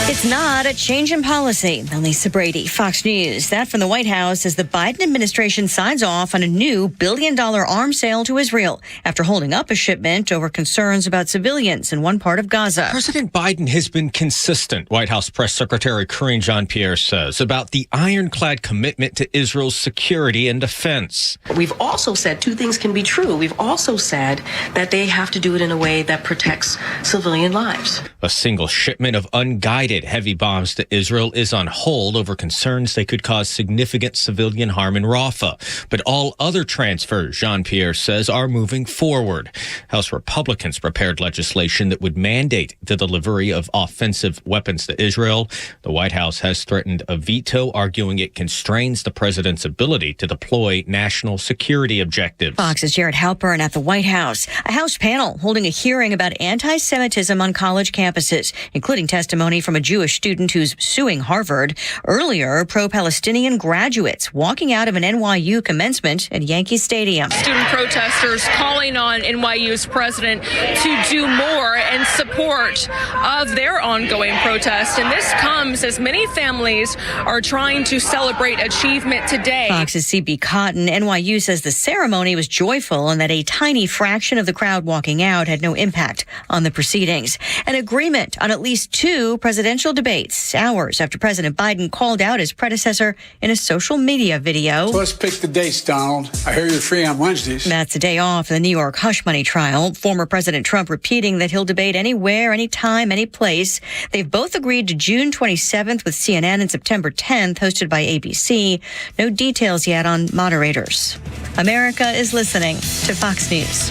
It's not a change in policy. Lisa Brady, Fox News. That from the White House as the Biden administration signs off on a new billion-dollar arms sale to Israel after holding up a shipment over concerns about civilians in one part of Gaza. President Biden has been consistent, White House Press Secretary Karine Jean-Pierre says, about the ironclad commitment to Israel's security and defense. We've also said two things can be true. We've also said that they have to do it in a way that protects civilian lives. A single shipment of unguided heavy bombs to Israel is on hold over concerns they could cause significant civilian harm in Rafah. But all other transfers, Jean-Pierre says, are moving forward. House Republicans prepared legislation that would mandate the delivery of offensive weapons to Israel. The White House has threatened a veto, arguing it constrains the president's ability to deploy national security objectives. Fox's Jared Halpern at the White House. A House panel holding a hearing about anti-Semitism on college campuses, including testimony from a Jewish student who's suing Harvard. Earlier, pro-Palestinian graduates walking out of an NYU commencement at Yankee Stadium. Student protesters calling on NYU's president to do more in support of their ongoing protest. And this comes as many families are trying to celebrate achievement today. Fox's CB Cotton. NYU says the ceremony was joyful and that a tiny fraction of the crowd walking out had no impact on the proceedings. An agreement on at least two presidential debates, hours after President Biden called out his predecessor in a social media video. So let's pick the dates, Donald. I hear you're free on Wednesdays. That's a day off in the New York hush money trial. Former President Trump repeating that he'll debate anywhere, anytime, any place. They've both agreed to June 27th with CNN and September 10th, hosted by ABC. No details yet on moderators. America is listening to Fox News.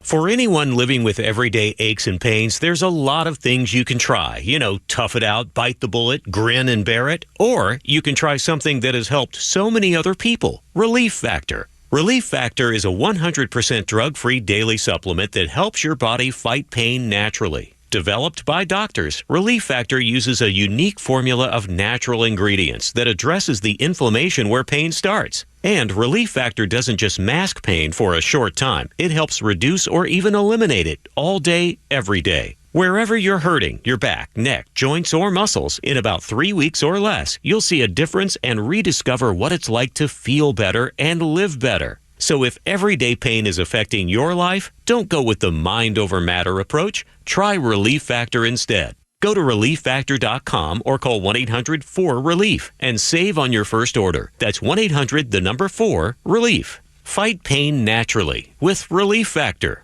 For anyone living with everyday aches and pains, there's a lot of things you can try. You know, tough it out, bite the bullet, grin and bear it. Or you can try something that has helped so many other people, Relief Factor. Relief Factor is a 100% drug-free daily supplement that helps your body fight pain naturally. Developed by doctors, Relief Factor uses a unique formula of natural ingredients that addresses the inflammation where pain starts. And Relief Factor doesn't just mask pain for a short time. It helps reduce or even eliminate it all day, every day. Wherever you're hurting, your back, neck, joints, or muscles, in about 3 weeks or less, you'll see a difference and rediscover what it's like to feel better and live better. So if everyday pain is affecting your life, don't go with the mind over matter approach. Try Relief Factor instead. Go to ReliefFactor.com or call 1-800-4RELIEF and save on your first order. That's 1-800-4-RELIEF. Fight pain naturally with Relief Factor.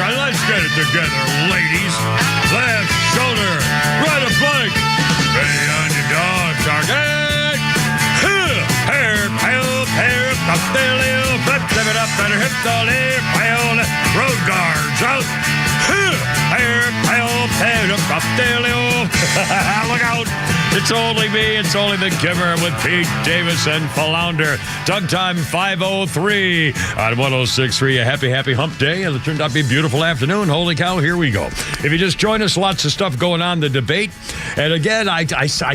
Let's get it together, ladies. Left shoulder, right a blank. Ready on your dog, target. Hair, hair, hair, step it up and hit the left pile. Road guards out. Look out. It's only me. It's only the giver with Pete Davis and Flounder. Tug time 5:03 on 106.3. A happy hump day. It turned out to be a beautiful afternoon. Holy cow, here we go. If you just joined us, lots of stuff going on, the debate. And again, I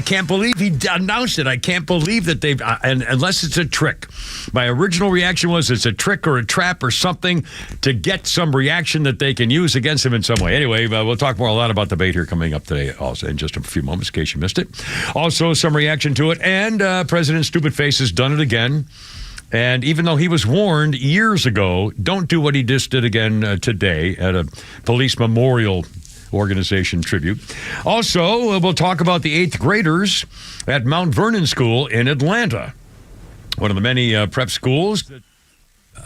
can't believe he announced it. I can't believe that they've, and unless it's a trick. My original reaction was it's a trick or a trap or something to get some reaction that they can use against him in some way. Anyway, we'll talk a lot about debate here coming up today also in just a few moments in case you missed it. Also, some reaction to it. And President Stupid Face has done it again. And even though he was warned years ago, don't do what he just did again today at a police memorial organization tribute. Also, we'll talk about the 8th graders at Mount Vernon School in Atlanta. One of the many prep schools.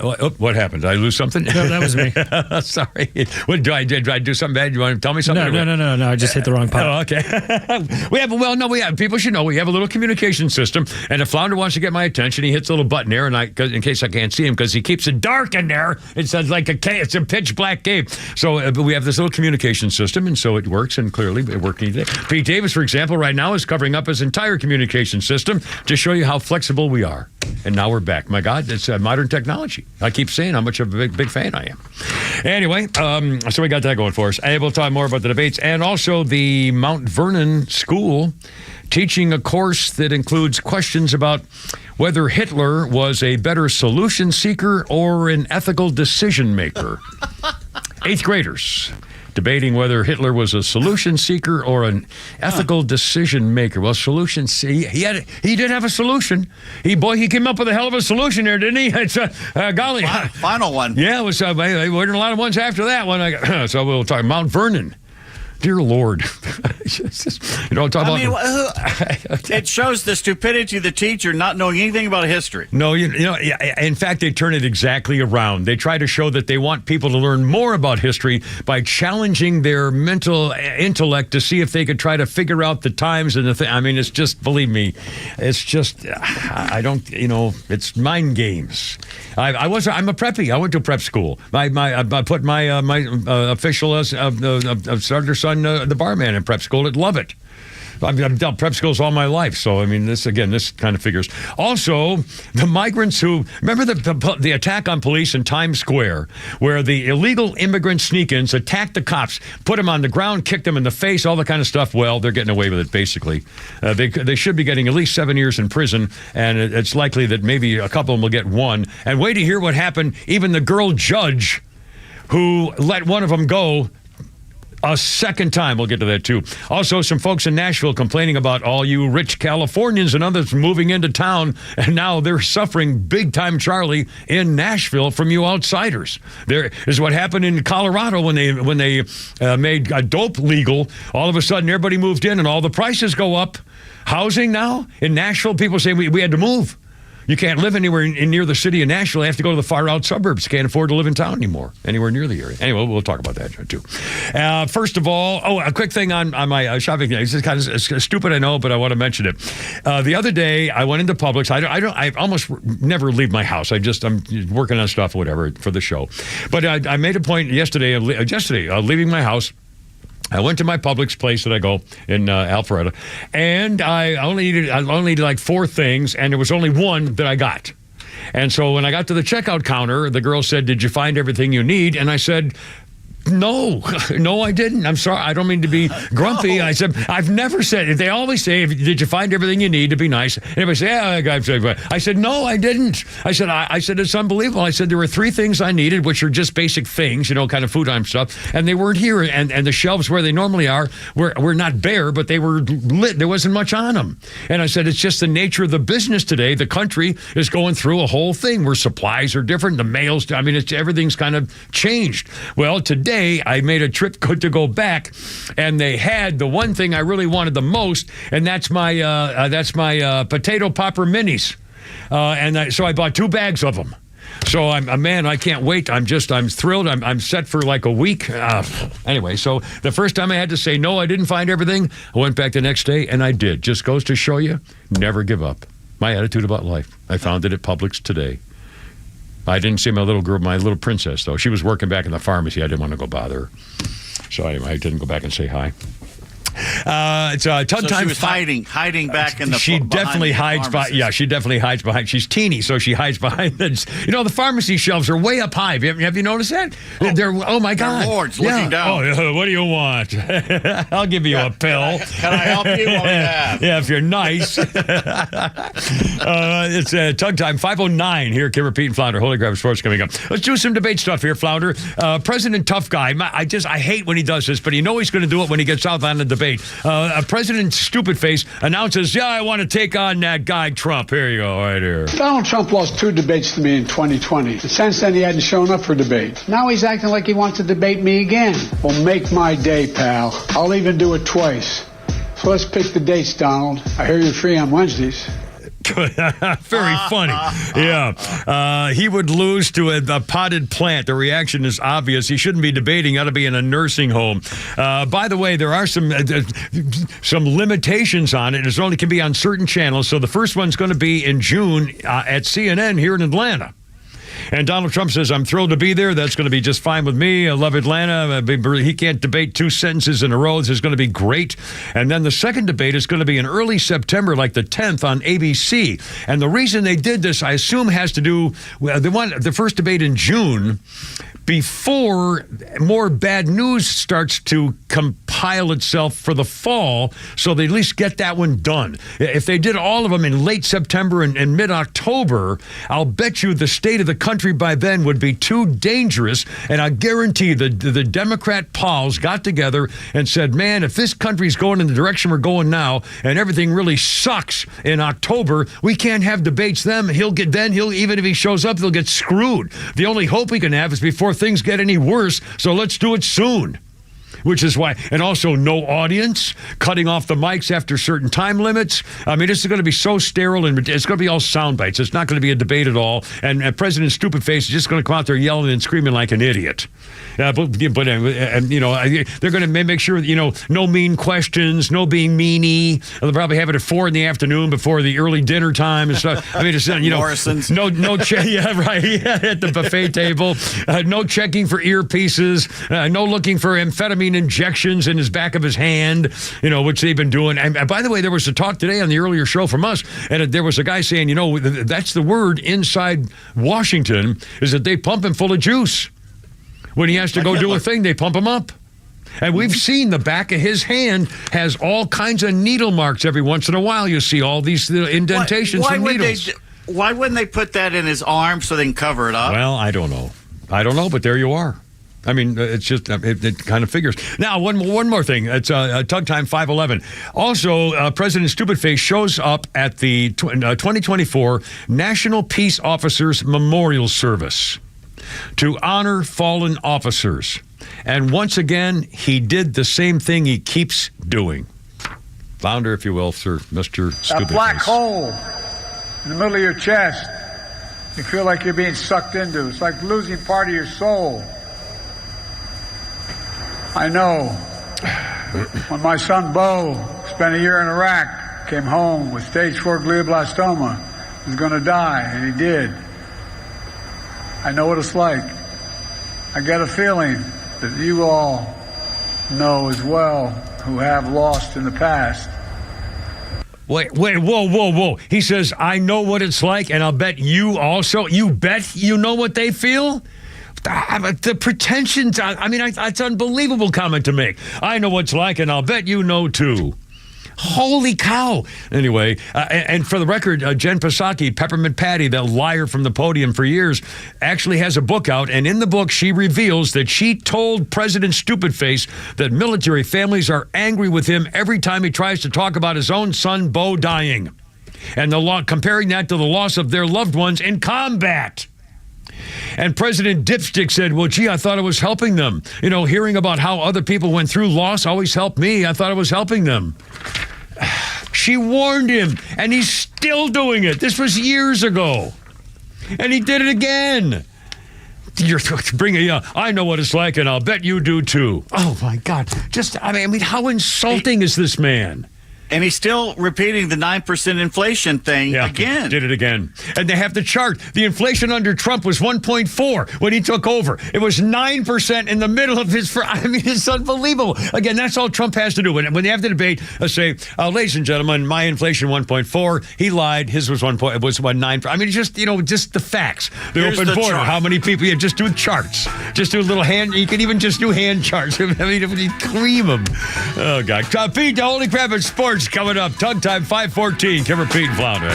What happened? Did I lose something? No, that was me. Sorry. What, did I do something bad? You want to tell me something? No. I just hit the wrong button. Oh, okay. People should know we have a little communication system, and if Flounder wants to get my attention, he hits a little button there, and in case I can't see him, because he keeps it dark in there. It says like it's a pitch black cave. So we have this little communication system, and so it works, and clearly it working today. Pete Davis, for example, right now is covering up his entire communication system to show you how flexible we are. And now we're back. My God, it's modern technology. I keep saying how much of a big fan I am. Anyway, so we got that going for us. And we'll talk more about the debates and also the Mount Vernon School teaching a course that includes questions about whether Hitler was a better solution seeker or an ethical decision maker. 8th graders debating whether Hitler was a solution seeker or an ethical decision maker. Well, solutions. He did have a solution. He came up with a hell of a solution there, didn't he? It's golly, final one. Yeah, it was. There weren't a lot of ones after that one. So we'll talk Mount Vernon. Dear Lord, it shows the stupidity of the teacher not knowing anything about history. No, in fact, they turn it exactly around. They try to show that they want people to learn more about history by challenging their mental intellect to see if they could try to figure out the times and the thing. I mean, it's just, believe me, it's just, it's mind games. I'm a preppy. I went to prep school. I put my official starter son, the barman in prep school. I'd love it. I've done prep schools all my life, so I mean, this kind of figures. Also, the migrants who remember the attack on police in Times Square, where the illegal immigrant sneak-ins attacked the cops, put them on the ground, kicked them in the face, all that kind of stuff. Well, they're getting away with it. Basically, they should be getting at least 7 years in prison, and it's likely that maybe a couple of them will get 1. And wait to hear what happened. Even the girl judge who let one of them go a second time. We'll get to that, too. Also, some folks in Nashville complaining about all you rich Californians and others moving into town, and now they're suffering big time, Charlie, in Nashville from you outsiders. There is what happened in Colorado when they made dope legal. All of a sudden, everybody moved in, and all the prices go up. Housing now in Nashville, people say we had to move. You can't live anywhere near the city of Nashville. You have to go to the far out suburbs. You can't afford to live in town anymore, anywhere near the area. Anyway, we'll talk about that too. First of all, a quick thing on my shopping. It's just kind of stupid, I know, but I want to mention it. The other day, I went into Publix. I almost never leave my house. I'm working on stuff or whatever for the show. But I made a point yesterday, leaving my house. I went to my Publix place that I go in Alpharetta, and I only needed like 4 things, and there was only 1 that I got. And so when I got to the checkout counter, the girl said, "Did you find everything you need?" And I said, No, I didn't. I'm sorry. I don't mean to be grumpy. I said, I've never said, they always say, did you find everything you need to be nice? And everybody say, yeah, I said, no, I didn't. I said, it's unbelievable. I said, there were 3 things I needed, which are just basic things, kind of food item stuff. And they weren't here. And the shelves where they normally are were not bare, but they were lit. There wasn't much on them. And I said, it's just the nature of the business today. The country is going through a whole thing where supplies are different. The mails, everything's kind of changed. Well, today, I made a trip to go back, and they had the one thing I really wanted the most, and that's my potato popper minis, so I bought 2 bags of them. So I can't wait. I'm thrilled. I'm set for like a week. Anyway, so the first time I had to say no, I didn't find everything. I went back the next day, and I did. Just goes to show you, never give up. My attitude about life. I found it at Publix today. I didn't see my little girl, my little princess, though. She was working back in the pharmacy. I didn't want to go bother her. So anyway, I didn't go back and say hi. It's Tug So Time. she was hiding back in the. She definitely hides behind. Yeah, she definitely hides behind. She's teeny, so she hides behind. The pharmacy shelves are way up high. Have you noticed that? They're oh my God, they're lords looking down. Oh, what do you want? I'll give you a pill. Can I help you? What do you have? Yeah, if you're nice. It's Tug Time 5:09 here. Kim Repeat and Flounder. Holy Crap Sports coming up. Let's do some debate stuff here, Flounder. President Tough Guy. I hate when he does this, but you know he's going to do it when he gets out on the debate. President Stupid Face announces, I want to take on that guy Trump. Here you go, right here. Donald Trump lost 2 debates to me in 2020. And since then, he hadn't shown up for debate. Now he's acting like he wants to debate me again. Well, make my day, pal. I'll even do it twice. So let's pick the dates, Donald. I hear you're free on Wednesdays. Very funny. Yeah. He would lose to a potted plant. The reaction is obvious. He shouldn't be debating. He ought to be in a nursing home. By the way, there are some limitations on it. It only can be on certain channels. So the first one's going to be in June at CNN here in Atlanta. And Donald Trump says, I'm thrilled to be there. That's going to be just fine with me. I love Atlanta. He can't debate 2 sentences in a row. This is going to be great. And then the second debate is going to be in early September, like the 10th on ABC. And the reason they did this, I assume, has to do with the first debate in June before more bad news starts to compile itself for the fall, so they at least get that one done. If they did all of them in late September and mid-October, I'll bet you the state of the country by then would be too dangerous, and I guarantee the Democrat pals got together and said, man, if this country's going in the direction we're going now, and everything really sucks in October, we can't have debates then. Even if he shows up, they'll get screwed. The only hope we can have is before things get any worse, so let's do it soon. Which is why, and also no audience, cutting off the mics after certain time limits. I mean, this is going to be so sterile, and it's going to be all sound bites. It's not going to be a debate at all. And President Stupid Face is just going to come out there yelling and screaming like an idiot. They're going to make sure, no mean questions, no being meanie. They'll probably have it at 4 p.m. before the early dinner time and stuff. I mean, it's, Morrison's. no yeah, right, yeah, at the buffet table. No checking for earpieces. No looking for amphetamine injections in his back of his hand, which they've been doing. And by the way, there was a talk today on the earlier show from us, and there was a guy saying, that's the word inside Washington, is that they pump him full of juice. When he has to go do a thing, they pump him up. And we've seen the back of his hand has all kinds of needle marks. Every once in a while, you see all these little indentations from needles. Why wouldn't they put that in his arm so they can cover it up? Well, I don't know, but there you are. I mean, it's just, it kind of figures. Now, one more thing. It's Tug Time 5:11. Also, President Stupid Face shows up at the 2024 National Peace Officers Memorial Service to honor fallen officers. And once again, he did the same thing he keeps doing. Flounder, if you will, sir, Mr. Stupid That black Face. hole in the middle of your chest, you feel like you're being sucked into. It's like losing part of your soul. I know. When my son Bo spent a year in Iraq, came home with stage 4 glioblastoma, he was going to die, and he did. I know what it's like. I get a feeling that you all know as well, who have lost in the past. Wait, whoa. He says, I know what it's like, and I'll bet you also. You bet you know what they feel? The pretensions, it's an unbelievable comment to make. I know what it's like, and I'll bet you know too. Holy cow. Anyway, and for the record, Jen Psaki, Peppermint Patty, that liar from the podium for years, actually has a book out, and in the book she reveals that she told President Stupid Face that military families are angry with him every time he tries to talk about his own son, Bo, dying. And comparing that to the loss of their loved ones in combat. And President Dipstick said, well, gee, I thought it was helping them. Hearing about how other people went through loss always helped me. I thought it was helping them. She warned him, and he's still doing it. This was years ago. And he did it again. You're bringing, I know what it's like, and I'll bet you do too. Oh, my God. How insulting is this man? And he's still repeating the 9% inflation thing again. Did it again. And they have the chart. The inflation under Trump was 1.4 when he took over. It was 9% in the middle of his... I mean, it's unbelievable. Again, that's all Trump has to do. When they have the debate, say, ladies and gentlemen, my inflation 1.4. He lied. His was 1.9. I mean, just the facts. The open border. Chart. How many people? Just do charts. Just do a little hand. You can even just do hand charts. I mean, if you cream them. Oh, God. Pete, the Holy Crap at Sports coming up. Tug time 5:14. Kimmer, Pete, and Flounder.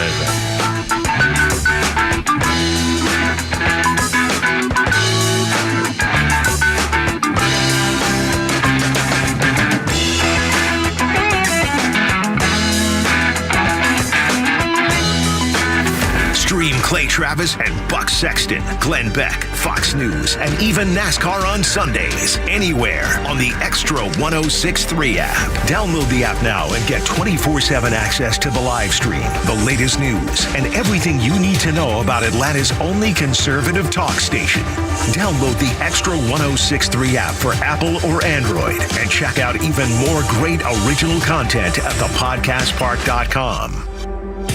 Stream Clay Travis and Buck Sexton, Glenn Beck, Fox News, and even NASCAR on Sundays. Anywhere on the XTRA 106.3 app. Download the app now and get 24/7 access to the live stream, the latest news, and everything you need to know about Atlanta's only conservative talk station. Download the XTRA 106.3 app for Apple or Android and check out even more great original content at thepodcastpark.com.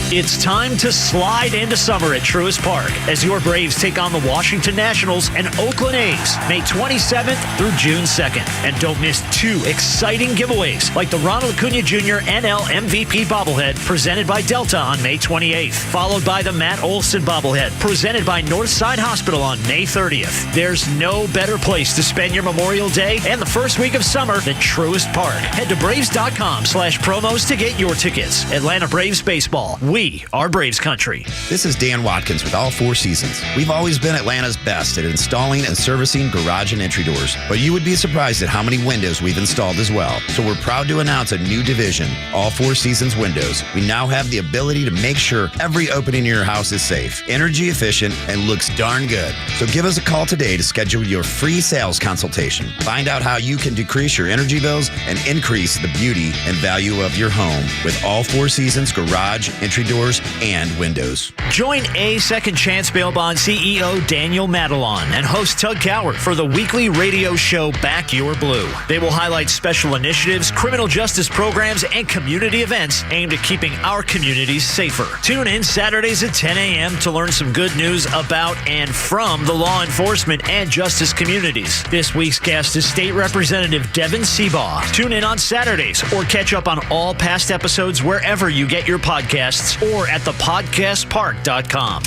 It's time to slide into summer at Truist Park as your Braves take on the Washington Nationals and Oakland A's May 27th through June 2nd. And don't miss 2 exciting giveaways like the Ronald Acuna Jr. NL MVP bobblehead presented by Delta on May 28th, followed by the Matt Olson bobblehead presented by Northside Hospital on May 30th. There's no better place to spend your Memorial Day and the first week of summer than Truist Park. Head to Braves.com/promos to get your tickets. Atlanta Braves Baseball. We are Braves country. This is Dan Watkins with All Four Seasons. We've always been Atlanta's best at installing and servicing garage and entry doors, but you would be surprised at how many windows we've installed as well. So we're proud to announce a new division, All Four Seasons Windows. We now have the ability to make sure every opening in your house is safe, energy efficient, and looks darn good. So give us a call today to schedule your free sales consultation. Find out how you can decrease your energy bills and increase the beauty and value of your home with All Four Seasons garage, entry doors, and windows. Join A Second Chance Bail Bond CEO Daniel Madelon and host Tug Coward for the weekly radio show Back Your Blue. They will highlight special initiatives, criminal justice programs, and community events aimed at keeping our communities safer. Tune in Saturdays at 10 a.m. to learn some good news about and from the law enforcement and justice communities. This week's guest is State Representative Devin Seabaugh. Tune in on Saturdays or catch up on all past episodes wherever you get your podcasts or at thepodcastpark.com.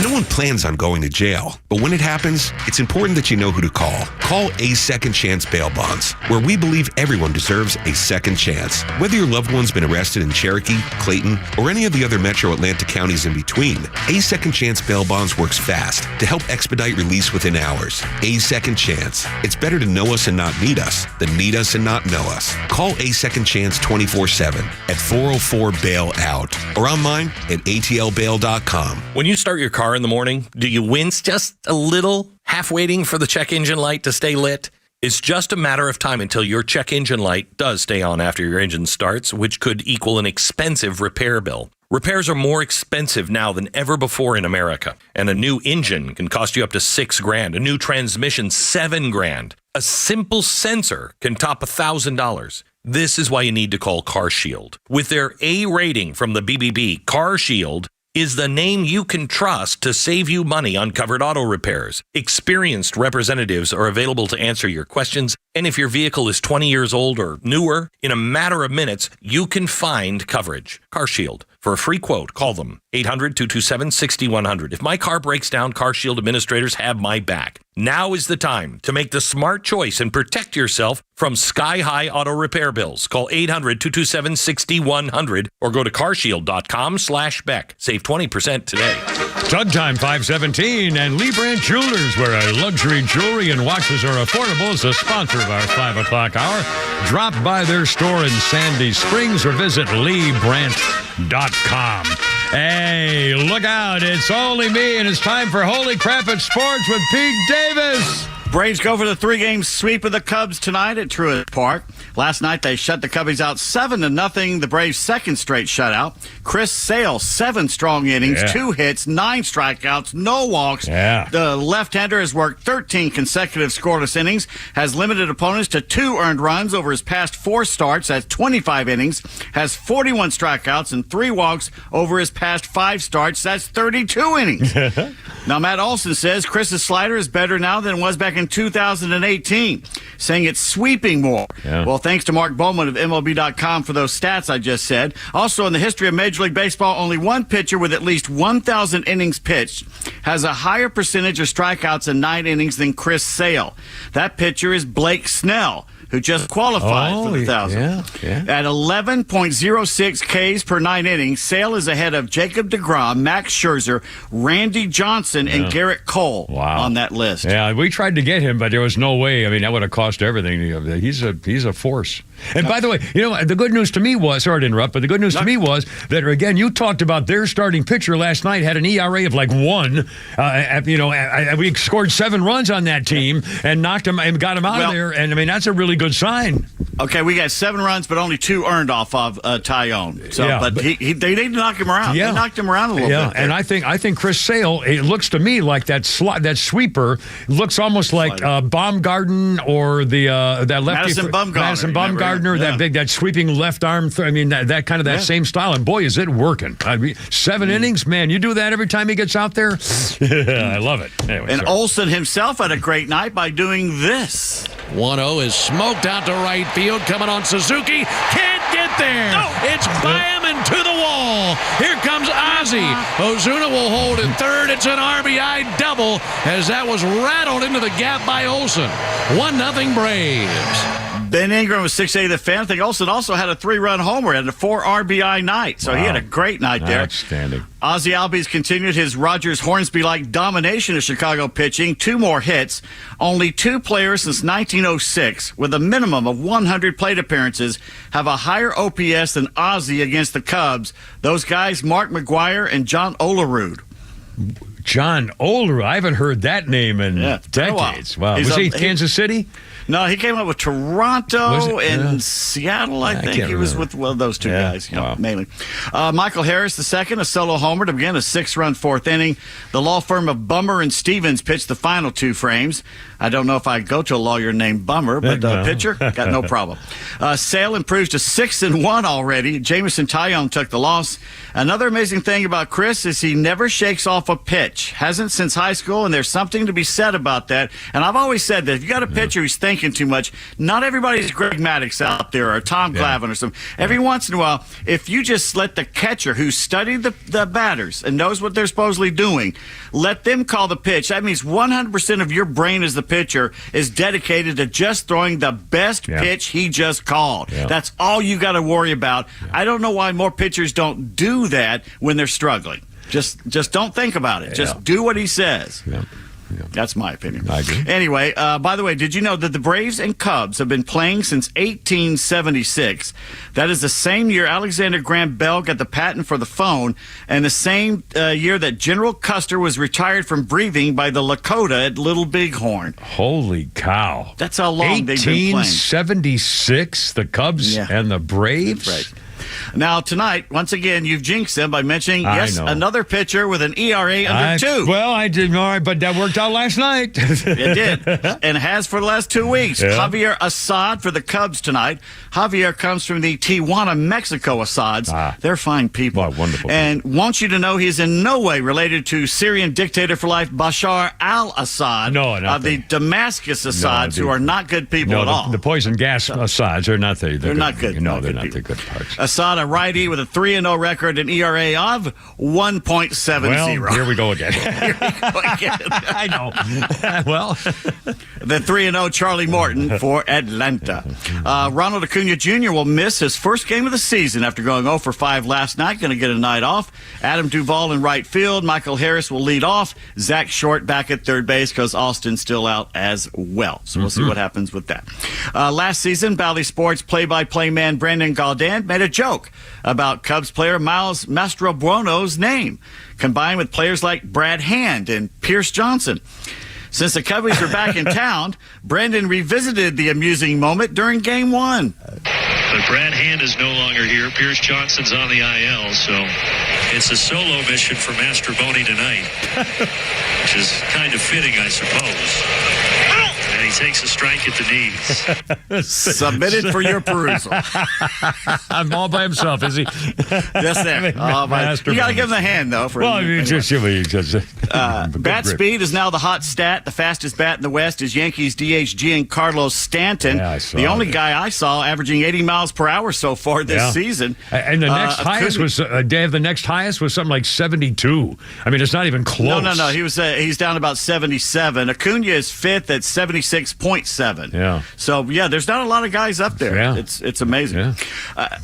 No one plans on going to jail, but when it happens, it's important that you know who to call. Call A Second Chance Bail Bonds, where we believe everyone deserves a second chance. Whether your loved one's been arrested in Cherokee, Clayton, or any of the other metro Atlanta counties in between, A Second Chance Bail Bonds works fast to help expedite release within hours. A Second Chance. It's better to know us and not need us than need us and not know us. Call A Second Chance 24/7 at 404-BAIL-OUT or online at atlbail.com. When you start your car in the morning, do you wince just a little, half waiting for the check engine light to stay lit? It's just a matter of time until your check engine light does stay on after your engine starts, which could equal an expensive repair bill. Repairs are more expensive now than ever before in America, and a new engine can cost you up to $6,000, a new transmission $7,000. A simple sensor can top $1,000. This is why you need to call CarShield. With their A rating from the BBB, CarShield is the name you can trust to save you money on covered auto repairs. Experienced representatives are available to answer your questions, and if your vehicle is 20 years old or newer, in a matter of minutes, you can find coverage. CarShield. For a free quote, call them 800-227-6100. If my car breaks down, CarShield administrators have my back. Now is the time to make the smart choice and protect yourself from sky-high auto repair bills. Call 800-227-6100 or go to carshield.com/Beck. Save 20% today. Tug time 5:17 and Lee Brandt Jewelers, where our luxury jewelry and watches are affordable, is the sponsor of our 5 o'clock hour. Drop by their store in Sandy Springs or visit LeeBrandt.com. Hey, look out. It's only me, and it's time for Holy Crap at Sports with Pete Davis. Braves go for the 3-game sweep of the Cubs tonight at Truist Park. Last night they shut the Cubbies out 7-0. The Braves' second straight shutout. Chris Sale, 7 strong innings, 2 hits, 9 strikeouts, no walks. The left-hander has worked 13 consecutive scoreless innings, has limited opponents to 2 earned runs over his past 4 starts, has 25 innings, has 41 strikeouts and 3 walks over his past 5 starts. That's 32 innings. Now, Matt Olson says Chris's slider is better now than it was back in 2018, saying it's sweeping more. Well, thanks to Mark Bowman of MLB.com for those stats I just said. Also, in the history of Major League Baseball, only one pitcher with at least 1,000 innings pitched has a higher percentage of strikeouts in 9 innings than Chris Sale. That pitcher is Blake Snell, who just qualified for the 1,000. At 11.06 Ks per 9 innings, Sale is ahead of Jacob deGrom, Max Scherzer, Randy Johnson, and Garrett Cole on that list. Yeah, we tried to get him, but there was no way. I mean, that would have cost everything. He's a force. And by the way, the good news to me was, sorry to interrupt, but the good news to me was that, again, you talked about their starting pitcher last night had an ERA of like 1. We scored 7 runs on that team and knocked him and got him out of there. And I mean, that's a really good sign. Okay, we got 7 runs, but only 2 earned off of Tyone. So, but they need to knock him around. They knocked him around a little bit. And I think Chris Sale, it looks to me like that sweeper looks almost like Baumgarten or that lefty Madison Bumgarner. That sweeping left arm. That kind of that same style. And boy, is it working! 7 innings, man. You do that every time he gets out there. I love it. Anyway, and Olson himself had a great night by doing this. 1-0 is smoked out to right field. Coming on Suzuki. Can't get there. It's by him and to the wall. Here comes Ozzie. Ozuna will hold in third. It's an RBI double as that was rattled into the gap by Olson. 1-0 Braves. Ben Ingram was 6 8th fan. I think Olson also had a 3-run homer and a 4 RBI night. So he had a great night there. Outstanding. Ozzie Albies continued his Rogers Hornsby-like domination of Chicago pitching. 2 more hits. Only 2 players since 1906 with a minimum of 100 plate appearances have a higher OPS than Ozzie against the Cubs. Those guys, Mark McGwire and John Olerud. John Olerud. I haven't heard that name in decades. Wow. Was he Kansas City? No, he came up with Toronto and Seattle, I think. He was with those 2 guys, mainly. Michael Harris II, a solo homer to begin a 6-run 4th inning. The law firm of Bummer and Stevens pitched the final 2 frames. I don't know if I go to a lawyer named Bummer, but pitcher, got no problem. Sale improves to 6-1 already. Jameson Tyone took the loss. Another amazing thing about Chris is he never shakes off a pitch. Hasn't since high school, and there's something to be said about that. And I've always said that if you got a pitcher who's thinking too much, not everybody's Greg Maddux out there or Tom Glavine or something. Every once in a while, if you just let the catcher who studied the batters and knows what they're supposedly doing, let them call the pitch. That means 100% of your brain as the pitcher is dedicated to just throwing the best pitch he just called. That's all you got to worry about. I don't know why more pitchers don't do that when they're struggling. Just don't think about it. Just do what he says. That's my opinion. I agree. Anyway, by the way, did you know that the Braves and Cubs have been playing since 1876? That is the same year Alexander Graham Bell got the patent for the phone, and the same year that General Custer was retired from breathing by the Lakota at Little Bighorn. Holy cow. That's how long they've been playing. 1876, the Cubs and the Braves? Right. Now, tonight, once again, you've jinxed them by mentioning, another pitcher with an ERA under 2. Well, I did, all right, but that worked out last night. It did, and has for the last 2 weeks. Javier Assad for the Cubs tonight. Javier comes from the Tijuana, Mexico Assads. They're fine people. Wonderful. And wants you to know he is in no way related to Syrian dictator for life Bashar al-Assad of the Damascus Assads, who are not good people at all. The poison gas Assads are not they're not good. No, they're not the good parts. Assad, a righty with a 3-0 record and ERA of 1.70. Well, here we go again. I know. Well, the 3-0 Charlie Morton for Atlanta. Ronald Acuna Jr. will miss his first game of the season after going 0 for 5 last night. Going to get a night off. Adam Duvall in right field. Michael Harris will lead off. Zach Short back at third base because Austin's still out as well. So we'll see what happens with that. Last season, Bally Sports play-by-play man Brandon Gaudin made a joke about Cubs player Miles Mastrobuono's name, combined with players like Brad Hand and Pierce Johnson. Since the Cubbies are back in town, Brendan revisited the amusing moment during Game 1. But Brad Hand is no longer here. Pierce Johnson's on the IL, so it's a solo mission for Master Boney tonight, which is kind of fitting, I suppose. And he takes a strike at the knees. Submitted for your perusal. I'm all by himself, is he? Just there. You got to give him a hand, though. For bat speed is now the hot stat. The fastest bat in the West is Yankees DH Giancarlo Stanton. Yeah, I saw the only that. guy I saw averaging 80 miles per hour so far this season. And the next highest was, Dave, the next highest was something like 72. I mean, it's not even close. No. He's down about 77. Acuna is fifth at 76.7. Yeah. So, there's not a lot of guys up there. Yeah. It's amazing.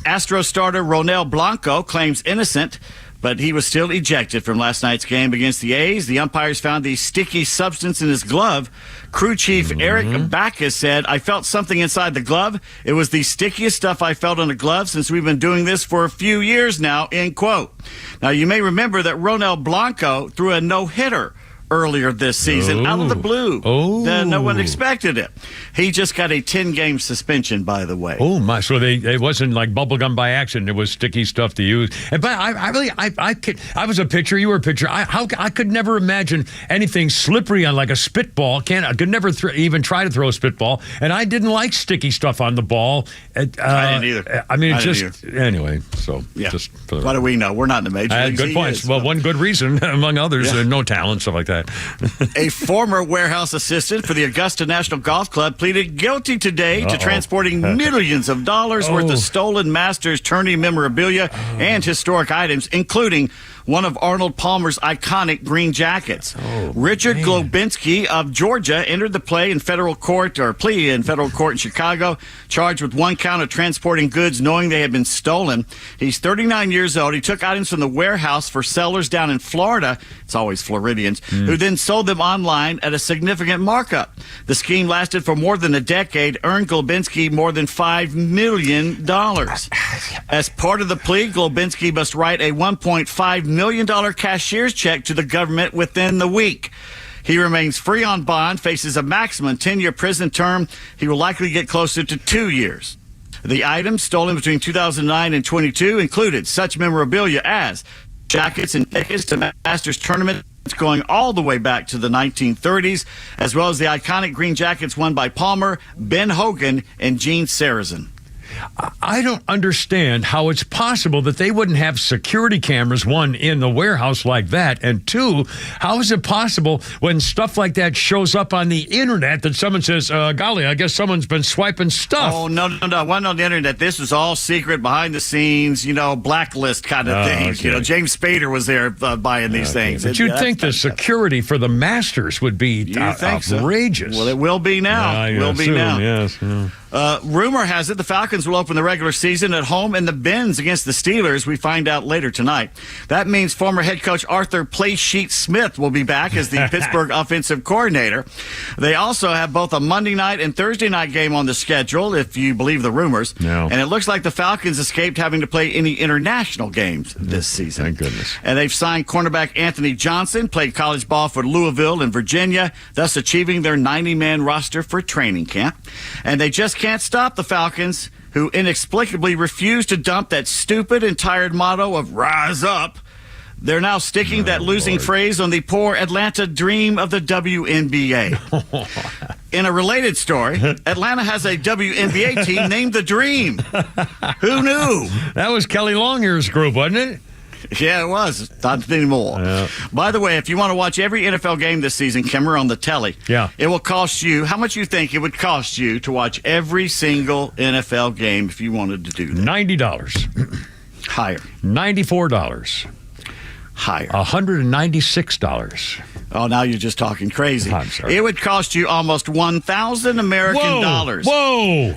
Astro starter Ronel Blanco claims innocent, but he was still ejected from last night's game against the A's. The umpires found the sticky substance in his glove. Crew chief Eric Backus said, "I felt something inside the glove. It was the stickiest stuff I felt on a glove since we've been doing this for a few years now," end quote. Now, you may remember that Ronel Blanco threw a no-hitter earlier this season out of the blue. No one expected it. He just got a 10-game suspension, by the way. Oh my! So it wasn't like bubblegum by accident. It was sticky stuff to use. But I was a pitcher. You were a pitcher. I could never imagine anything slippery on like a spitball. I could never even try to throw a spitball. And I didn't like sticky stuff on the ball. I didn't either. I mean, anyway. So just for the what do we know? We're not in the major leagues. Good points. Well, one good reason among others, no talent, stuff like that. A former warehouse assistant for the Augusta National Golf Club pleaded guilty today to transporting millions of dollars worth of stolen Masters tourney memorabilia and historic items, including one of Arnold Palmer's iconic green jackets. Richard Globinski of Georgia entered the plea in federal court in Chicago, charged with one count of transporting goods knowing they had been stolen. He's 39 years old. He took items from the warehouse for sellers down in Florida, it's always Floridians, who then sold them online at a significant markup. The scheme lasted for more than a decade, earned Globinski more than $5 million. As part of the plea, Globinski must write a $1.5 million cashier's check to the government within the week. He remains free on bond, faces a maximum 10-year prison term. He will likely get closer to 2 years. The items stolen between 2009 and 22 included such memorabilia as jackets and tickets to Masters tournaments going all the way back to the 1930s, as well as the iconic green jackets won by Palmer, Ben Hogan, and Gene Sarazen. I don't understand how it's possible that they wouldn't have security cameras, one, in the warehouse like that, and two, how is it possible when stuff like that shows up on the internet that someone says, golly, I guess someone's been swiping stuff? Oh, no. It wasn't on the internet. This was all secret, behind the scenes, blacklist kind of things. Okay. James Spader was there buying these things. But you'd think the security for the Masters would be outrageous. So? Well, it will be now. Yes. Rumor has it the Falcons will open the regular season at home in the Benz against the Steelers. We find out later tonight. That means former head coach Arthur Playsheet Smith will be back as the Pittsburgh offensive coordinator. They also have both a Monday night and Thursday night game on the schedule, if you believe the rumors. No. And it looks like the Falcons escaped having to play any international games this season. Thank goodness. And they've signed cornerback Anthony Johnson, played college ball for Louisville and Virginia, thus achieving their 90-man roster for training camp. And they just can't stop the Falcons, who inexplicably refuse to dump that stupid and tired motto of rise up. They're now sticking that losing phrase on the poor Atlanta dream of the WNBA. In a related story, Atlanta has a WNBA team named the Dream. Who knew? That was Kelly Longhair's group, wasn't it? Yeah, it was. Not anymore. Yeah. By the way, if you want to watch every NFL game this season, Kimmer, on the telly, it will cost you, how much you think it would cost you to watch every single NFL game if you wanted to do that? $90. Higher. $94. Higher. $196. Oh, now you're just talking crazy. I'm sorry. It would cost you almost 1,000 American dollars. Whoa!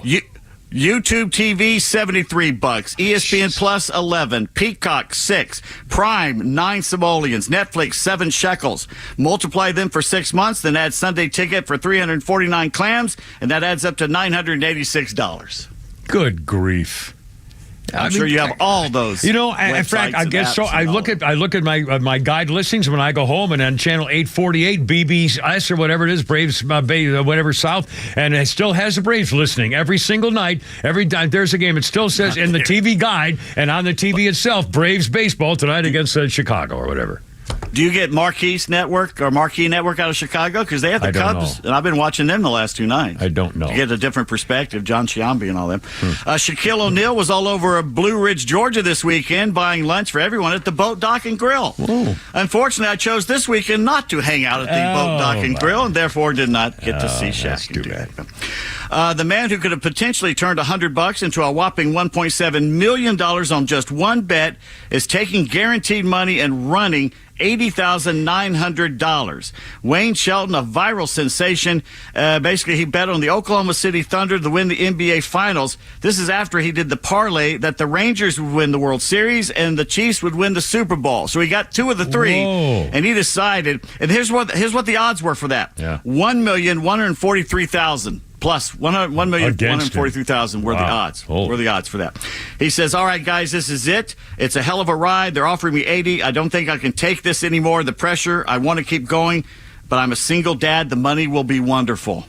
YouTube TV, $73, ESPN Plus, $11, Peacock, $6, Prime, 9 simoleons, Netflix, 7 shekels. Multiply them for 6 months, then add Sunday ticket for 349 clams, and that adds up to $986. Good grief. I'm sure you have all those. You know, in fact, I guess so. I look at my guide listings when I go home, and on channel 848, BBS or whatever it is, Braves, whatever South, and it still has the Braves listening every single night. Every time there's a game, it still says in the TV guide and on the TV itself, Braves baseball tonight against Chicago or whatever. Do you get Marquee Network out of Chicago? Because they have the Cubs, and I've been watching them the last 2 nights. I don't know. You get a different perspective, John Sciambi and all them. Shaquille O'Neal was all over Blue Ridge, Georgia this weekend buying lunch for everyone at the Boat Dock and Grill. Ooh. Unfortunately, I chose this weekend not to hang out at the Boat Dock and Grill, and therefore did not get to see Shaq. Too bad. The man who could have potentially turned $100 into a whopping $1.7 million on just one bet is taking guaranteed money and running $80,900. Wayne Shelton, a viral sensation, basically he bet on the Oklahoma City Thunder to win the NBA Finals. This is after he did the parlay that the Rangers would win the World Series and the Chiefs would win the Super Bowl. So he got 2 of the 3, and he decided. And here's what the odds were for that: 1,143,000. Plus 1,143,000 were the odds. Were the odds for that. He says, "All right, guys, this is it. It's a hell of a ride. They're offering me 80. I don't think I can take this anymore. The pressure. I want to keep going, but I'm a single dad. The money will be wonderful."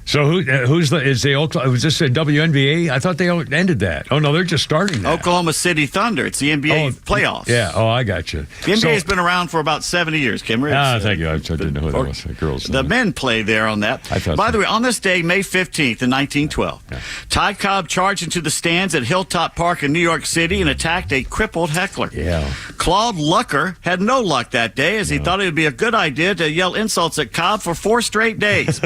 So was this a WNBA? I thought they ended that. Oh no, they're just starting that. Oklahoma City Thunder. It's the NBA playoffs. Yeah. Oh, I got you. The NBA has been around for about 70 years, Kim. Thank you. I didn't know who that was. The girls. The men play there on that. By the way, on this day, May 15th in 1912, Ty Cobb charged into the stands at Hilltop Park in New York City and attacked a crippled heckler. Yeah. Claude Lucker had no luck that day, as he thought it would be a good idea to yell insults at Cobb for 4 straight days,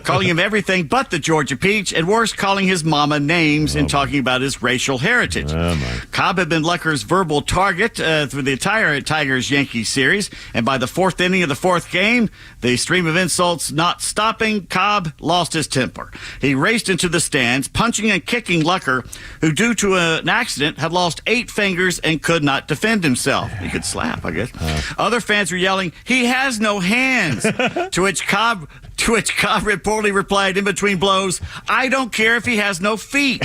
calling him everything but the Georgia Peach, and worse, calling his mama names and talking about his racial heritage. Cobb had been Lucker's verbal target through the entire Tigers-Yankees series, and by the 4th inning of the 4th game, the stream of insults not stopping, Cobb lost his temper. He raced into the stands, punching and kicking Lucker, who, due to an accident, had lost 8 fingers and could not defend himself. He could slap, I guess. Other fans were yelling, "He has no hands," to which Cobb reportedly replied in between blows, "I don't care if he has no feet."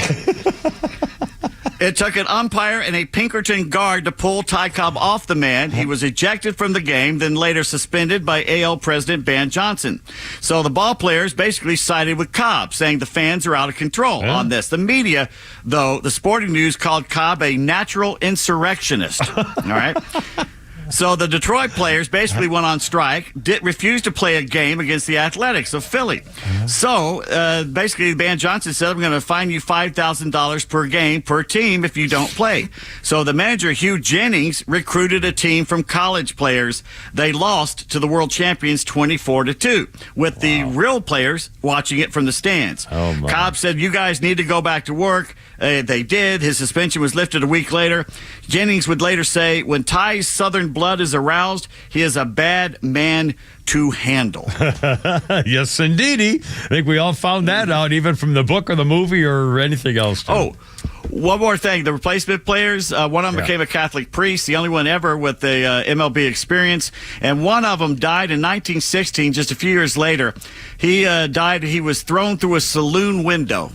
It took an umpire and a Pinkerton guard to pull Ty Cobb off the man. He was ejected from the game, then later suspended by AL President Ban Johnson. So the ball players basically sided with Cobb, saying the fans are out of control on this. The media, though, the Sporting News called Cobb a natural insurrectionist. All right? So the Detroit players basically went on strike, refused to play a game against the Athletics of Philly. So basically, Ban Johnson said, "I'm going to fine you $5,000 per game per team if you don't play." So the manager, Hugh Jennings, recruited a team from college players. They lost to the world champions 24-2, with the real players watching it from the stands. Cobb said, "You guys need to go back to work." They did. His suspension was lifted a week later. Jennings would later say, "When Ty's Southern blood is aroused, he is a bad man to handle." Yes, indeedy. I think we all found that out, even from the book or the movie or anything else. One more thing. The replacement players, one of them became a Catholic priest, the only one ever with the MLB experience. And one of them died in 1916, just a few years later. He died. He was thrown through a saloon window.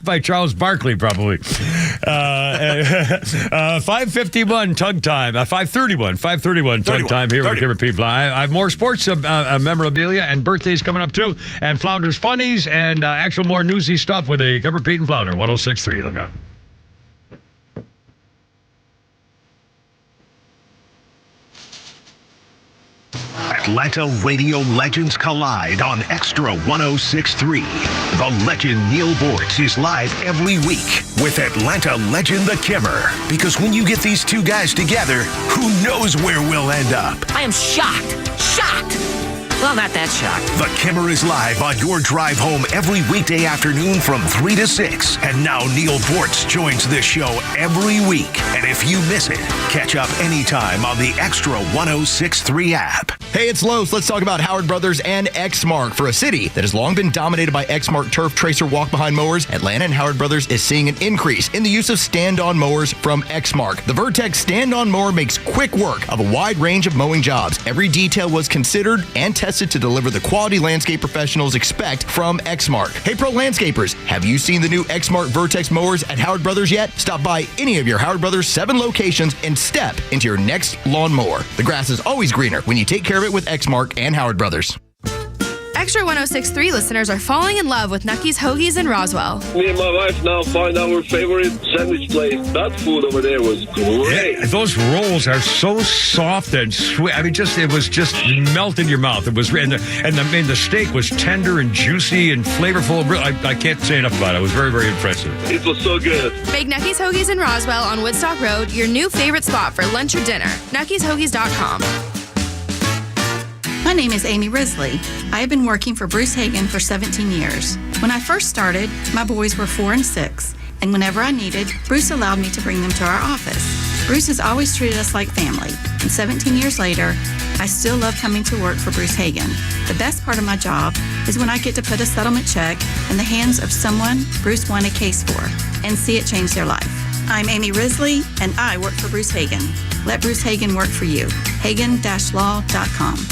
By Charles Barkley, probably. 5:51 tug time. 5:31 tug time here with Kimmer People. I have more sports memorabilia and birthdays coming up too, and Flounder's funnies and actual more newsy stuff with a Kimmer Pete and Flounder 106.3. Look out. Atlanta radio legends collide on XTRA 106.3. The legend Neil Borts is live every week with Atlanta legend The Kimmer. Because when you get these two guys together, who knows where we'll end up? I am shocked. Well, not that shocked. The Kimmer is live on your drive home every weekday afternoon from 3 to 6. And now Neil Borts joins this show every week. And if you miss it, catch up anytime on the XTRA 106.3 app. Hey, it's Los. Let's talk about Howard Brothers and Exmark. For a city that has long been dominated by Exmark turf tracer walk-behind mowers, Atlanta and Howard Brothers is seeing an increase in the use of stand-on mowers from Exmark. The Vertex stand-on mower makes quick work of a wide range of mowing jobs. Every detail was considered and tested trusted to deliver the quality landscape professionals expect from Exmark. Hey, pro landscapers, have you seen the new Exmark Vertex mowers at Howard Brothers yet? Stop by any of your Howard Brothers 7 locations and step into your next lawn mower. The grass is always greener when you take care of it with Exmark and Howard Brothers. Extra 106.3 listeners are falling in love with Nucky's Hoagies in Roswell. Me and my wife now find our favorite sandwich place. That food over there was great. Yeah, those rolls are so soft and sweet. I mean, it was just melt in your mouth. It was, and the steak was tender and juicy and flavorful. I can't say enough about it. It was very, very impressive. It was so good. Make Nucky's Hoagies in Roswell on Woodstock Road your new favorite spot for lunch or dinner. Nucky'sHoagies.com. My name is Amy Risley. I have been working for Bruce Hagen for 17 years. When I first started, my boys were 4 and 6, and whenever I needed, Bruce allowed me to bring them to our office. Bruce has always treated us like family, and 17 years later, I still love coming to work for Bruce Hagen. The best part of my job is when I get to put a settlement check in the hands of someone Bruce won a case for and see it change their life. I'm Amy Risley, and I work for Bruce Hagen. Let Bruce Hagen work for you. Hagen-law.com.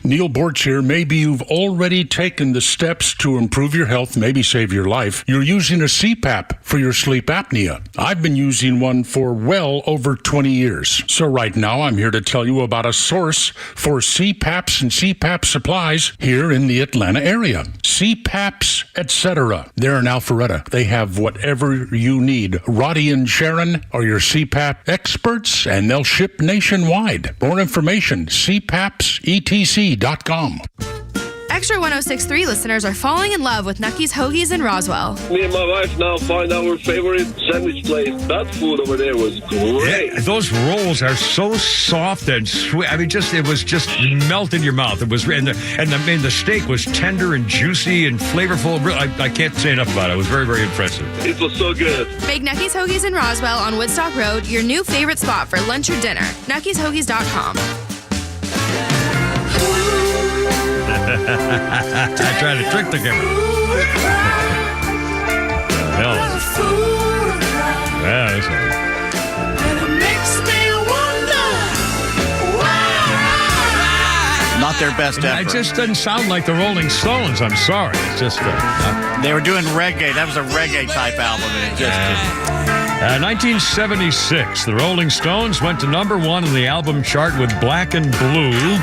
Neil Borts here. Maybe you've already taken the steps to improve your health, maybe save your life. You're using a CPAP for your sleep apnea. I've been using one for well over 20 years. So right now I'm here to tell you about a source for CPAPs and CPAP supplies here in the Atlanta area. CPAPs, etc. They're in Alpharetta. They have whatever you need. Roddy and Sharon are your CPAP experts, and they'll ship nationwide. More information, CPAPsETC.com. Extra 106.3 listeners are falling in love with Nucky's Hoagies in Roswell. Me and my wife now find our favorite sandwich place. That food over there was great. Yeah, those rolls are so soft and sweet. I mean, it was just melt in your mouth. It was, and the steak was tender and juicy and flavorful. I can't say enough about it. It was very, very impressive. It was so good. Make Nucky's Hoagies in Roswell on Woodstock Road your new favorite spot for lunch or dinner. Nucky'sHoagies.com. I tried to trick the camera. Hell. Yeah, that's right. Not their best effort. It just doesn't sound like the Rolling Stones. I'm sorry. It's just they were doing reggae. That was a reggae type album, and it just didn't. 1976, the Rolling Stones went to number 1 in the album chart with Black and Blue,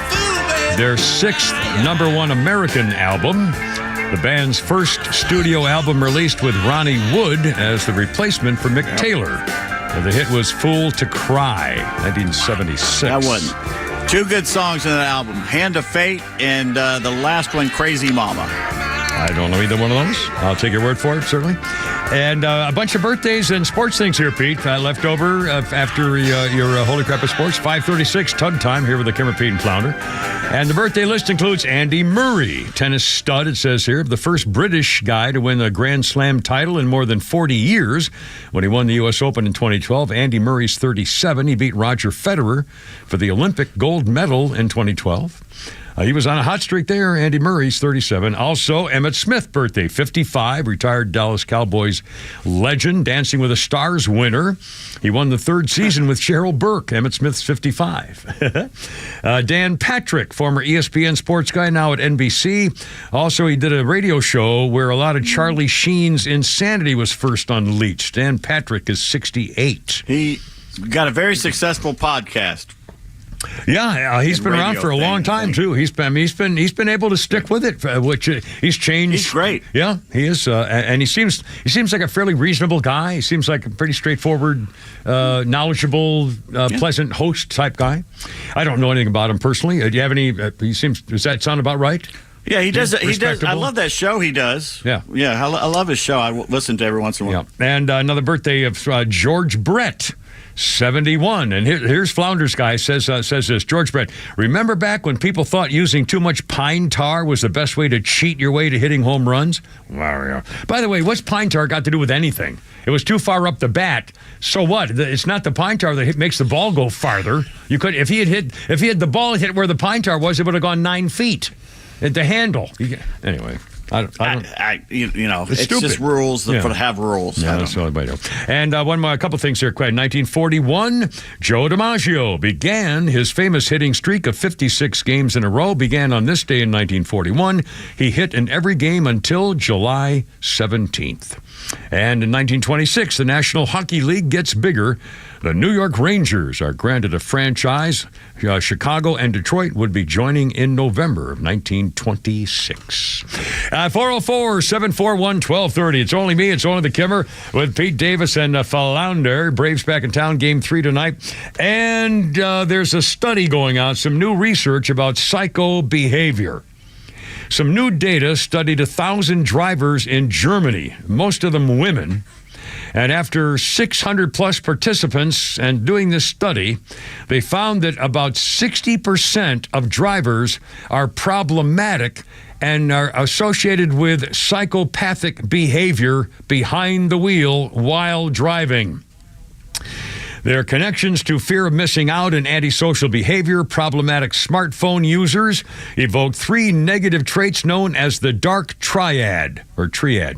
their 6th number 1 American album. The band's first studio album released with Ronnie Wood as the replacement for Mick Taylor. The hit was Fool to Cry, 1976. That wasn't. 2 good songs in that album, Hand of Fate and the last one, Crazy Mama. I don't know either one of those. I'll take your word for it, certainly. And a bunch of birthdays and sports things here, Pete. Left over after your Holy Crap of Sports. 5:36 Tug Time here with the Kimmer, Pete, and Flounder. And the birthday list includes Andy Murray, tennis stud, it says here, the first British guy to win a Grand Slam title in more than 40 years. When he won the U.S. Open in 2012, Andy Murray's 37. He beat Roger Federer for the Olympic gold medal in 2012. He was on a hot streak there. Andy Murray's 37. Also, Emmitt Smith, birthday, 55, retired Dallas Cowboys legend, Dancing with the Stars winner. He won the 3rd season with Cheryl Burke. Emmitt Smith's 55. Dan Patrick, former ESPN sports guy, now at NBC. Also, he did a radio show where a lot of Charlie Sheen's insanity was first unleashed. Dan Patrick is 68. He got a very successful podcast. Yeah, he's been around for a long time too. He's been able to stick with it, which he's changed. He's great. Yeah, he is, and he seems like a fairly reasonable guy. He seems like a pretty straightforward, knowledgeable, pleasant host type guy. I don't know anything about him personally. Do you have any? Does that sound about right? Yeah, he does. He does. I love that show he does. Yeah, I love his show. I listen to every once in a while. Yeah. And another birthday of George Brett. 71. And here's Flounder's guy says this. George Brett, remember back when people thought using too much pine tar was the best way to cheat your way to hitting home runs? By the way, what's pine tar got to do with anything? It was too far up the bat. So what? It's not the pine tar that makes the ball go farther. You could, if he had the ball hit where the pine tar was, it would have gone 9 feet at the handle. Anyway. It's stupid. just rules for to have rules. Yeah, that's the only way to do. And a couple things here. 1941, Joe DiMaggio began his famous hitting streak of 56 games in a row. Began on this day in 1941. He hit in every game until July 17th. And in 1926, the National Hockey League gets bigger. The New York Rangers are granted a franchise. Chicago and Detroit would be joining in November of 1926. 404-741-1230. It's only me. It's only the Kimmer with Pete Davis and Flounder. Braves back in town, Game 3 tonight. And there's a study going on, some new research about psycho behavior. Some new data studied 1,000 drivers in Germany, most of them women. And after 600-plus participants and doing this study, they found that about 60% of drivers are problematic and are associated with psychopathic behavior behind the wheel while driving. Their connections to fear of missing out and antisocial behavior, problematic smartphone users, evoked 3 negative traits known as the dark triad, or triad.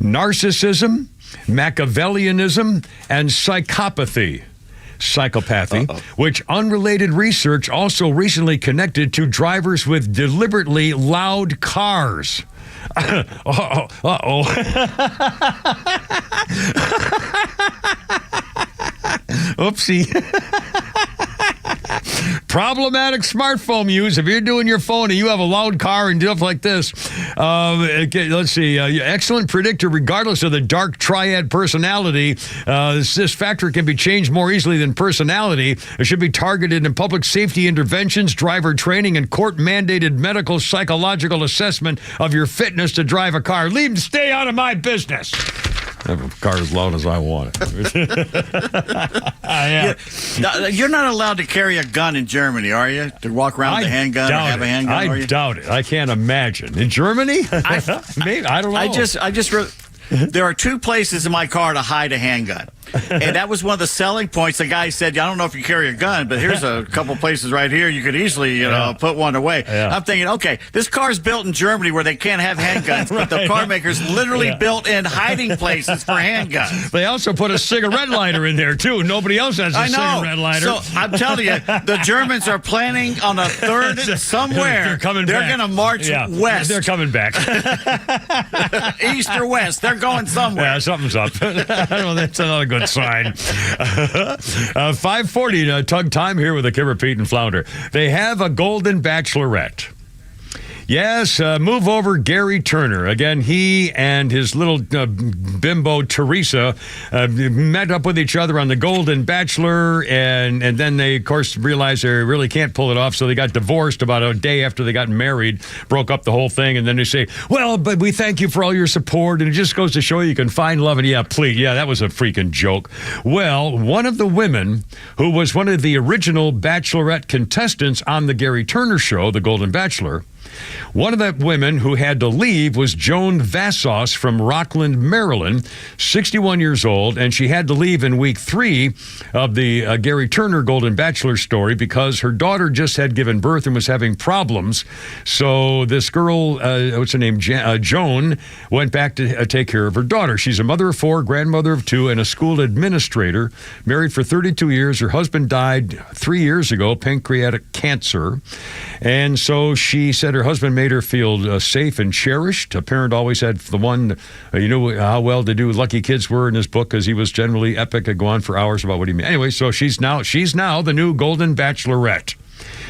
Narcissism, Machiavellianism, and psychopathy. Which unrelated research also recently connected to drivers with deliberately loud cars. Oopsie. Problematic smartphone use. If you're doing your phone and you have a loud car and stuff like this, let's see. Excellent predictor, regardless of the dark triad personality. This factor can be changed more easily than personality. It should be targeted in public safety interventions, driver training, and court-mandated medical psychological assessment of your fitness to drive a car. Stay out of my business. I have a car as loud as I want it. You're not allowed to carry a gun in Germany, are you? To walk around with a handgun or have a handgun? I doubt it. I can't imagine. In Germany? Maybe. I don't know. There are 2 places in my car to hide a handgun. And that was one of the selling points. The guy said, I don't know if you carry a gun, but here's a couple places right here. You could easily, put one away. Yeah. I'm thinking, okay, this car's built in Germany where they can't have handguns, but the car makers literally built in hiding places for handguns. They also put a cigarette lighter in there, too. Nobody else has a cigarette lighter. So I'm telling you, the Germans are planning on a third somewhere. They're coming back. They're going to march west. They're coming back. East or west. They're going somewhere. Yeah, something's up. That's another good sign. 5:40 Tug Time here with the Kimmer, Pete, and Flounder. They have a golden bachelorette. Yes, move over Gary Turner. Again, he and his little bimbo Teresa met up with each other on the Golden Bachelor, and then they, of course, realized they really can't pull it off, so they got divorced about a day after they got married, broke up the whole thing, and then they say, well, but we thank you for all your support, and it just goes to show you can find love, and that was a freaking joke. Well, one of the women who was one of the original Bachelorette contestants on the Gary Turner show, the Golden Bachelor, one of the women who had to leave was Joan Vassos from Rockland, Maryland, 61 years old, and she had to leave in week 3 of the Gary Turner Golden Bachelor story because her daughter just had given birth and was having problems. So this girl, what's her name, Joan, went back to take care of her daughter. She's a mother of 4, grandmother of 2, and a school administrator, married for 32 years. Her husband died 3 years ago, pancreatic cancer, and so she said her husband made her feel safe and cherished. A parent always had the one, you know how well to do lucky kids were in his book because he was generally epic and go on for hours about what he meant. Anyway, so she's now the new Golden Bachelorette.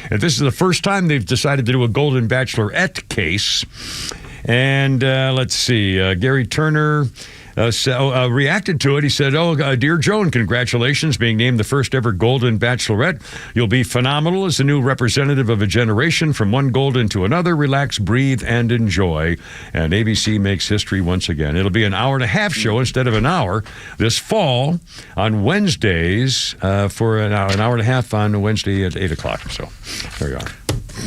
And this is the first time they've decided to do a Golden Bachelorette case. And let's see, Gary Turner reacted to it. He said, dear Joan, congratulations being named the first ever Golden Bachelorette. You'll be phenomenal as the new representative of a generation from one golden to another. Relax, breathe, and enjoy. And ABC makes history once again. It'll be an hour-and-a-half show instead of an hour this fall on Wednesdays for an hour and a half on Wednesday at 8 o'clock. So there you are.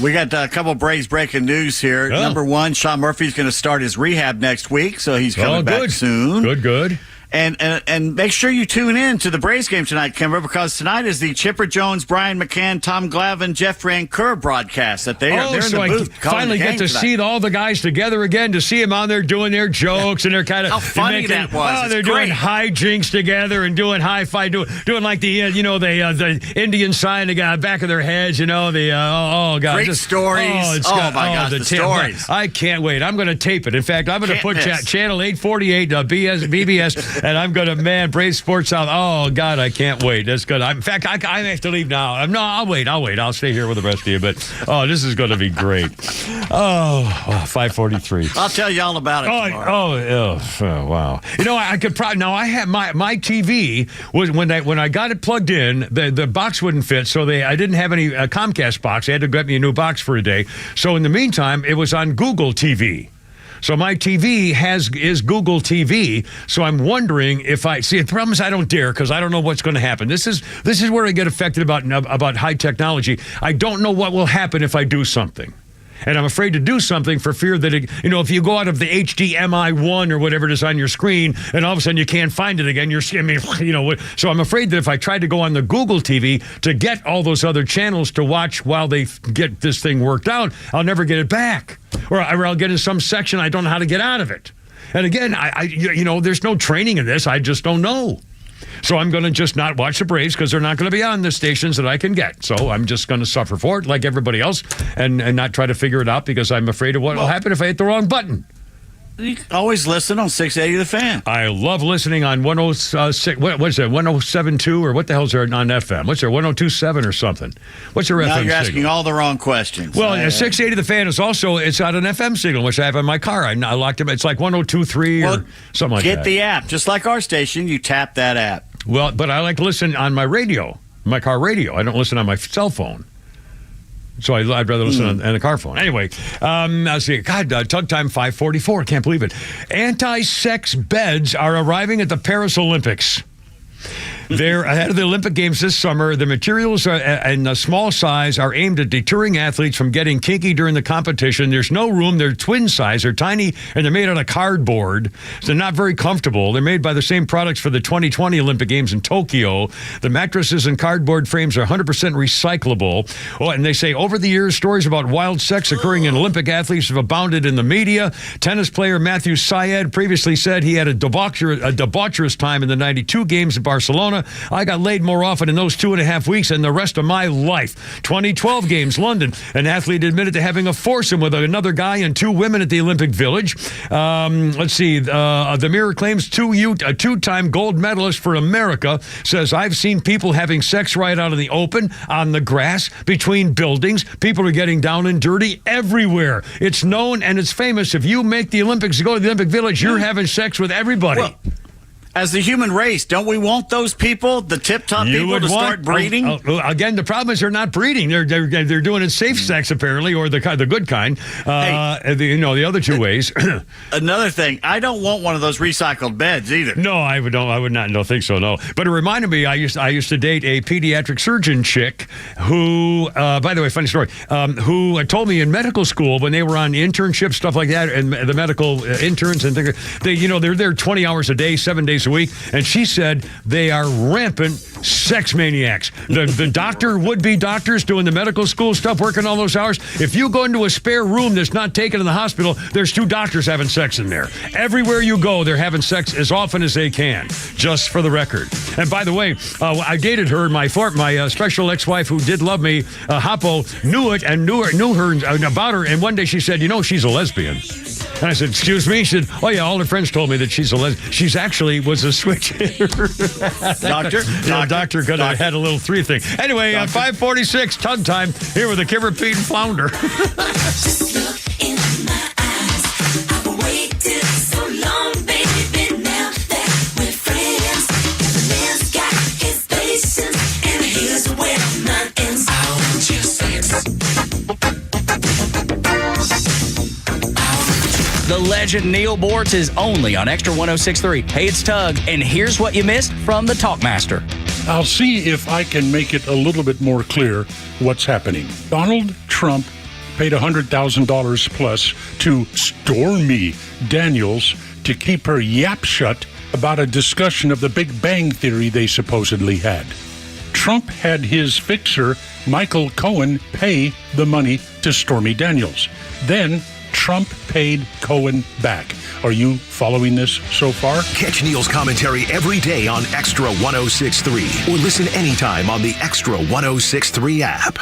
We got a couple of Braves breaking news here. Number one, Sean Murphy's going to start his rehab next week, so he's coming back soon. Good. And make sure you tune in to the Braves game tonight, Kimber, because tonight is the Chipper Jones, Brian McCann, Tom Glavine, Jeff Rancour broadcast that they're in so the booth. I finally get to see all the guys together again, to see them on there doing their jokes and they're kind of how funny that was. Oh, they're doing hijinks together and doing hi-fi, doing like the the Indian sign they got back of their heads. God, great stories. My gosh, the stories. I can't wait. I'm going to tape it. In fact, I'm going to put channel 848 BBS, and I'm going to Brave Sports South. Oh God, I can't wait. That's good. In fact, I have to leave now. No, I'll wait. I'll stay here with the rest of you. But this is going to be great. 5:43. I'll tell you all about it tomorrow. Wow. I could probably now. I have my TV was when I got it plugged in, the box wouldn't fit, so I didn't have any Comcast box. I had to get me a new box for a day. So in the meantime, it was on Google TV. So my TV is Google TV. So I'm wondering if the problem is I don't dare, because I don't know what's going to happen. This is where I get affected about high technology. I don't know what will happen if I do something. And I'm afraid to do something for fear that, if you go out of the HDMI 1 or whatever it is on your screen, and all of a sudden you can't find it again, so I'm afraid that if I try to go on the Google TV to get all those other channels to watch while they get this thing worked out, I'll never get it back. Or I'll get in some section, I don't know how to get out of it. And again, there's no training in this. I just don't know. So I'm going to just not watch the Braves because they're not going to be on the stations that I can get. So I'm just going to suffer for it like everybody else and not try to figure it out because I'm afraid of what will happen if I hit the wrong button. You can always listen on 680 The Fan. I love listening on 106. What is it? 107.2 or what the hell's there on FM? What's there? 102.7 or something? What's your FM signal? Now you're asking all the wrong questions. Well, 680 The Fan is also it's on an FM signal which I have in my car. I locked it. It's like 102.3 or something like that. Get the app, just like our station. You tap that app. Well, but I like to listen on my radio, my car radio. I don't listen on my cell phone. So I'd rather listen on the car phone. Anyway, I'll see. God, Tug Time 5:44. Can't believe it. Anti-sex beds are arriving at the Paris Olympics. They're ahead of the Olympic Games this summer. The materials and the small size are aimed at deterring athletes from getting kinky during the competition. There's no room. They're twin size. They're tiny, and they're made out of cardboard. So they're not very comfortable. They're made by the same products for the 2020 Olympic Games in Tokyo. The mattresses and cardboard frames are 100% recyclable. Oh, and they say over the years, stories about wild sex occurring in Olympic athletes have abounded in the media. Tennis player Matthew Syed previously said he had a debaucherous time in the 92 games in Barcelona. I got laid more often in those 2.5 weeks than the rest of my life. 2012 games, London. An athlete admitted to having a foursome with another guy and 2 women at the Olympic Village. Let's see. The Mirror claims a two-time gold medalist for America says, I've seen people having sex right out in the open, on the grass, between buildings. People are getting down and dirty everywhere. It's known and it's famous. If you make the Olympics, go to the Olympic Village, you're having sex with everybody. Well, as the human race, don't we want those people, the tip-top people, to start breeding? Again, the problem is they're not breeding. They're doing it safe sex, apparently, or the good kind. The other two ways. Another thing, I don't want one of those recycled beds either. No, I would not. No, think so. No, but it reminded me. I used to date a pediatric surgeon chick who, by the way, funny story. Who told me in medical school when they were on internship stuff like that, and the medical interns and things, they're there 20 hours a day, 7 days a week, and she said they are rampant sex maniacs. The would-be doctors doing the medical school stuff, working all those hours. If you go into a spare room that's not taken in the hospital, there's 2 doctors having sex in there. Everywhere you go, they're having sex as often as they can, just for the record. And by the way, I dated her, my special ex-wife who did love me, Hoppo, knew it and knew her about her, and one day she said, she's a lesbian. And I said, excuse me? She said, oh yeah, all her friends told me that she's a lesbian. She's actually was a switch hitter. Doctor could have had a little 3 thing. Anyway, 5:46, Tug Time, here with the Kimber, Pete, and Flounder. Just look in my eyes. I've waited so long, baby, now that we're friends. The man's got his patience, and here's where mine ends. I want your sex. The legend Neil Borts is only on XTRA 106.3. Hey, it's Tug, and here's what you missed from the Talkmaster. I'll see if I can make it a little bit more clear what's happening. Donald Trump paid $100,000 plus to Stormy Daniels to keep her yap shut about a discussion of the Big Bang Theory they supposedly had. Trump had his fixer, Michael Cohen, pay the money to Stormy Daniels. Then Trump paid Cohen back. Are you following this so far? Catch Neil's commentary every day on Extra 106.3 or listen anytime on the Extra 106.3 app.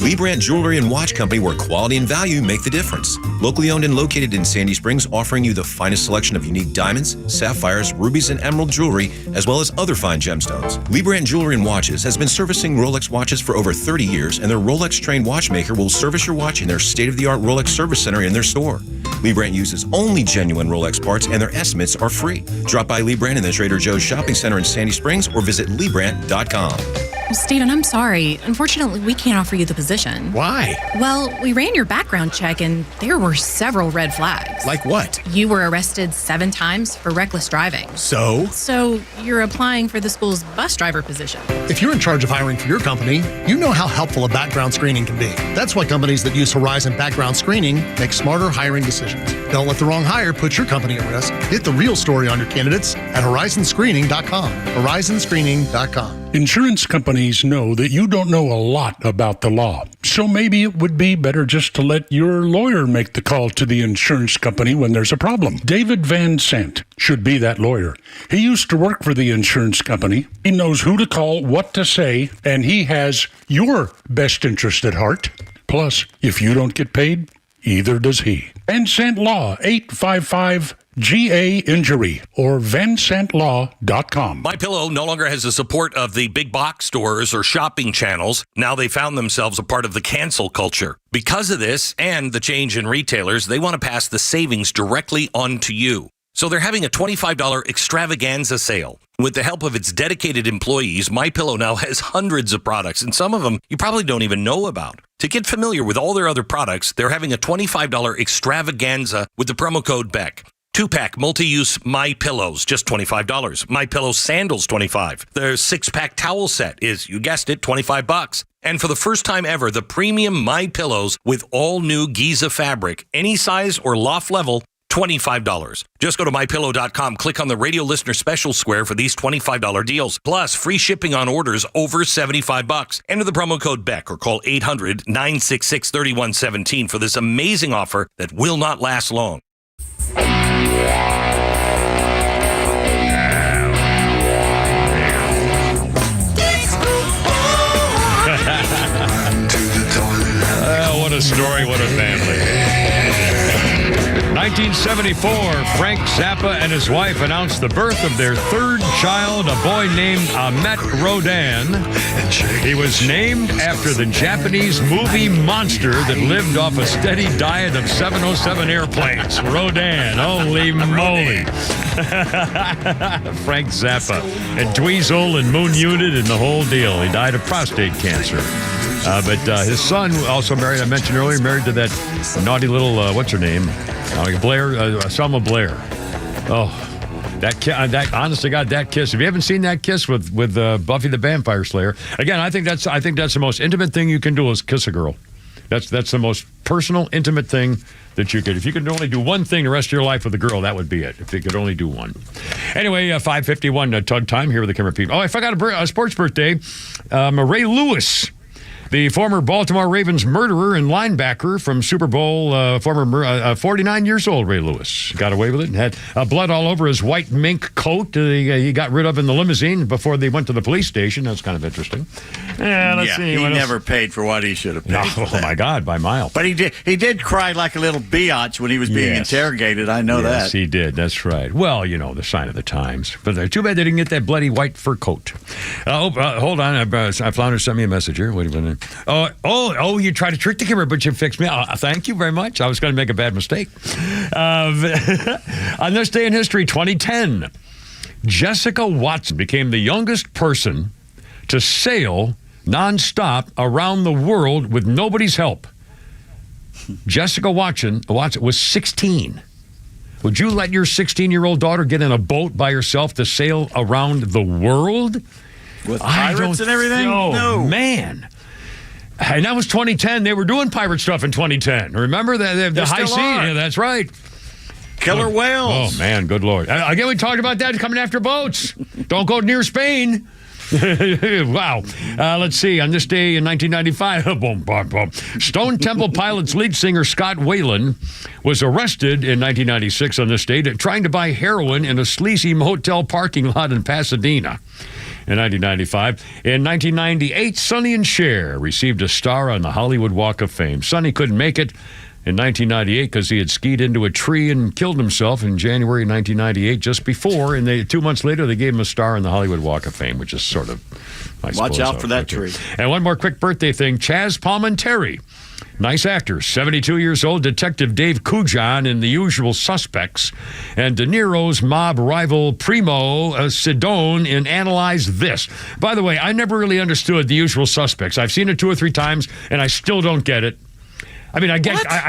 Lee Brandt Jewelry and Watch Company, where quality and value make the difference. Locally owned and located in Sandy Springs, offering you the finest selection of unique diamonds, sapphires, rubies, and emerald jewelry, as well as other fine gemstones. Lee Brandt Jewelry and Watches has been servicing Rolex watches for over 30 years, and their Rolex-trained watchmaker will service your watch in their state-of-the-art Rolex service center in their store. Lee Brandt uses only genuine Rolex parts, and their estimates are free. Drop by Lee Brandt in the Trader Joe's Shopping Center in Sandy Springs or visit LeeBrandt.com. Well, Stephen, I'm sorry. Unfortunately, we can't offer you the position. Why? Well, we ran your background check and there were several red flags. Like what? You were arrested 7 times for reckless driving. So? So you're applying for the school's bus driver position. If you're in charge of hiring for your company, you know how helpful a background screening can be. That's why companies that use Horizon Background Screening make smarter hiring decisions. Don't let the wrong hire put your company at risk. Get the real story on your candidates at horizonscreening.com. Horizonscreening.com. Insurance companies know that you don't know a lot about the law, so maybe it would be better just to let your lawyer make the call to the insurance company when there's a problem. David Van Sant should be that lawyer. He used to work for the insurance company. He knows who to call, what to say, and he has your best interest at heart. Plus, if you don't get paid, either does he. Van Sant Law, 855-GA-INJURY or vansantlaw.com. MyPillow no longer has the support of the big box stores or shopping channels. Now they found themselves a part of the cancel culture. Because of this and the change in retailers, they want to pass the savings directly on to you. So they're having a $25 extravaganza sale. With the help of its dedicated employees, MyPillow now has hundreds of products, and some of them you probably don't even know about. To get familiar with all their other products, they're having a $25 extravaganza with the promo code BECK. 2-pack multi-use MyPillows, just $25. MyPillow sandals, $25. Their 6-pack towel set is, you guessed it, $25. And for the first time ever, the premium MyPillows with all new Giza fabric, any size or loft level, $25. Just go to MyPillow.com, click on the radio listener special square for these $25 deals. Plus, free shipping on orders over $75. Enter the promo code BECK or call 800-966-3117 for this amazing offer that will not last long. What a story, what a family. 1974, Frank Zappa and his wife announced the birth of their third child, a boy named Ahmet Rodan. He was named after the Japanese movie monster that lived off a steady diet of 707 airplanes. Rodan, holy moly. Frank Zappa and Dweezil and Moon Unit and the whole deal. He died of prostate cancer. But his son also married, I mentioned earlier, married to that naughty little, what's her name? Blair, Selma Blair. Oh, that honest to God, that kiss. If you haven't seen that kiss with Buffy the Vampire Slayer, again, I think that's the most intimate thing you can do is kiss a girl. That's the most personal, intimate thing that you could. If you could only do one thing the rest of your life with a girl, that would be it. If you could only do one. Anyway, 5:51 Tug Time here with the camera people. Oh, I forgot a sports birthday. Ray Lewis, the former Baltimore Ravens murderer and linebacker from Super Bowl, 49 years old, Ray Lewis. Got away with it and had blood all over his white mink coat he got rid of in the limousine before they went to the police station. That's kind of interesting. Let's see. He never paid for what he should have paid for that. My God, by mile. But he did cry like a little biatch when he was being interrogated. I know that. Yes, he did. That's right. Well, the sign of the times. But too bad they didn't get that bloody white fur coat. Hold on. Flounder sent me a message here. Wait a minute. You tried to trick the camera, but you fixed me. Thank you very much. I was going to make a bad mistake. On this day in history, 2010, Jessica Watson became the youngest person to sail nonstop around the world with nobody's help. Jessica Watson was 16. Would you let your 16-year-old daughter get in a boat by herself to sail around the world? With pirates and everything? No, man. And that was 2010. They were doing pirate stuff in 2010. Remember the high sea? Yeah, that's right. killer whales. Oh, man, good Lord. Again, we talked about that coming after boats. Don't go near Spain. Wow. Let's see. On this day in 1995, Stone Temple Pilots lead singer Scott Weiland was arrested in 1996 on this date trying to buy heroin in a sleazy motel parking lot in Pasadena. In 1995. In 1998, Sonny and Cher received a star on the Hollywood Walk of Fame. Sonny couldn't make it in 1998 because he had skied into a tree and killed himself in January 1998, just before, and 2 months later, they gave him a star on the Hollywood Walk of Fame, which is sort of, I suppose. Watch out for that tree. And one more quick birthday thing. Chaz Palminteri, nice actor, 72 years old, Detective Dave Cujan in The Usual Suspects, and De Niro's mob rival Primo Sidone in Analyze This. By the way, I never really understood The Usual Suspects. I've seen it 2 or 3 times, and I still don't get it. I mean, I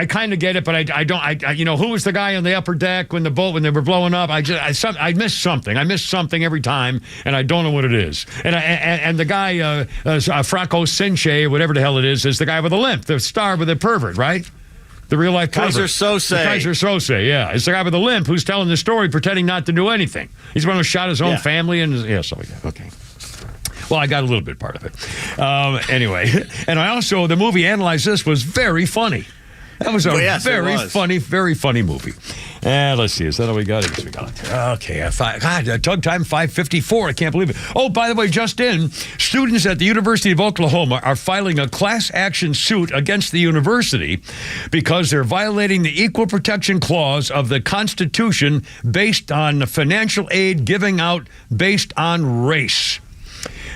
kind of get it, but I don't. You know, who was the guy on the upper deck when they were blowing up? I missed something. I missed something every time, and I don't know what it is. And the guy, Franco Sinche, whatever the hell it is the guy with a limp, the star with a pervert, right? The real life pervert. Kaiser Sose. Kaiser Sose, yeah. It's the guy with the limp who's telling the story, pretending not to do anything. He's the one who shot his own family, and so yeah, okay. Well, I got a little bit part of it. Anyway, and I also, the movie Analyze This was very funny. That was a very funny movie. And let's see, is that all we got? I guess we got it. Okay, Tug Time 5:54. I can't believe it. Oh, by the way, just in, students at the University of Oklahoma are filing a class action suit against the university because they're violating the Equal Protection Clause of the Constitution based on financial aid giving out based on race.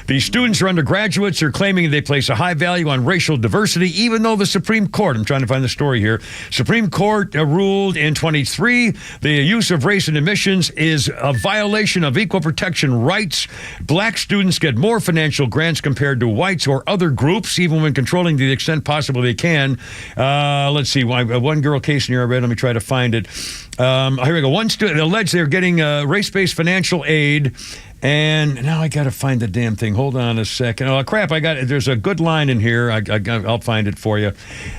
These students are undergraduates. They're claiming they place a high value on racial diversity, even though the Supreme Court, I'm trying to find the story here, Supreme Court ruled in 23, the use of race in admissions is a violation of equal protection rights. Black students get more financial grants compared to whites or other groups, even when controlling to the extent possible they can. Let's see, one girl case in here I read. Let me try to find it. Here we go. One student alleged they're getting race-based financial aid. And now I got to find the damn thing. Hold on a second. Oh, crap. There's a good line in here. I'll find it for you.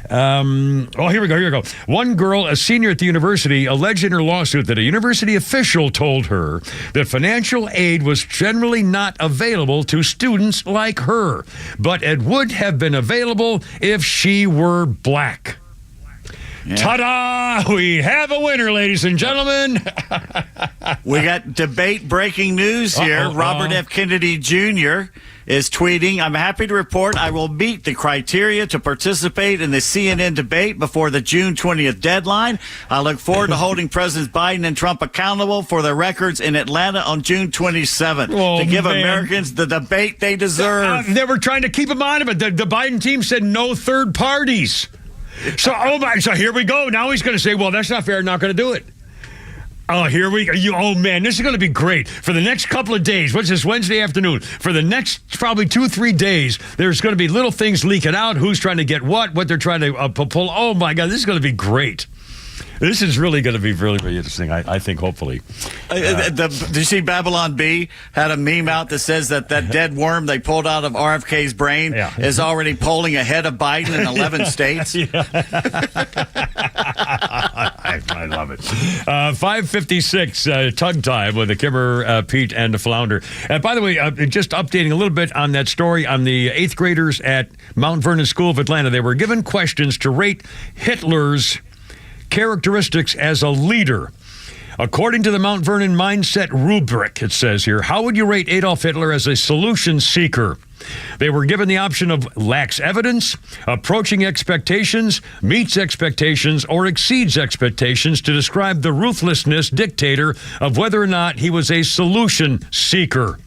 Here we go. One girl, a senior at the university, alleged in her lawsuit that a university official told her that financial aid was generally not available to students like her, but it would have been available if she were black. Yeah. Ta-da! We have a winner, ladies and gentlemen. We got debate breaking news here. Robert F. Kennedy Jr. is tweeting, I'm happy to report I will meet the criteria to participate in the CNN debate before the June 20th deadline. I look forward to holding Presidents Biden and Trump accountable for their records in Atlanta on June 27th to give Americans the debate they deserve. They were trying to keep him out of it. The Biden team said no third parties. So here we go. Now he's going to say, well, that's not fair. I'm not going to do it. Oh, here we go. Man, this is going to be great. For the next couple of days, what's this, Wednesday afternoon? For the next probably 2-3 days, there's going to be little things leaking out. Who's trying to get what they're trying to pull. Oh, my God, this is going to be great. This is really going to be really, really interesting, I think, hopefully. Did you see Babylon B had a meme out that says that dead worm they pulled out of RFK's brain is already polling ahead of Biden in 11 states? I love it. 5:56, Tug Time with the Kimmer, Pete, and the Flounder. By the way, just updating a little bit on that story on the 8th graders at Mount Vernon School of Atlanta. They were given questions to rate Hitler's characteristics as a leader. According to the Mount Vernon Mindset Rubric, it says here, how would you rate Adolf Hitler as a solution seeker? They were given the option of lacks evidence, approaching expectations, meets expectations, or exceeds expectations to describe the ruthlessness dictator of whether or not he was a solution seeker.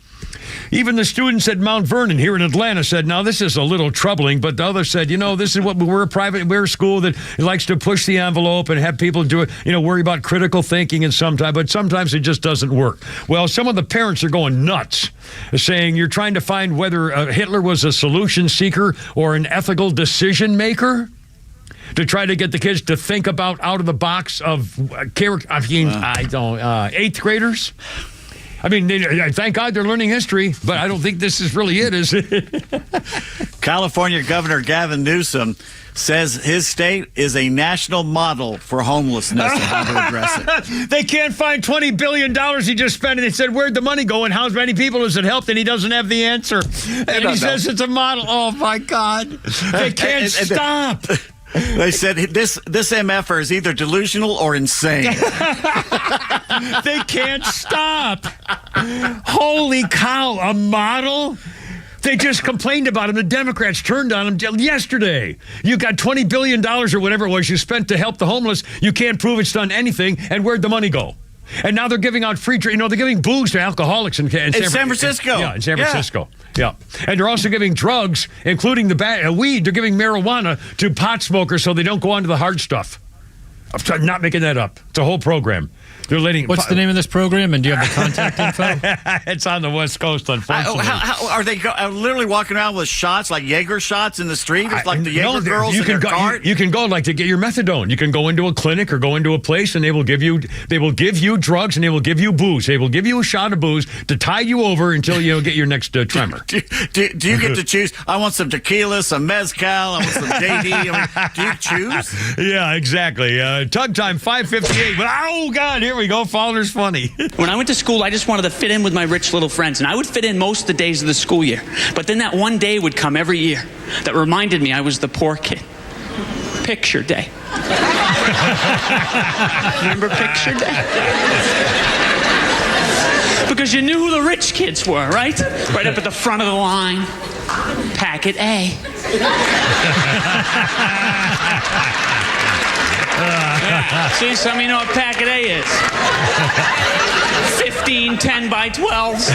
Even the students at Mount Vernon here in Atlanta said, now this is a little troubling, but the others said, this is what we're a school that likes to push the envelope and have people do it, worry about critical thinking and but sometimes it just doesn't work. Well, some of the parents are going nuts, saying you're trying to find whether Hitler was a solution seeker or an ethical decision maker to try to get the kids to think about out of the box of character. 8th graders. I mean, thank God they're learning history, but I don't think this is really it, is it? California Governor Gavin Newsom says his state is a national model for homelessness and how to address it. They can't find $20 billion he just spent, and they said, where'd the money go and how many people has it helped? And he doesn't have the answer. And he says it's a model. Oh, my God. They can't stop. They said this MFer is either delusional or insane. They can't stop. Holy cow, a model? They just complained about him. The Democrats turned on him yesterday. You got $20 billion or whatever it was you spent to help the homeless. You can't prove it's done anything. And where'd the money go? And now they're giving out free, they're giving booze to alcoholics in San Francisco. Yeah, in San Francisco. Yeah. And they're also giving drugs, including the weed. They're giving marijuana to pot smokers so they don't go on to the hard stuff. I'm not making that up. It's a whole program. They're letting. What's the name of this program, and do you have the contact info? It's on the West Coast, unfortunately. How are they literally walking around with shots, like Jaeger shots in the street? It's like the Jaeger girls in their cart? You can go like to get your methadone. You can go into a clinic or go into a place, and they will give you drugs, and they will give you booze. They will give you a shot of booze to tide you over until you get your next tremor. Do you get to choose? I want some tequila, some mezcal, I want some JD. Do you choose? Yeah, exactly. Tug time, 5:58. But oh God, here we go. Fowler's funny. When I went to school, I just wanted to fit in with my rich little friends, and I would fit in most of the days of the school year. But then that one day would come every year that reminded me I was the poor kid. Picture day. Remember picture day? Because you knew who the rich kids were, right? Right up at the front of the line. Packet A. Yeah. See, some of you know what packet A is. 15 10x12s.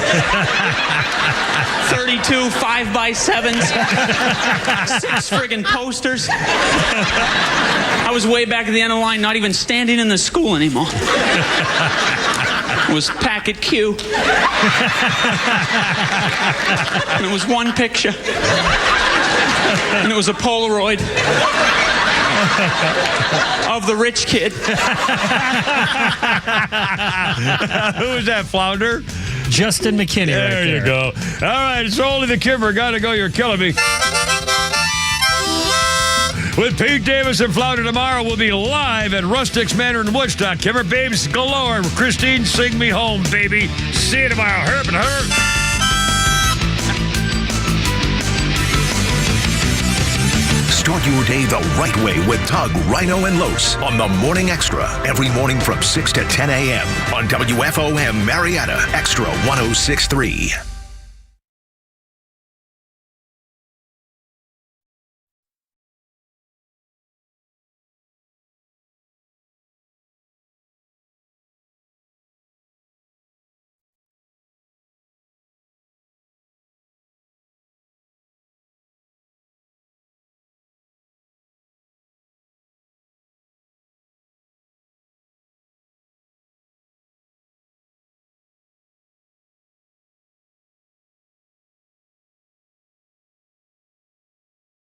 32 5x7s. 6 friggin' posters. I was way back at the end of the line, not even standing in the school anymore. It was packet Q. And it was one picture. And it was a Polaroid of the rich kid. Who is that, Flounder? Justin McKinney. There you go. All right, it's only the Kimmer. Gotta go. You're killing me. With Pete Davis and Flounder tomorrow, we'll be live at Rustic's Manor in Woodstock. Kimmer babes galore. Christine, sing me home, baby. See you tomorrow. Herb and Herb. Start your day the right way with Tug, Rhino, and Los on the Morning Extra. Every morning from 6 to 10 a.m. on WFOM Marietta, Extra 106.3.